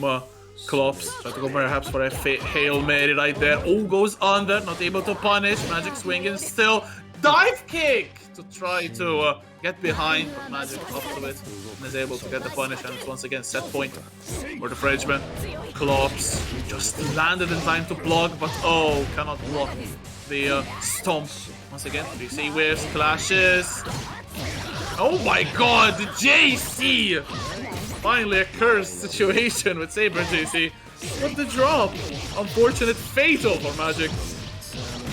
Klops. Try to go perhaps for a Hail Mary right there. Oh, goes under. Not able to punish. Magic swinging still. Dive kick to try to get behind, but Magic up to it and is able to get the punish, and it's once again set point for the Frenchman. Klops just landed in time to block, but oh, cannot block the stomp. Once again, 3C waves, clashes. Oh my god, the JC! Finally a cursed situation with Saber JC. What the drop? Unfortunate fatal for Magic.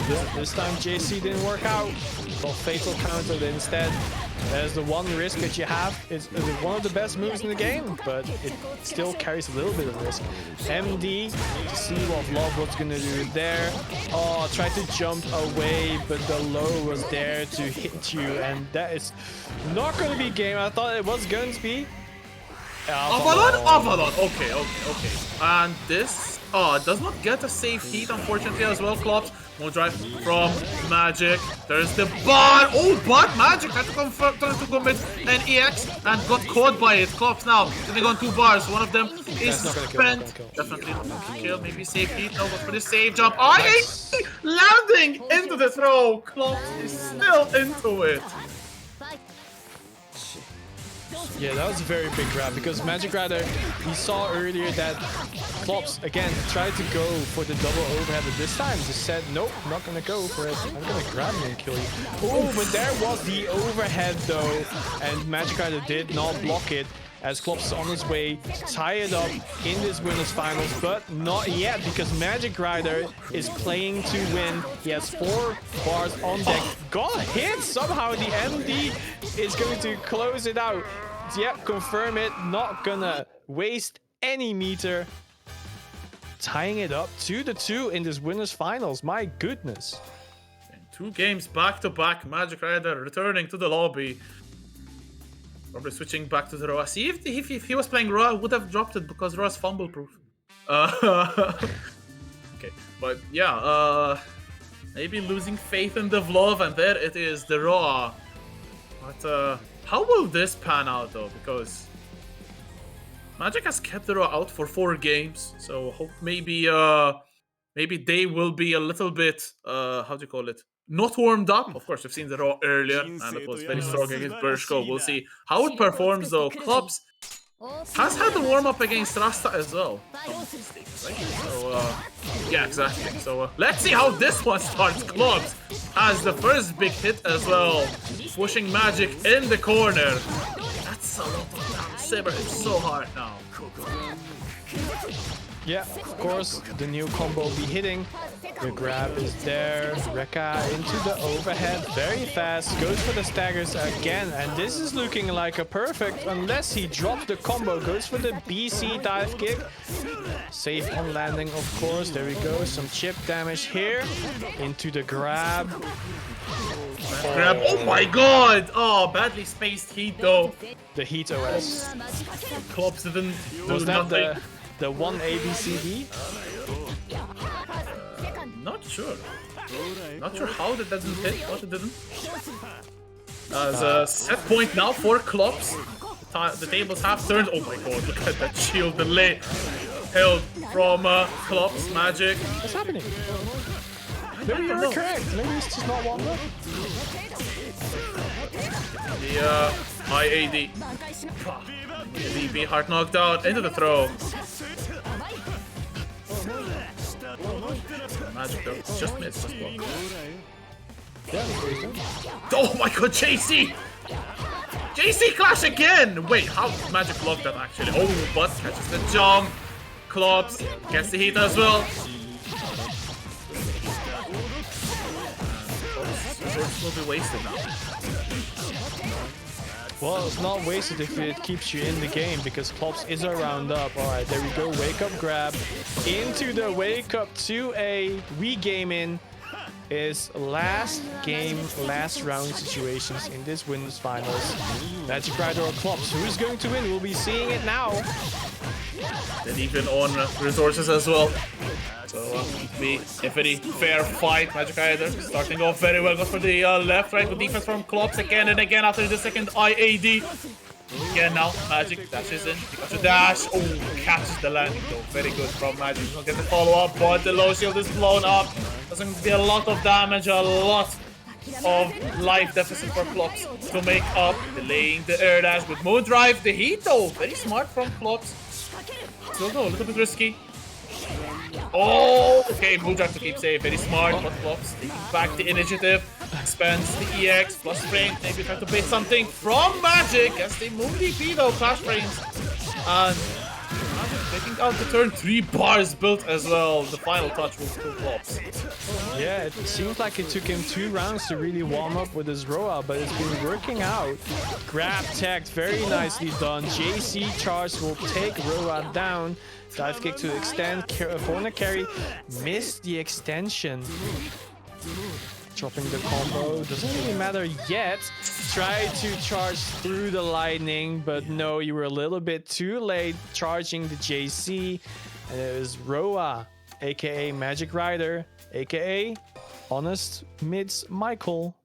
Yeah, this time JC didn't work out. Well, fatal countered instead. There's the one risk that you have. It's one of the best moves in the game, but it still carries a little bit of risk. MD to see what Vlov was gonna do there. Oh, tried to jump away, but the low was there to hit you, and that is not gonna be game. I thought it was going to be. Avalon. Okay. And this does not get a safe heat, unfortunately, as well. Klops. More drive from Magic. There's the bar. Oh, but Magic had to commit an EX and got caught by it. Klops now sitting on 2 bars. One of them is spent. Definitely not kill. Maybe safe heat. No, but for the save jump. Nice. Landing into the throw. Klops is still into it. Yeah, that was a very big grab because Magic Rider, we saw earlier that Klops again tried to go for the double overhead, but this time just said, nope, I'm not gonna go for it. I'm gonna grab you and kill you. Oh, but there was the overhead though, and Magic Rider did not block it as Klops is on his way to tie it up in this winners finals, but not yet because Magic Rider is playing to win. He has 4 bars on deck. Got hit somehow. The MD is going to close it out. Yep, confirm it. Not gonna waste any meter. Tying it up 2-2 in this winners finals. My goodness. 2 games back to back. Magic Rider returning to the lobby. Probably switching back to the Roa. See, if he was playing Roa, I would have dropped it because Roa's fumble proof. Okay, but yeah, maybe losing faith in the Vlov, and there it is, the Roa. But how will this pan out though? Because Magic has kept the Roa out for 4 games, so hope maybe they will be a little bit how do you call it? Not warmed up. Of course, we've seen the Raw earlier, and it was very strong against Bershko. We'll see how it performs, though. Klops has had the warm-up against Rasta as well. So, yeah, exactly. So, let's see how this one starts. Klops has the first big hit as well, pushing Magic in the corner. That's a lot of damage. Saber is so hard now. Yeah, of course, the new combo will be hitting. The grab is there. Rekka into the overhead very fast. Goes for the staggers again. And this is looking like a perfect, unless he drops the combo. Goes for the BC dive kick. Safe on landing, of course. There we go. Some chip damage here. Into the grab. Grab. Oh my god! Oh, badly spaced heat though. The heat OS. Klops didn't do nothing. The one ABCD? Not sure. Not sure how that doesn't hit, but it didn't. As a set point now for Klops. The tables have turned. Oh my god, look at that shield delay held from Klops Magic. What's happening? Maybe you're correct. Maybe it's just not one up. The IAD. DB hard knocked out into the throw. Magic though, just missed as well. Oh my god, JC! JC clash again! Wait, how did Magic block that actually? Oh, but catches the jump. Klops gets the heat as well. Resources will be wasted now. Well, it's not wasted if it keeps you in the game because Klops is a round up. Alright, there we go. Wake up grab. Into the wake up 2A. We game in is last game, last round situations in this winners finals. Magic Rider or Klops. Who's going to win? We'll be seeing it now. And even on resources as well. So be a very fair fight. Magic Rider starting off very well. Goes for the left, right, good defense from Klops again and again after the second IAD. Again now, Magic dashes in. Pikachu dash. Oh, catches the landing though. Very good from Magic. He'll get the follow-up, but the low shield is blown up. Doesn't be a lot of damage, a lot of life deficit for Klops to make up. Delaying the air dash with Moon Drive. The heat though, very smart from Klops. Still though, a little bit risky. Oh, okay, Moondrive to keep safe, very smart, but Klops taking back the initiative, expands the EX, plus frame, maybe try to bait something from Magic as they move DP though, clash frames, and Magic taking out the turn. 3 bars built as well. The final touch with 2 flops. Yeah, it seems like it took him 2 rounds to really warm up with his Roa, but it's been working out. Grab tagged, very nicely done. JC charge will take Roa down. Dive kick to extend, corner carry, missed the extension. Dropping the combo, doesn't really matter yet. Tried to charge through the lightning, but no, you were a little bit too late charging the JC. And it was Roa, aka Magic Rider, aka Honest Mids Michael,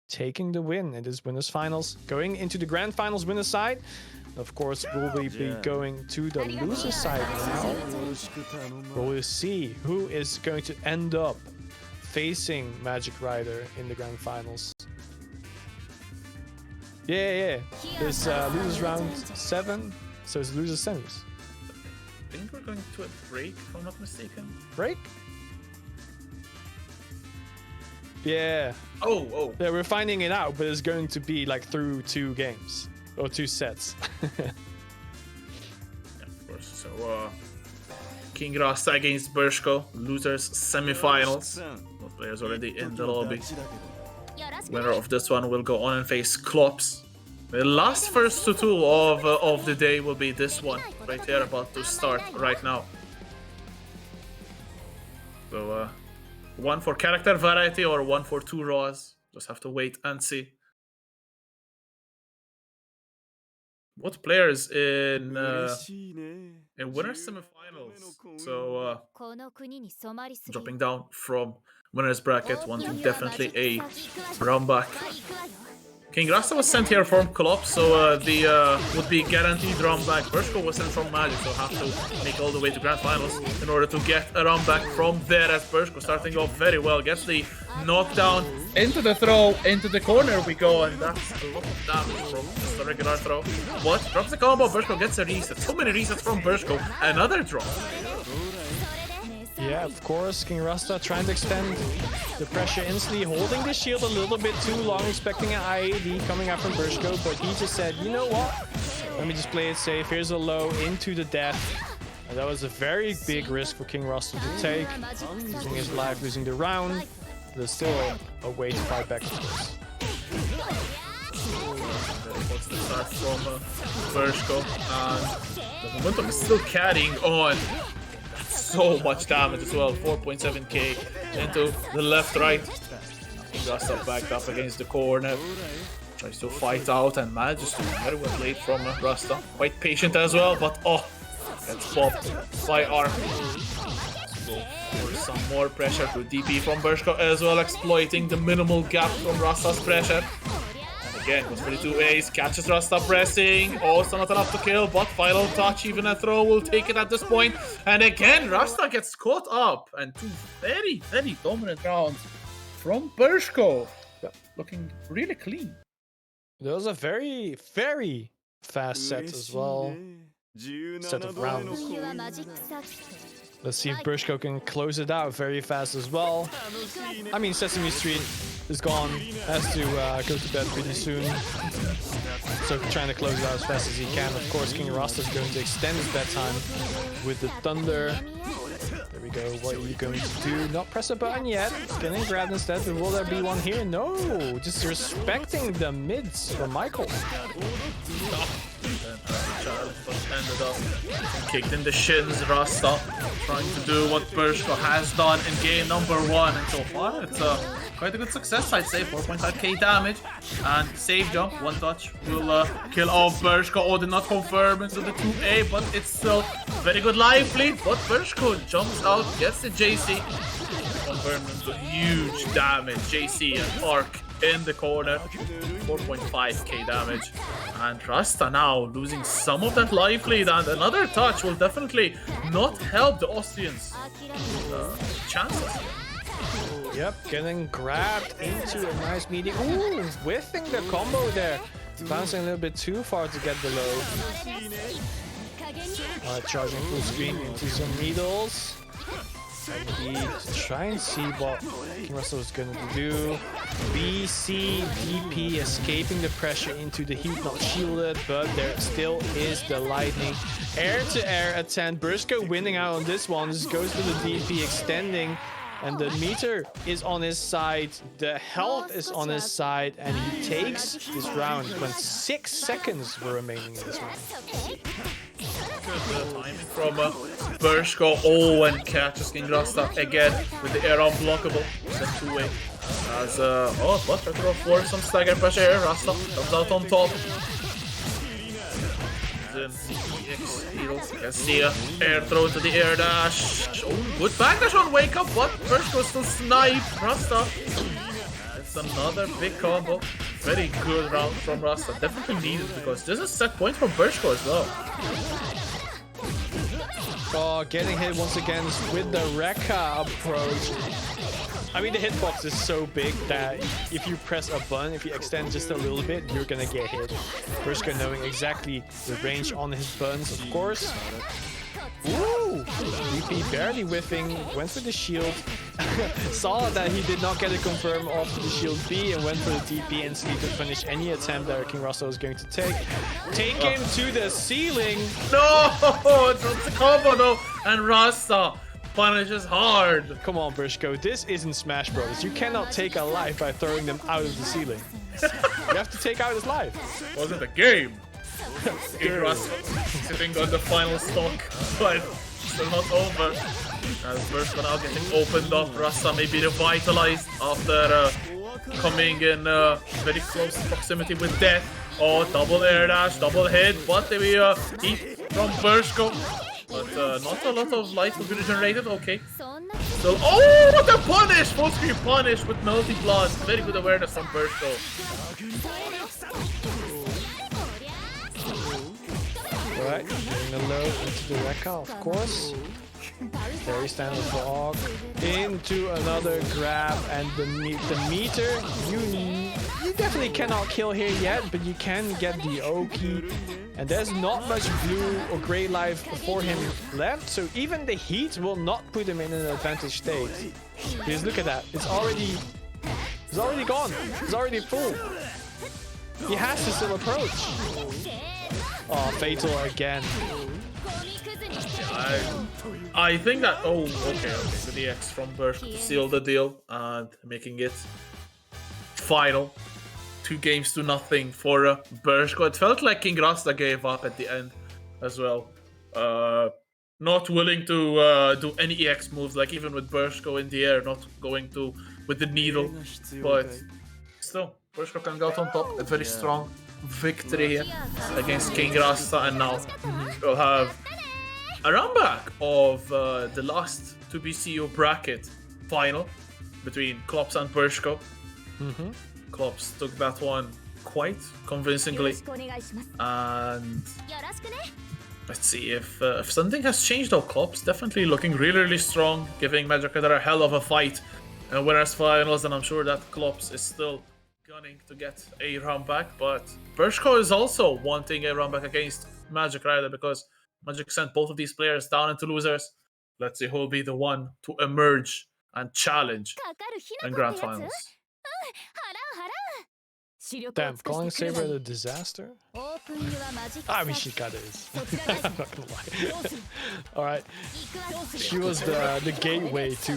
taking the win in this winners finals. Going into the grand finals winner side. Of course, we'll be going to the loser side now. We'll see who is going to end up facing Magic Rider in the grand finals. Yeah. It's losers round 7, so it's losers semis. I think we're going to a break, if I'm not mistaken. Break? Yeah. Oh. Yeah, we're finding it out, but it's going to be like through 2 games or 2 sets. Yeah, of course. So, King Rasta against Bershko, losers semifinals. Both players already in the lobby. Winner of this one will go on and face Klops. The last first tutorial of the day will be this one right here, about to start right now. So, one for character variety or one for 2 Raws. Just have to wait and see. What players in winners semifinals? So dropping down from winners bracket, wanting definitely a round back. King Rasta was sent here from Klopp, so the would be guaranteed round back. Bershko was sent from Magic, so have to make all the way to grand finals in order to get a round back from there. As Bershko starting off very well, gets the knockdown into the throw, into the corner we go, and that's a lot of damage from just the regular throw. What? Drops the combo, Bershko gets a reset. So many resets from Bershko. Another drop. Yeah, of course, King Rasta trying to extend the pressure instantly, holding the shield a little bit too long, expecting an IAD coming out from Bershko, but he just said, you know what? Let me just play it safe. Here's a low into the death. And that was a very big risk for King Rasta to take. Losing his life, losing the round. There's still a way to fight back, of course. What's the start from Bershko? And the momentum is still carrying on. So much damage as well, 4.7k into the left-right. Rasta backed up against the corner. Tries to fight out and manages to very well played from Rasta. Quite patient as well, but gets popped by Arm. So for some more pressure to DP from Bershko as well, exploiting the minimal gap from Rasta's pressure. Again, goes for the 2 A's, catches Rasta pressing, also not enough to kill, but final touch, even a throw will take it at this point. And again, Rasta gets caught up, and 2 very, very dominant rounds from Bershko. Looking really clean. There was a very, very fast set as well. Set of rounds. Let's see if Bershko can close it out very fast as well. I mean, Sesame Street is gone, has to go to bed pretty soon. So trying to close it out as fast as he can. Of course, King Rasta is going to extend his bedtime with the Thunder. There we go. What are you going to do? Not press a button yet. Getting grabbed instead, but will there be one here? No! Just respecting the mids from Michael. Ended up kicked in the shins. Rasta trying to do what Bershko has done in game number 1, and so far it's quite a good success, I'd say. 4.5k damage and save jump, 1 touch will kill off Bershko. Oh, did not confirm into the 2A, but it's still very good life lead. But Bershko jumps out, gets the JC, confirmed into huge damage. JC and Arc in the corner, 4.5k damage, and Rasta now losing some of that life lead, and another touch will definitely not help the Austrians' chances. Yep, getting grabbed into a nice medium. Ooh, whiffing the combo there. Bouncing a little bit too far to get the low. Charging full screen into some needles. Try and see what King Russell is going to do. BC, DP escaping the pressure into the heat, not shielded, but there still is the lightning. Air-to-air attempt. Bursko winning out on this one. This goes for the DP, extending. And the meter is on his side, the health is on his side, and he takes this round when 6 seconds were remaining in this round. Good timing from Bursko. Oh, and catches King Rasta again with the air unblockable. It's a two-way. As but try to go for some stagger pressure here. Rasta comes out on top. Then you can see air throw to the air dash. Oh, good backdash on wake up, but Bursko still sniped Rasta. It's another big combo. Very good round from Rasta. Definitely needed because this is set point from Bursko as well. Oh, getting hit once again with the Rekka approach. I mean, the hitbox is so big that if you press a button, if you extend just a little bit, you're gonna get hit. Bursko knowing exactly the range on his buttons, of course. Ooh! DP barely whiffing, went for the shield. Saw that he did not get it confirmed off the shield B and went for the DP instantly to finish any attempt that King Russell was going to take. Take him to the ceiling! No! Drops the combo though! And Rasta punishes hard. Come on, Bursko, this isn't Smash Bros. You cannot take a life by throwing them out of the ceiling. You have to take out his life. Wasn't a game. King Rasta sitting on the final stock, but still not over. As Bursko now getting opened up, Rasta may be revitalized after coming in very close proximity with death. Oh, double air dash, double hit, but there we heat from Bursko. But not a lot of life will be regenerated. Okay. Still, oh, what a punish! Full screen punish with Melty Blood. Very good awareness from Bursko. Alright, getting the low into the Rekka, of course. Very standard block. Into another grab, and the meter, you definitely cannot kill here yet, but you can get the Oki. And there's not much blue or gray life for him left, so even the heat will not put him in an advantage state. Because look at that, it's already gone. It's already full. He has to still approach. Oh, fatal again. I think that. Oh, okay. So the X from Bursko to seal the deal and making it final. 2 games to nothing for Bursko. It felt like King Rasta gave up at the end as well. Not willing to do any EX moves, like even with Bursko in the air, not going to with the needle. But still, Bursko can go out on top. A very strong victory here against King Rasta, and now we'll have a run back of the last 2BCU bracket final between Klops and Bursko. Klops took that one quite convincingly, and let's see if something has changed though. Klops definitely looking really strong, giving Magic a hell of a fight in winners finals, and I'm sure that Klops is still gunning to get a run back, but Bursko is also wanting a run back against Magic Rider because Magic sent both of these players down into losers. Let's see who will be the one to emerge and challenge in grand finals. Damn, calling Saber the disaster? I mean, she kinda is. I'm not gonna lie. Alright. She was the gateway to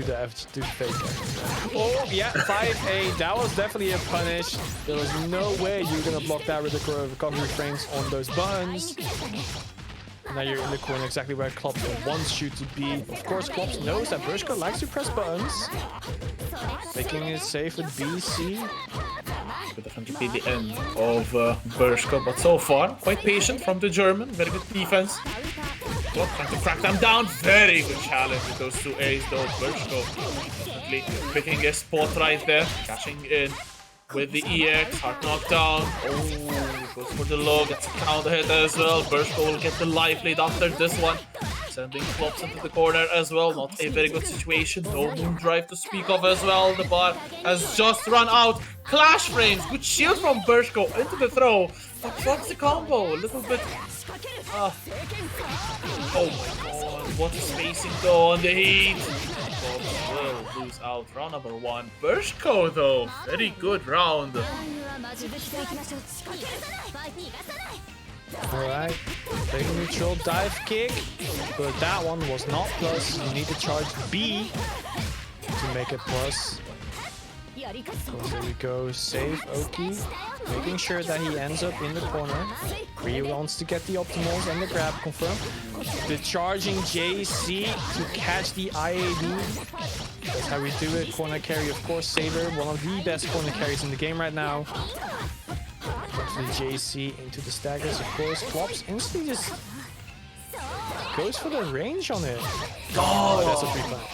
the fake. Oh, yeah, 5A. That was definitely a punish. There was no way you were gonna block that with the recovery frames on those buttons. Now you're in the corner exactly where Klops wants you to be. Of course, Klops knows that Bursko likes to press buttons. Making it safe with BC. Could definitely be the end of Bursko, but so far, quite patient from the German. Very good defense. Well, trying to crack them down. Very good challenge with those 2 A's though. Bursko definitely picking a spot right there. Cashing in with the EX. Hard knockdown. Oh, goes for the low. Gets a counter hit as well. Bursko will get the life lead after this one. Sending Klops into the corner as well. Not a very good situation. No moon drive to speak of as well. The bar has just run out. Clash frames. Good shield from Bursko into the throw. But drops the combo. A little bit. Oh my god. what a spacing though on the heat. Klops will lose out round number 1. Bershko though, very good round. Alright, big neutral dive kick, but that one was not plus. You need to charge B to make it plus. So there we go, save Oki, making sure that he ends up in the corner. Ryu wants to get the optimals and the grab confirmed. The charging JC to catch the IAD. That's how we do it. Corner carry, of course, Saber, one of the best corner carries in the game right now. The JC into the staggers, of course. Klops instantly just goes for the range on it. Oh, that's a free punch.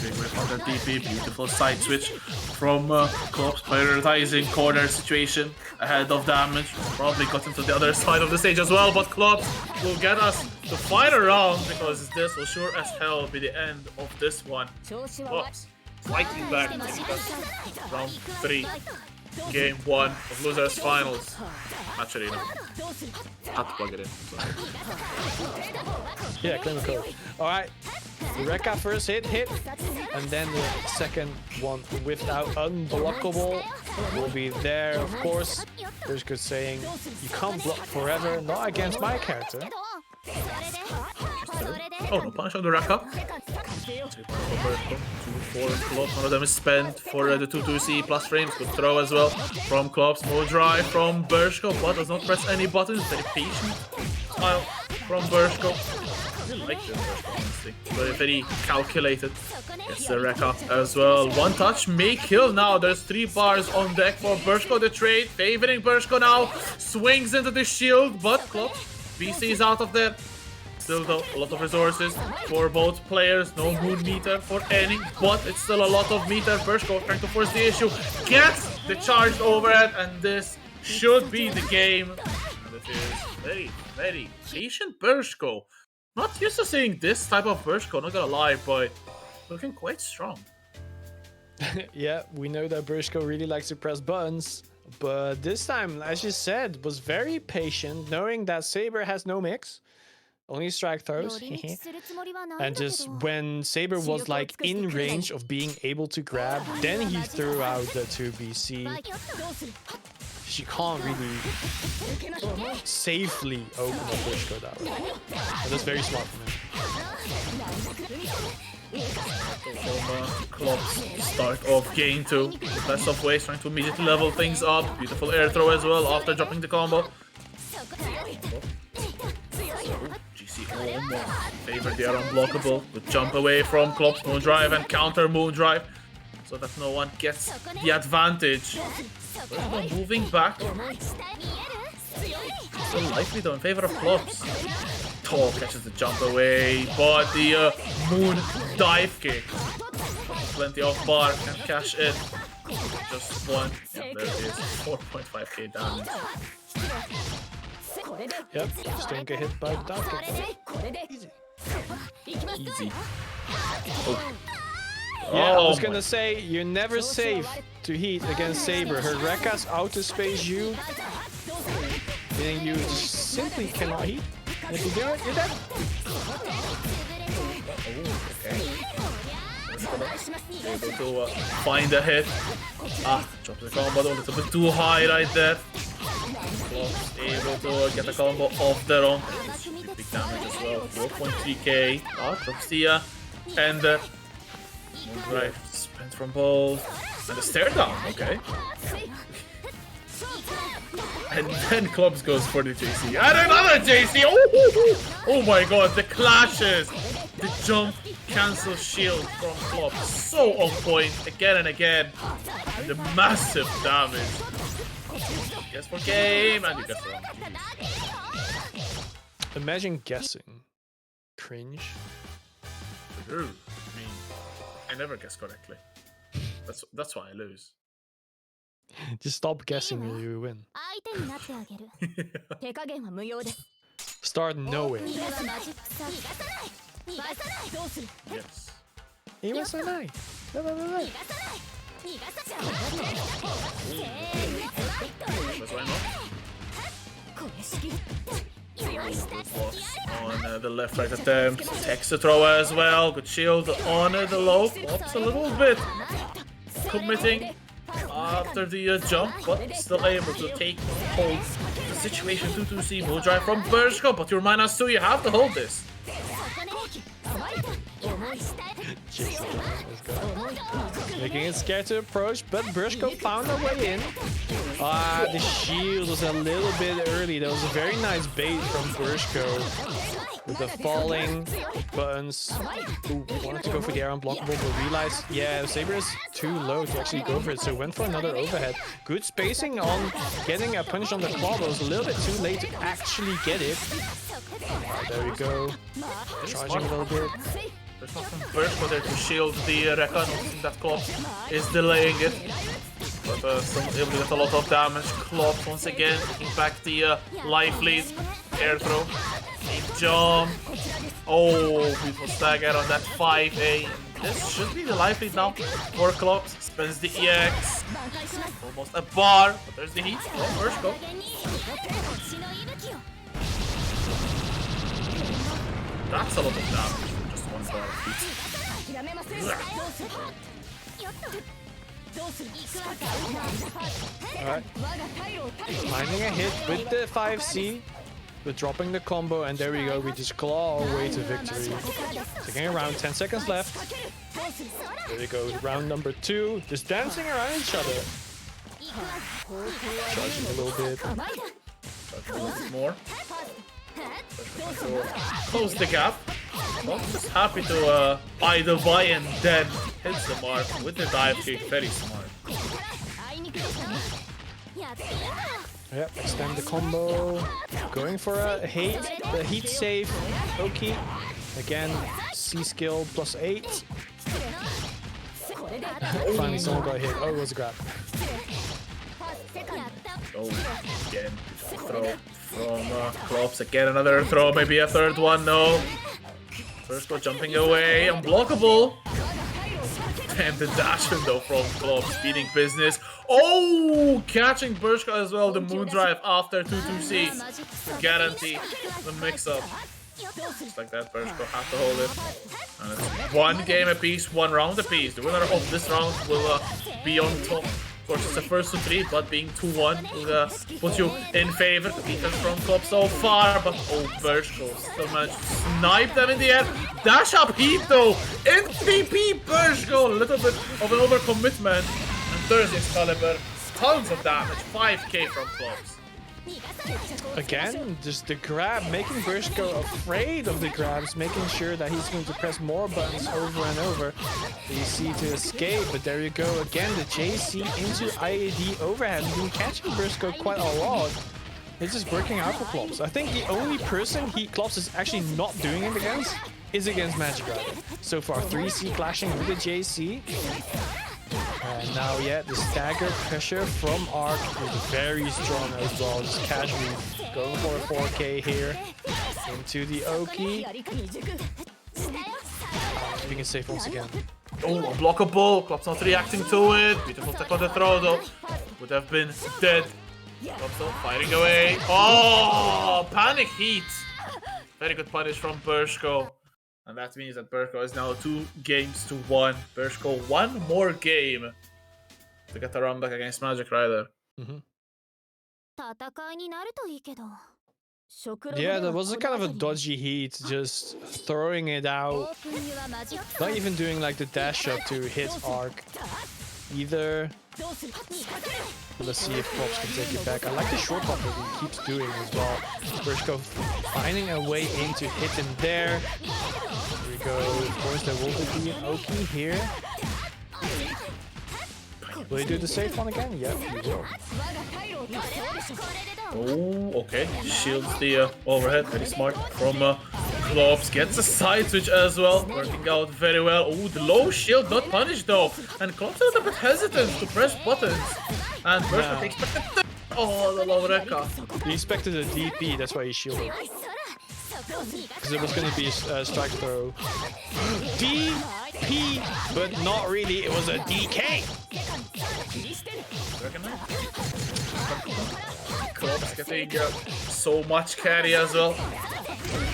Big whip on the DP, beautiful side switch from Klops, prioritizing corner situation ahead of damage. Probably got into the other side of the stage as well, but Klops will get us the final round because this will sure as hell be the end of this one. Klops fighting back to take us round 3. Game 1 of Losers Finals. Actually, no. Had to plug it in. Yeah, claim a code. Alright. The Rekka first hit, and then the second one without unblockable will be there, of course. There's good saying, you can't block forever, not against my character. Oh, no punish on the Rekka. 2-4 Klops. One of them is spent for the 2-2C plus frames. Good throw as well from Klops. More drive from Bershko, but does not press any buttons. Very patient style from Bershko. I really like this Bershko, honestly. Very calculated. Gets the Rekka as well. One touch may kill now. There's 3 bars on deck for Bershko. The trade favoring Bershko now. Swings into the shield, but Klops. BC is out of there. Still though, a lot of resources for both players. No moon meter for any, but it's still a lot of meter. Bershko trying to force the issue. Gets the charged overhead, and this should be the game. And it is very, very patient Bershko. Not used to seeing this type of Bershko, not gonna lie, but looking quite strong. Yeah, we know that Bershko really likes to press buttons, but this time, as you said, was very patient, knowing that Saber has no mix. Only strike throws. And just when Saber was like in range of being able to grab, then he threw out the 2BC. She can't really safely open up Bershko that way. But that's very smart from him. Klops start of game 2. Best of ways, trying to immediately level things up. Beautiful air throw as well after dropping the combo. Almost favored the unblockable. Good jump away from Klops. Moon drive and counter moon drive, so that no one gets the advantage. But moving back. Still likely though in favor of Klops. Tall catches the jump away, but the moon dive kick. Plenty of bar, can cash in. Just one. Yeah, there it is. 4.5k damage. Yep, just don't get hit by the dive kick. Easy. Oh. Yeah, I was gonna say, you're never safe to heat against Saber. Her Rekka's out to space you, then you simply cannot heat. And if you do it, you're dead. Able to find a hit. Drops the combo a little bit too high right there. Klops able to get a combo off their own. This should be big damage as well. 4.3k. Drops the ender. Right, spent from both. And a stare down, okay. And then Klops goes for the JC. And another JC! Oh my god, the clashes! The jump cancel shield from Klops. So on point again and again. And the massive damage. Guess for game, and you get the wrong. Imagine guessing. Cringe. True. I mean, I never guess correctly. That's why I lose. Just stop guessing and you win. Start knowing. Yes. He was so nice. That's why not. On the left right attempt. Takes the throw as well. Good shield on the low. Flops a little bit. Committing after the jump, but still able to take hold the situation. 2-2C move drive from Bershko, but you're -2. You have to hold this. Making it scared to approach, but Bershko found a way in. The shield was a little bit early. That was a very nice bait from Bershko. With the falling buttons. Ooh, wanted to go for the air unblockable, but realized, yeah, Saber is too low to actually go for it, so went for another overhead. Good spacing on getting a punish on the claw, but it was a little bit too late to actually get it. Alright, there we go. Charging a little bit. There's nothing Bershko there to shield the Rekka, noticing that Klopp is delaying it. But still able to get a lot of damage. Klopp once again taking back the life lead. Air throw. Jump. Oh, beautiful stagger on that 5A. This should be the life lead now for Klopp. Spends the EX. Almost a bar, but there's the heat from Bershko. That's a lot of damage. Just one bar of heat. Alright. Finding a hit with the 5C. We're dropping the combo, and there we go. We just claw our way to victory. Taking around 10 seconds left. There we go. Round number 2. Just dancing around each other. Charging a little bit. Charging a little bit more. Close the gap. Well, just happy to buy the buy and then hits the mark with the dive kick. Very smart. Yep, extend the combo. Going for a hate. The heat save. Okay. Again, C skill +8. Finally, someone got hit. Oh, it was a grab. Oh, again. Throw from Klops. Again, another throw. Maybe a third one. No. Bershko jumping away. Unblockable. And the dash window from Klopp. Speeding business. Oh! Catching Bershko as well. The moon drive after 2-2C. Guarantee the mix-up. Just like that, Bershko had to hold it. And it's 1 game apiece, 1 round apiece. The winner of this round will be on top. Of course, it's the first to 3, but being 2-1 will put you in favor. The defense from Klopp so far, but oh, Bershko still managed to snipe them in the air. Dash up heat though. MVP Bershko. A little bit of an overcommitment. And there's Excalibur. Tons of damage. 5k from Klopp. Again, just the grab, making Bershko afraid of the grabs, making sure that he's going to press more buttons over and over. You see to escape, but there you go. Again, the JC into IAD overhead, been catching Bershko quite a lot. It's just working out for Klops. I think the only person Klops is actually not doing it against is against Magic Rider. So far, 3C clashing with the JC. And now, yeah, the stagger pressure from Arc is very strong as well. Just casually going for a 4K here into the Oki. Keeping it safe once again. Oh, unblockable. Klopp's not reacting to it. Beautiful tech on the throw though. Would have been dead. Klopp's still fighting away. Oh, panic heat. Very good punish from Bershko. And that means that Bershko is now 2 games to 1. Bershko 1 more game to get a run back against Magic Rider. Yeah, that was a kind of a dodgy heat, just throwing it out. Not even doing like the dash up to hit Arc either. Let's see if Klops can take it back. I like the short hop that he keeps doing as well. Bershko finding a way in to hit him there. Here we go. Of course, there will be an Oki here. Will he do the safe one again? Yep, he will. Oh, okay. Shields the overhead. Very smart from Klops. Gets a side switch as well. Working out very well. Oh, the low shield not punished though. And Klops is a bit hesitant to press buttons. And Bershko takes back the oh, the low Rekka. He expected a DP, that's why he shielded. Because it was going to be a strike throw. DP, but not really, it was a DK. Klopp's getting so much carry as well.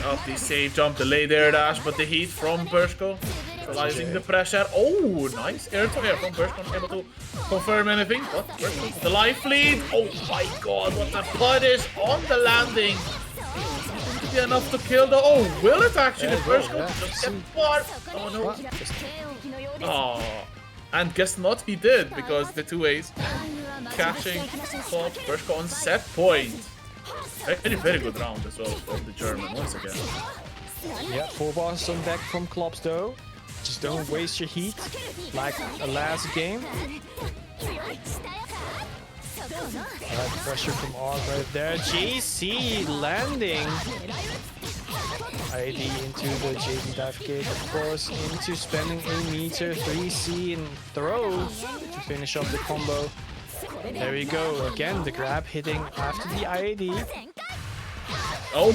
Up the save jump, the late air dash, but the heat from Bershko. Neutralizing the pressure. Oh, nice air to air from Bershko. Not able to confirm anything, but Bershko, the life lead. Oh my god, what a punish on the landing. Going to be enough to kill the... Oh, will it actually? Bershko just get far. Oh no. Oh, and guess not, he did, because the 2As catching Klopp. Bershko on set point. Very good round as well from the German once again. Yeah, 4 bars on deck from Klops though. Just don't waste your heat like the last game. Alright, pressure from Ark right there. JC landing. ID into the JD dive kick, of course, into spending a meter, 3C and throw to finish off the combo. There we go. Again, the grab hitting after the IAD. Oh!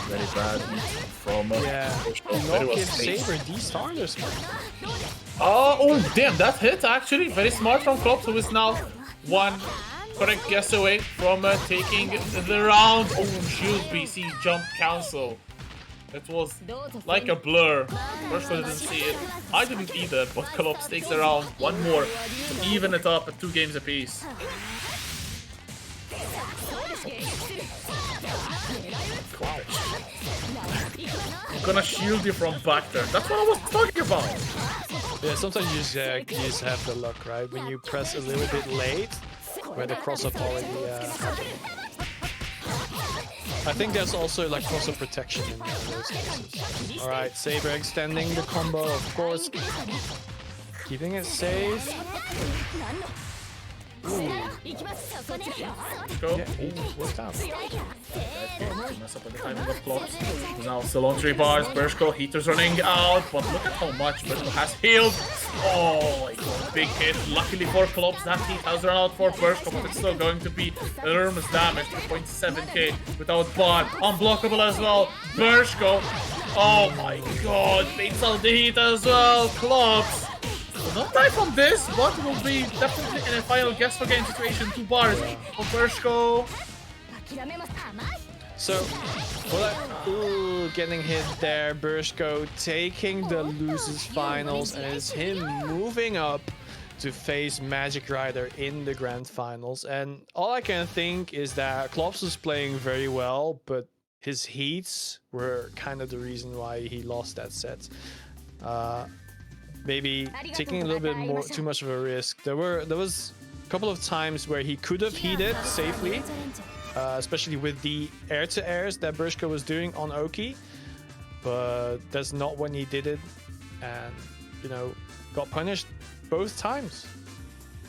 Very bad from yeah. Do not give Saber these starters. Oh, damn, that hit actually. Very smart from Klopp, who is now one correct guess away from taking the round. Oh, shield BC jump cancel. It was like a blur. First I didn't see it. I didn't either, but Klopp takes the round. One more to even it up at 2 games apiece. I'm gonna shield you from back there. That's what I was talking about. Yeah, sometimes you just have the luck, right? When you press a little bit late, where the cross-up already happened. I think there's also like cross-up protection in those cases. Alright, Saber extending the combo, of course. Keeping it safe. Ooh. Go. Yeah, worked out. Mess up with the timing of Klops. Now still on 3 bars. Bershko, heater's running out, but look at how much Bershko has healed. Oh my god, big hit. Luckily for Klops, that heat has run out for Bershko, but it's still going to be enormous damage. 3.7k without bar. Unblockable as well. Bershko. Oh my god, baits out the heat as well. Klops. Will not die from this, but will be definitely in a final guess for game situation. 2 bars for Bershko. So, ooh, getting hit there. Bershko taking the losers finals, and it's him moving up to face Magic Rider in the grand finals. And all I can think is that Klops was playing very well, but his heats were kind of the reason why he lost that set. Maybe taking a little bit too much of a risk. There was a couple of times where he could have heated safely, especially with the air-to-airs that Bershko was doing on Oki, but that's not when he did it, and you know, got punished both times.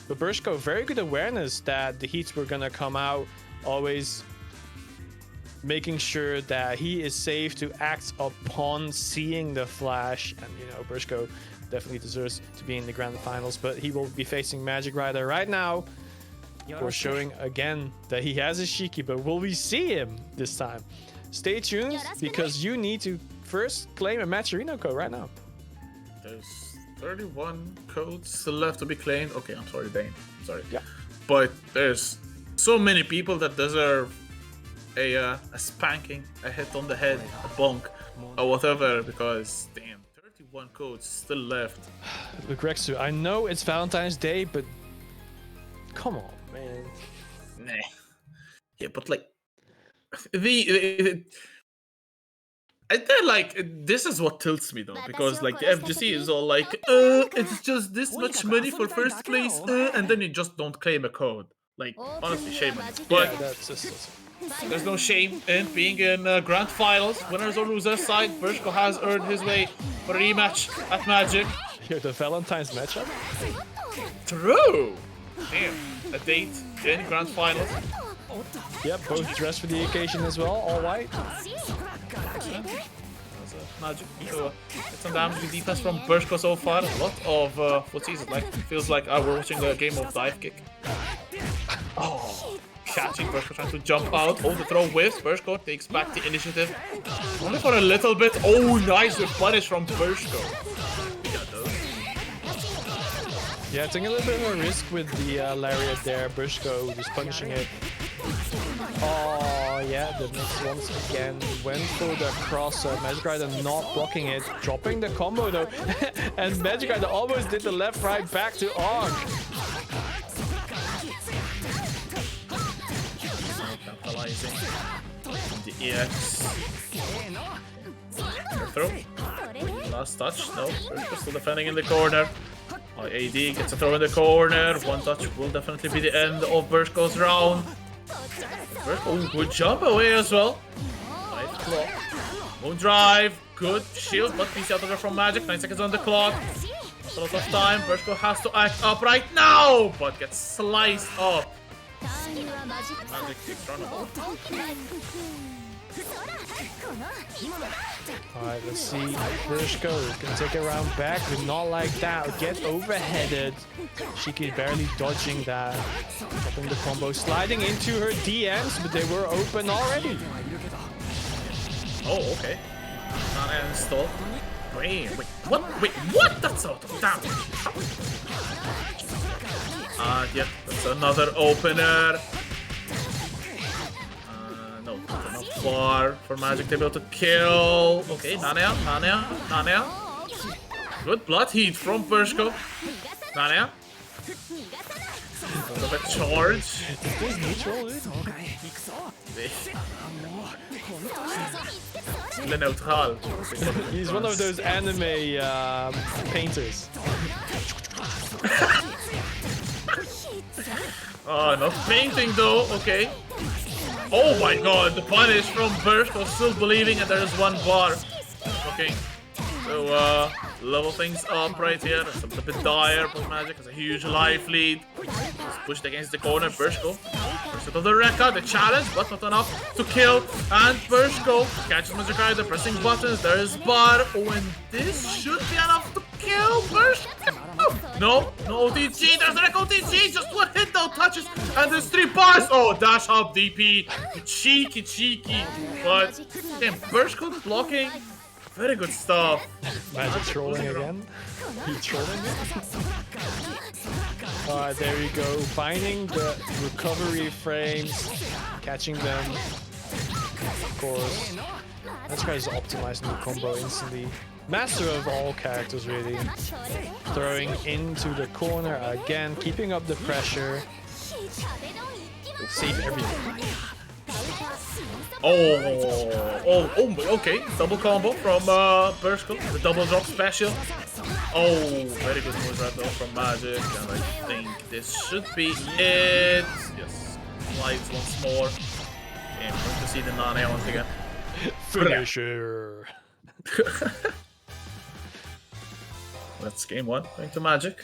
But Bershko, very good awareness that the heats were gonna come out, always making sure that he is safe to act upon seeing the flash, and you know, Bershko definitely deserves to be in the grand finals, but he will be facing Magic Rider right now. We're showing again that he has a Shiki, but will we see him this time? Stay tuned, because you need to first claim a Matcherino code right now. There's 31 codes still left to be claimed. Okay, I'm sorry, Dane. Sorry. Yeah. But there's so many people that deserve a spanking, a hit on the head, a bonk, or whatever, because damn, 31 codes still left. Look, Rexu, I know it's Valentine's Day, but come on, man. Nah. Yeah, but like this is what tilts me though, because like the FGC is all like, it's just this much money for first place, and then you just don't claim a code. Like, honestly, shame on it. But there's no shame in being in grand finals, winners or losers side. Bershko has earned his way for a rematch at Magic. Here, the Valentine's matchup. True. Damn, a date in grand finals. Yep, both dressed for the occasion as well, all white. Magic. So, it's some damage defense from Bershko so far. A lot of footsies. It feels like we're watching a game of dive kick. Oh, catching Bershko trying to jump out. Oh, the throw whiffs. Bershko takes back the initiative. Only for a little bit. Oh, nice with punish from Bershko. We got those. Yeah, taking a little bit of a risk with the lariat there. Bushko just punishing it. Oh, yeah, the mix once again went for the cross. Magic Rider not blocking it, dropping the combo though. And Magic Rider almost did the left-right back to Arc. Capitalizing on the EX. Throw. Last touch. No, Bursko still defending in the corner. AD gets a throw in the corner. One touch will definitely be the end of Bursko's round. Oh, good jump away as well. Nice block. Moon drive. Good shield, but PC out of there from Magic. 9 seconds on the clock. A lot of time. Bursko has to act up right now, but gets sliced up. Magic keeps running. Alright, let's see. Bushko can take a round back, but not like that. Get overheaded. Shiki barely dodging that. Dropping the combo, sliding into her DMs, but they were open already. Oh, okay. Not installed. Wait, what? Wait, what? That's out of damage. Yeah, that's another opener. No, not enough bar for Magic to be able to kill. Okay, Nanea. Good blood heat from Bursko. Nanea. Bit of a charge. Is this neutral, dude? Le neutral. He's one of those anime painters. Oh, not painting though. Okay. Oh my god, the punish from Bursko, still believing that there is one bar. Okay. So, level things up right here. It's a bit dire, but Magic has a huge life lead. Just pushed against the corner. Bursko to the record, the challenge, but not enough to kill. And Bursko catches Magic Rider, pressing buttons. There is bar. Oh, and this should be enough to kill Bursko. No OTG. There's an OTG. Just one hit, no touches, and there's 3 bars. Oh, dash up DP. Cheeky. But damn, Bursko blocking. Very good stuff. Magic trolling again. He's trolling it. Alright, there we go. Finding the recovery frames, catching them. Of course. That guy's optimizing the combo instantly. Master of all characters, really. Throwing into the corner again, keeping up the pressure. Save everything. Oh, okay. Double combo from Bursko. The double drop special. Oh, very good move right though from Magic. And I think this should be it. Yes. Slides once more. Okay, I'm going to see the Nane once again. Finisher. That's game 1. Going to Magic.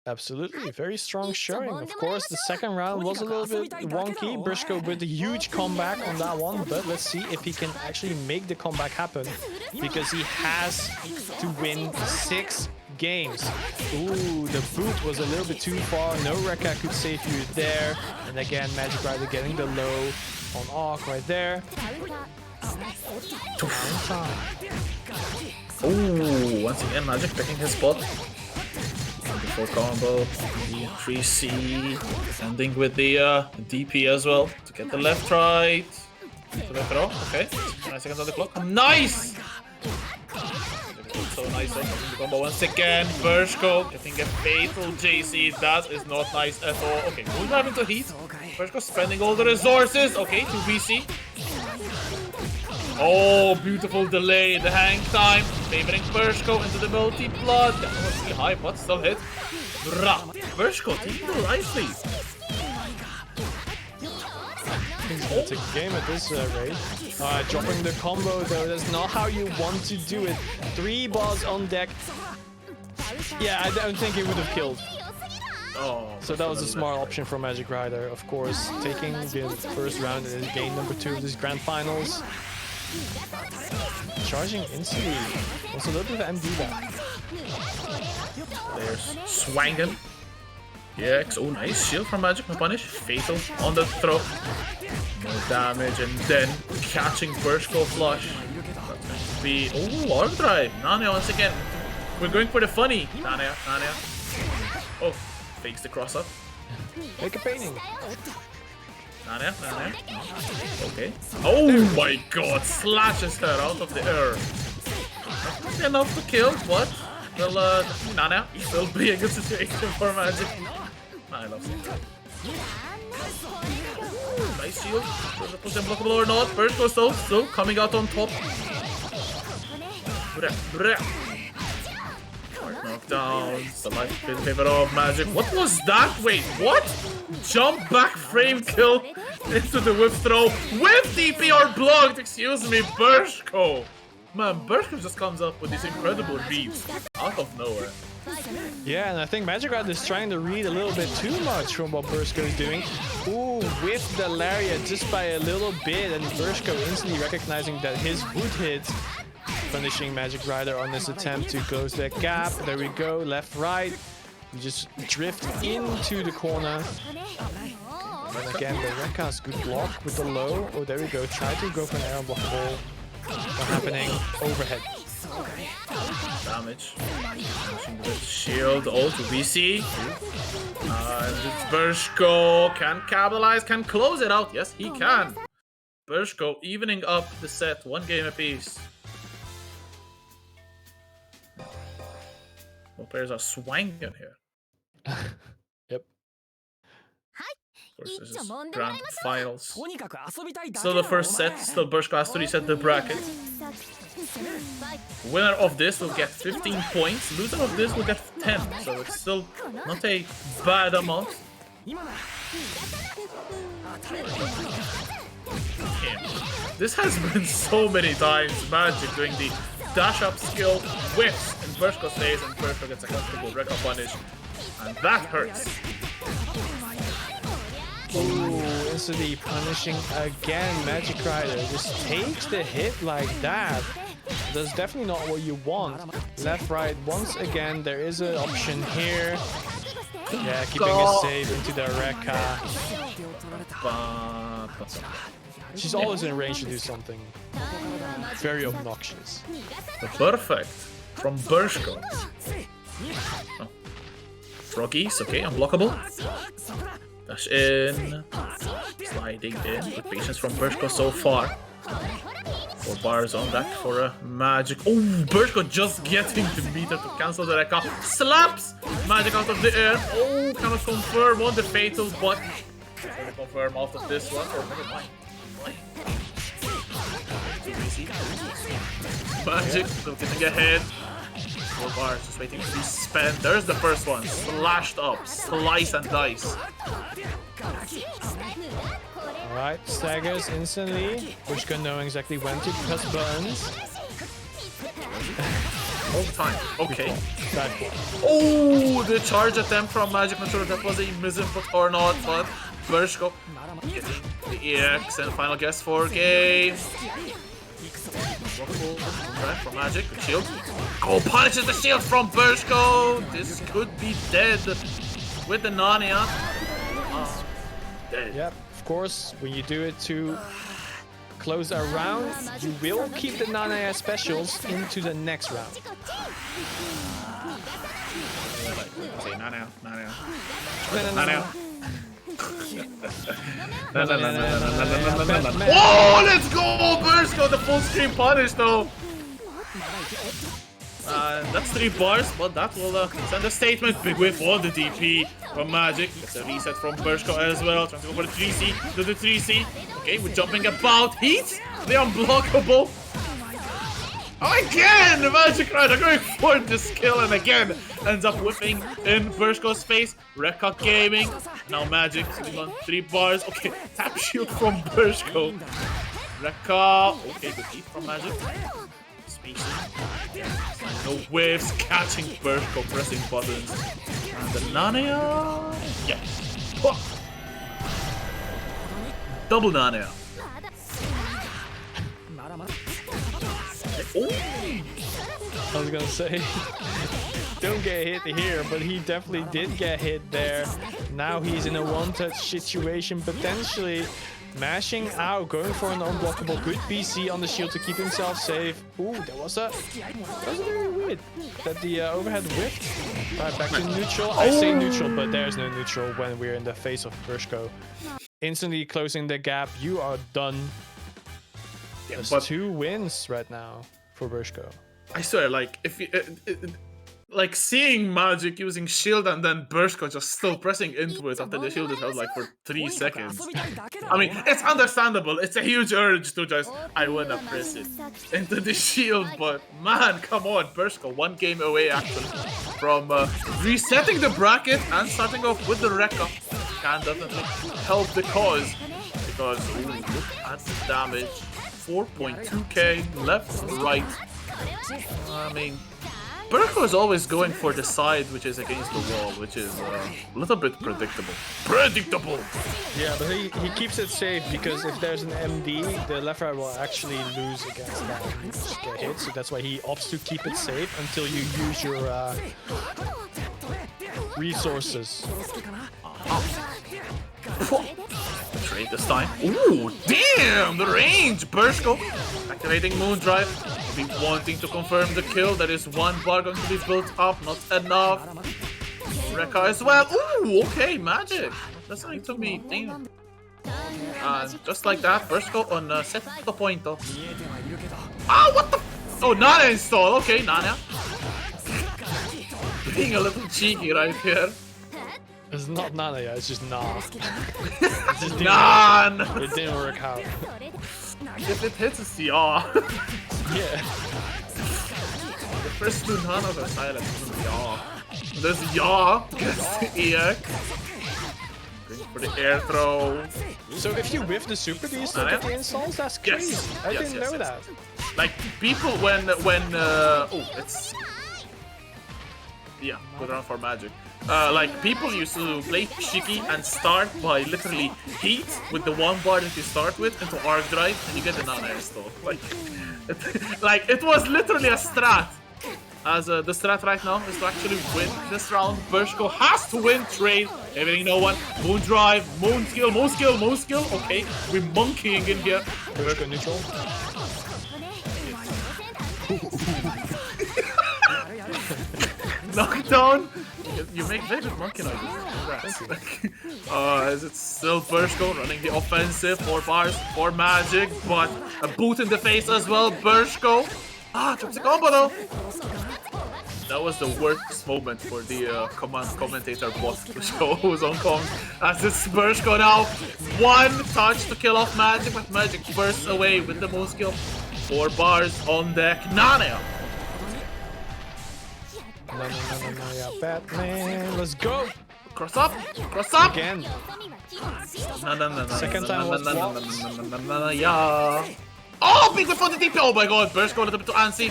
Absolutely, very strong showing. Of course, the second round was a little bit wonky. Bursko with a huge comeback on that one, but let's see if he can actually make the comeback happen, because he has to win 6 games. Ooh, the boot was a little bit too far. No Rekka could save you there. And again, Magic Rider getting the low on Arc right there. Ooh, once again, Magic picking his spot. Full combo, the 3C, ending with the DP as well to get the left right. To the throw, okay. 9 seconds on the clock. Nice! So nice on the combo once again. Bursko getting a fatal JC. That is not nice at all. Okay, Moon Drive into heat. Bursko spending all the resources. Okay, 2VC. Oh, beautiful delay, the hang time, favoring Bursko into the Melty blood. That was really high, but still hit. Bursko taking the right lead. He's gonna take the game at this rate. Dropping the combo though, that's not how you want to do it. 3 balls on deck. Yeah, I don't think he would have killed. Oh, so that was a smart option for Magic Rider, of course, taking the first round in game number 2 of this grand finals. Charging instantly. Was a little bit of MD back. There's Swangin. EX. Oh, nice. Shield from Magic. No punish. Fatal on the throw. No damage. And then catching Bursko flush. That's going to be. Oh, Arc Drive. Nane once again. We're going for the funny. Nania. Oh, fakes the cross up. Make a painting. Nania. Okay. Oh my god, slashes her out of the air. Not enough to kill, but well, Nania will be a good situation for Magic. I love it. Nice shield. Was it blockable or not? First goes still coming out on top. Knockdowns. The life in favor of Magic. What was that? Wait, what? Jump back frame kill into the whip throw. With DP or blocked, excuse me, Bershko. Man, Bershko just comes up with these incredible reads out of nowhere. Yeah, and I think Magic Rider is trying to read a little bit too much from what Bershko is doing. Ooh, with the lariat just by a little bit, and Bershko instantly recognizing that his wood hits, punishing Magic Rider on this attempt to close that gap. There we go, left, right. You just drift into the corner. And again, the Rekka's good block with the low. Oh, there we go. Try to go for an air blockable. What's happening? Overhead. Damage. The shield. Oh, to VC. And it's Bershko. Can capitalize, can close it out. Yes, he can. Bershko evening up the set. 1 game apiece. Both players are swanging here. Yep. Of course, this is grand finals. Still the first set, still Bershko has to reset the bracket. Winner of this will get 15 points, loser of this will get 10, so it's still not a bad amount. This has been so many times Magic doing the dash up skill, whips, and Bershko stays, and Bershko gets a comfortable Rekka punish, and that hurts. Ooh, instantly punishing again. Magic Rider just takes the hit like that. That's definitely not what you want. Left, right, once again, there is an option here. Yeah, keeping it safe into the Rekka. She's always in range to do something very obnoxious. Perfect from Bershko. Oh. Froggies, okay, unblockable. Dash in, sliding in. Good patience from Bershko so far. 4 bars on deck for a Magic. Oh, Bershko just getting the meter to cancel the Rekka. Slaps Magic out of the air. Oh, cannot confirm on the fatal, but can confirm out of this one. Oh, never mind. Magic still getting ahead. 4 bars just waiting to be spent. There's the first one. Slashed up. Slice and dice. Alright, staggers instantly. Bershko knowing exactly when to press buttons. All the time. Okay. Oh, the charge attempt from Magic. Not sure if that was a misinput or not, but Bershko getting the EX and final guess for game. From Magic, the shield. Oh, punishes the shield from Bershko. This could be dead with the Narnia. Dead. Yep, of course, when you do it to close a round, you will keep the Narnia specials into the next round. Okay, Narnia. Oh, let's go, Bershko! The full screen punish though. That's 3 bars, but that will send a statement. Big whip on the DP from Magic. It's a reset from Bershko as well. Trying to go for the 3C. Do the 3C. Okay, we're jumping about. Heat. The unblockable. Oh, again! The Magic Rider going for the skill and again ends up whipping in Bershko's face. Rekka Gaming. Now Magic sitting on 3 bars. Okay, tap shield from Bershko. Rekka. Okay, good heat from Magic. No waves catching Bershko pressing buttons. And the Narnia. Yeah. Double Narnia. I was gonna say, don't get hit here, but he definitely did get hit there. Now he's in a one-touch situation potentially. Mashing out, going for an unblockable. Good BC on the shield to keep himself safe. Ooh, that was very weird. That the overhead whipped. Right, back to neutral. I say neutral, but there's no neutral when we're in the face of Bershko. Instantly closing the gap. You are done. There's 2 wins right now for Bershko. I swear, like, if you, like seeing Magic using shield and then Bershko just still pressing into it after the shield is held like for 3 seconds. I mean, it's understandable. It's a huge urge to just, I wanna press it into the shield, but man, come on, Bershko, 1 game away actually from resetting the bracket and starting off with the Rekka. Can definitely help the cause because ooh, look at the damage. 4.2k left, right. I mean, Bershko is always going for the side which is against the wall, which is a little bit predictable. Yeah, but he keeps it safe because if there's an MD, the left right will actually lose against that and just get hit. So that's why he opts to keep it safe until you use your resources. Trade this time. Ooh, damn! The range! Bershko activating Moondrive. Maybe wanting to confirm the kill. There is 1 bar going to be built up. Not enough. Rekka as well. Ooh, okay, Magic. That's something to me. Damn. And just like that, Bershko on set the point though. Ah, what the? Oh, Nana install. Okay, Nana. Being a little cheeky right here. It's not Nana, yeah, it's just Nah. It didn't work out. If it hits, it's yaw. Yeah. The first 2 Nanas are silent. Yaw. There's yaw against the EX. Going for the air throw. So if you whiff the super, do you still get the installs? That's crazy. Yes. I didn't know that. Like people when oh, it's yeah, good round for Magic. Like people used to play Shiki and start by literally heat with the 1 bar that you start with into arc drive and you get the Nana install. Like it was literally a strat. As the strat right now is to actually win this round. Bershko has to win trade. Everything no one. Moon drive, moon skill, moon skill, moon skill. Okay, we're monkeying in here. Bershko neutral. Knockdown. You make very good monkey noises. As it's still Bershko running the offensive. 4 bars for Magic, but a boot in the face as well. Bershko. Ah, drops a combo though. That was the worst moment for the commentator bot to show who's on Kong. As it's Bershko now. 1 touch to kill off Magic, but Magic bursts away with the moon skill. 4 bars on deck. Nana. No, yeah, Batman, let's go! Cross up! Cross up! Again. No. Second time was yeah. Oh, big whip for the DP! Oh my god, Bershko a little bit too antsy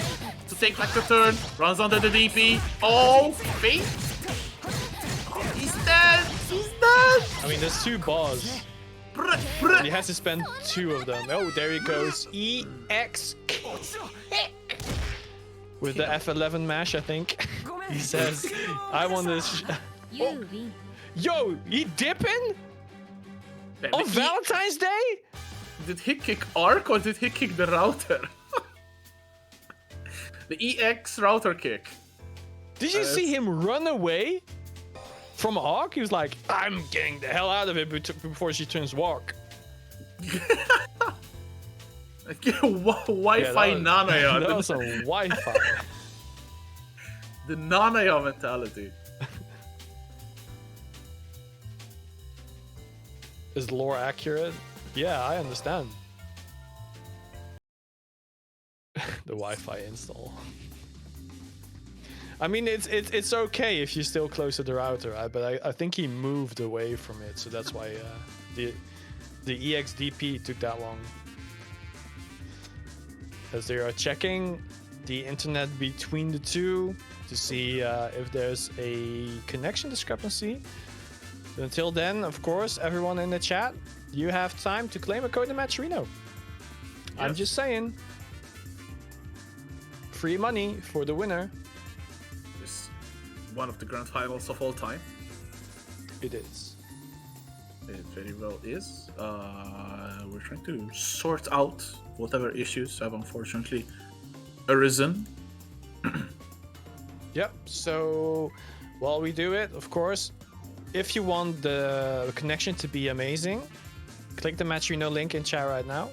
to take back the turn. Runs under the DP. Oh, face! Oh, he's dead! He's dead! I mean, there's 2 bars. And he has to spend 2 of them. Oh, there he goes. EX kick! With the F11 mash, I think. He says, I want this. Oh. Yo, he dipping? On Valentine's Day? Did he kick Arc or did he kick the router? The EX router kick. Did you see him run away from Arc? He was like, I'm getting the hell out of it before she turns Walk. Wi-Fi Nanaya. That was a Wi-Fi. The Nanaya mentality. Is lore accurate? Yeah, I understand. The Wi-Fi install. I mean, it's okay if you're still close to the router, right? But I think he moved away from it, so that's why the EXDP took that long. As they are checking the internet between the 2 to see if there's a connection discrepancy. But until then, of course, everyone in the chat, you have time to claim a code in Matcherino. Yes. I'm just saying. Free money for the winner. It's one of the grand finals of all time. It is. It very well is. We're trying to sort out whatever issues have unfortunately arisen. Yep. So while we do it, of course, if you want the connection to be amazing, click the Match You Know link in chat right now.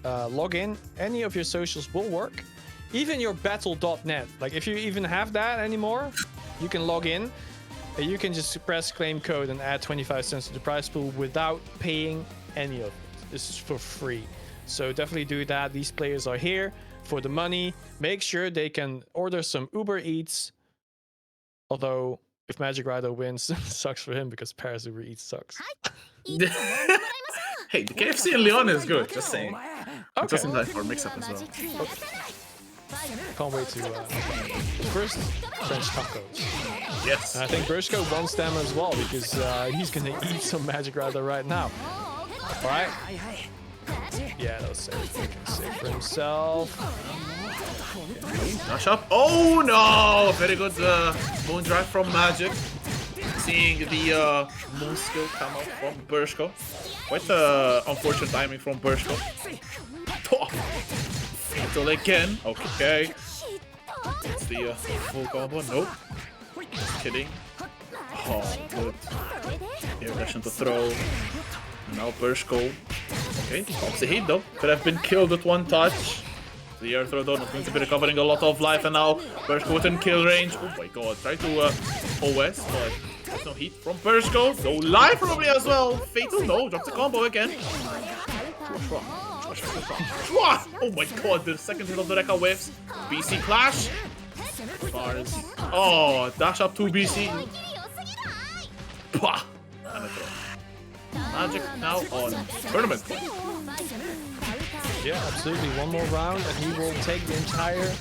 Log in. Any of your socials will work. Even your battle.net. Like if you even have that anymore, you can log in. You can just press claim code and add 25 cents to the prize pool without paying any of it. This is for free. So definitely do that. These players are here for the money. Make sure they can order some Uber Eats. Although if Magic Rider wins, sucks for him because Paris Uber Eats sucks. Hey, the KFC in Leon is good, just saying. Okay. It doesn't die for mix-up as well. Can't wait to first French tacos. Yes. And I think Bershko wants them as well because he's gonna eat some Magic Rider right now. All right. Yeah, that was safe for himself. Dash up. Oh no! Very good moon drive from Magic. Seeing the moon skill come out from Bershko. Quite unfortunate timing from Bershko. Fatal again. Okay. It's the full combo. Nope. Just kidding. Oh, good. Air dash into throw. Now Bershko. Okay, stops the hit though. Could have been killed with one touch. The air throw though, not going to be recovering a lot of life, and now Bershko within kill range. Oh my god, try to OS, but there's no heat from Bershko. No life probably as well. Fatal, no, drops the combo again. Oh my god, the second hit of the Rekka whiffs. BC clash. Bars. Oh, dash up to BC. Pah! And a throw. Magic now on tournament. Yeah, absolutely. One more round and he will take the entire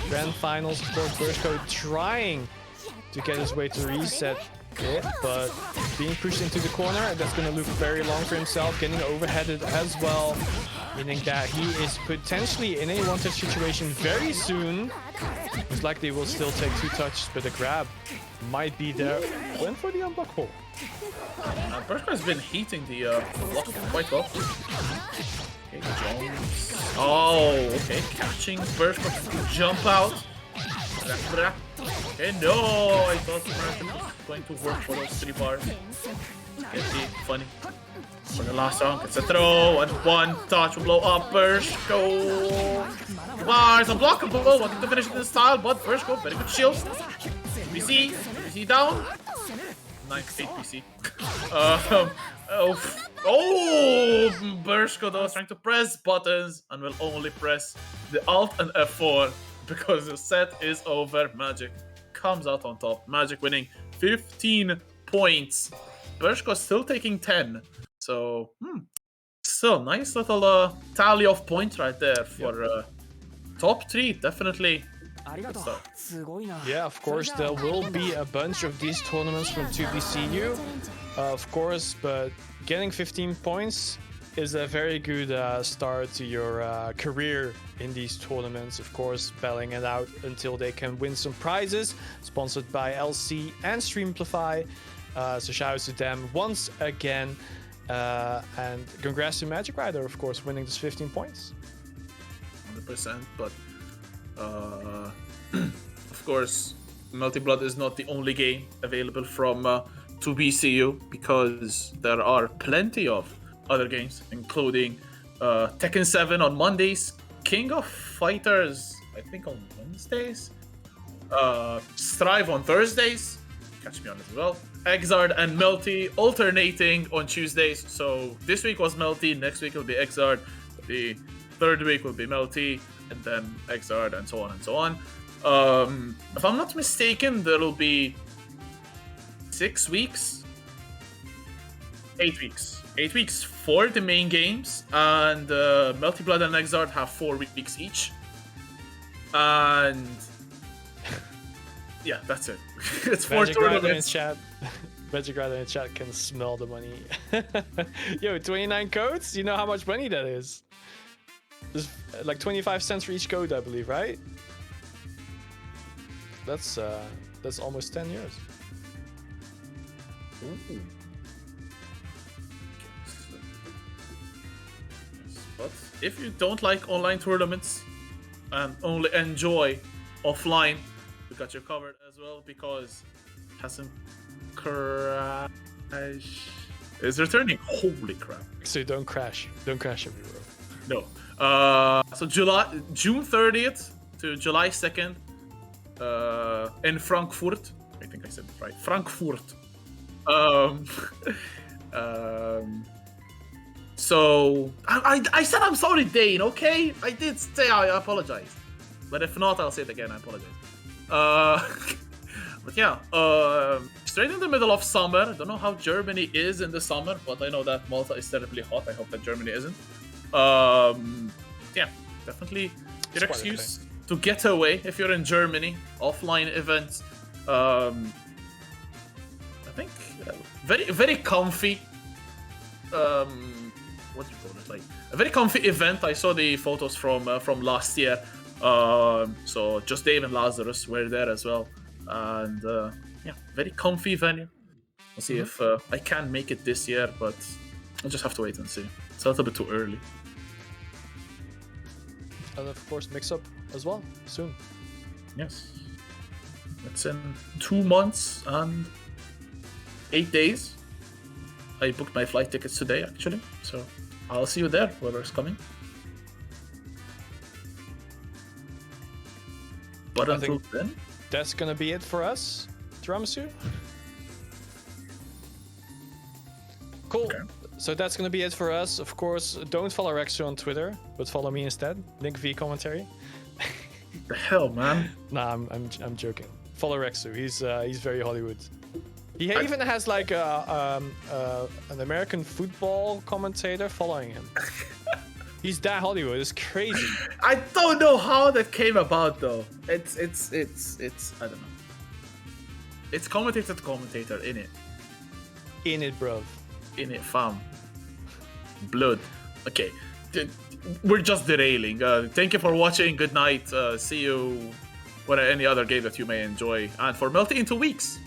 grand finals. Of course, Bershko trying to get his way to reset it, but being pushed into the corner, and that's going to look very long for himself, getting overheaded as well, meaning that he is potentially in a one-touch situation very soon. It's like they will still take two touches, but the grab might be there. Went for the unblock hole. Bershko has been heating the block quite well. Okay, jumps. Oh, okay, catching Bershko to jump out. Okay, no, I thought American was going to work for those 3 bars. Get the funny. For the last round, it's a throw, and one touch will blow up Bershko. Bars unblockable, wanting to finish it in style, but Bershko, very good shield. BC down. 9-8 PC. Bershko though is trying to press buttons and will only press the Alt and F4 because the set is over. Magic comes out on top. Magic winning 15 points. Bershko still taking 10. So, still nice little tally of points right there for top 3. Definitely. Good start. Yeah, of course, there will be a bunch of these tournaments from 2BCU, of course, but getting 15 points is a very good start to your career in these tournaments. Of course, battling it out until they can win some prizes, sponsored by LC and Streamplify. So shout out to them once again, and congrats to Magic Rider, of course, winning this 15 points. 100%, but of course, Melty Blood is not the only game available from 2BCU, because there are plenty of other games, including Tekken 7 on Mondays, King of Fighters, I think on Wednesdays, Strive on Thursdays, catch me on it as well, Exard and Melty alternating on Tuesdays. So this week was Melty, next week will be Exard, the third week will be Melty, and then Exard, and so on and so on. If I'm not mistaken, there will be 6 weeks, 8 weeks. 8 weeks for the main games, and Melty Blood and Exard have 4 weeks each. And yeah, that's it. It's 4 tournaments. Magic Rider in chat can smell the money. Yo, 29 codes? You know how much money that is? There's like 25 cents for each code, I believe, right? That's almost 10 years. Ooh. if you don't like online tournaments and only enjoy offline, we got you covered as well because hasn't Crash is returning. Holy crap! So don't crash. Don't crash everywhere. No. So June 30th to July 2nd, in Frankfurt. I think I said it right. Frankfurt. So I said I'm sorry, Dane. Okay, I did say I apologize, but if not, I'll say it again. I apologize. But yeah, straight in the middle of summer. I don't know how Germany is in the summer, but I know that Malta is terribly hot. I hope that Germany isn't. Yeah, definitely your excuse to get away if you're in Germany. Offline events. I think very comfy. What do you call it? Like a very comfy event. I saw the photos from last year. So just Dave and Lazarus were there as well, and yeah, very comfy venue. We'll see if I can make it this year, but I'll just have to wait and see. It's a little bit too early. And of course, mix up as well soon. Yes, it's in 2 months and 8 days. I booked my flight tickets today, actually, so I'll see you there, whoever's coming. But until then, that's gonna be it for us, Tiramisu. Cool. Okay. So that's gonna be it for us. Of course, don't follow Rexu on Twitter, but follow me instead. Link via commentary. the hell, man. Nah, I'm joking. Follow Rexu. He's very Hollywood. He even has like an American football commentator following him. He's that Hollywood. It's crazy. I don't know how that came about though. It's I don't know. It's commentator to commentator in it. In it, bruv. In it, fam. Blood. Okay. We're just derailing. Thank you for watching. Good night. See you for any other game that you may enjoy. And for Melty in 2 weeks.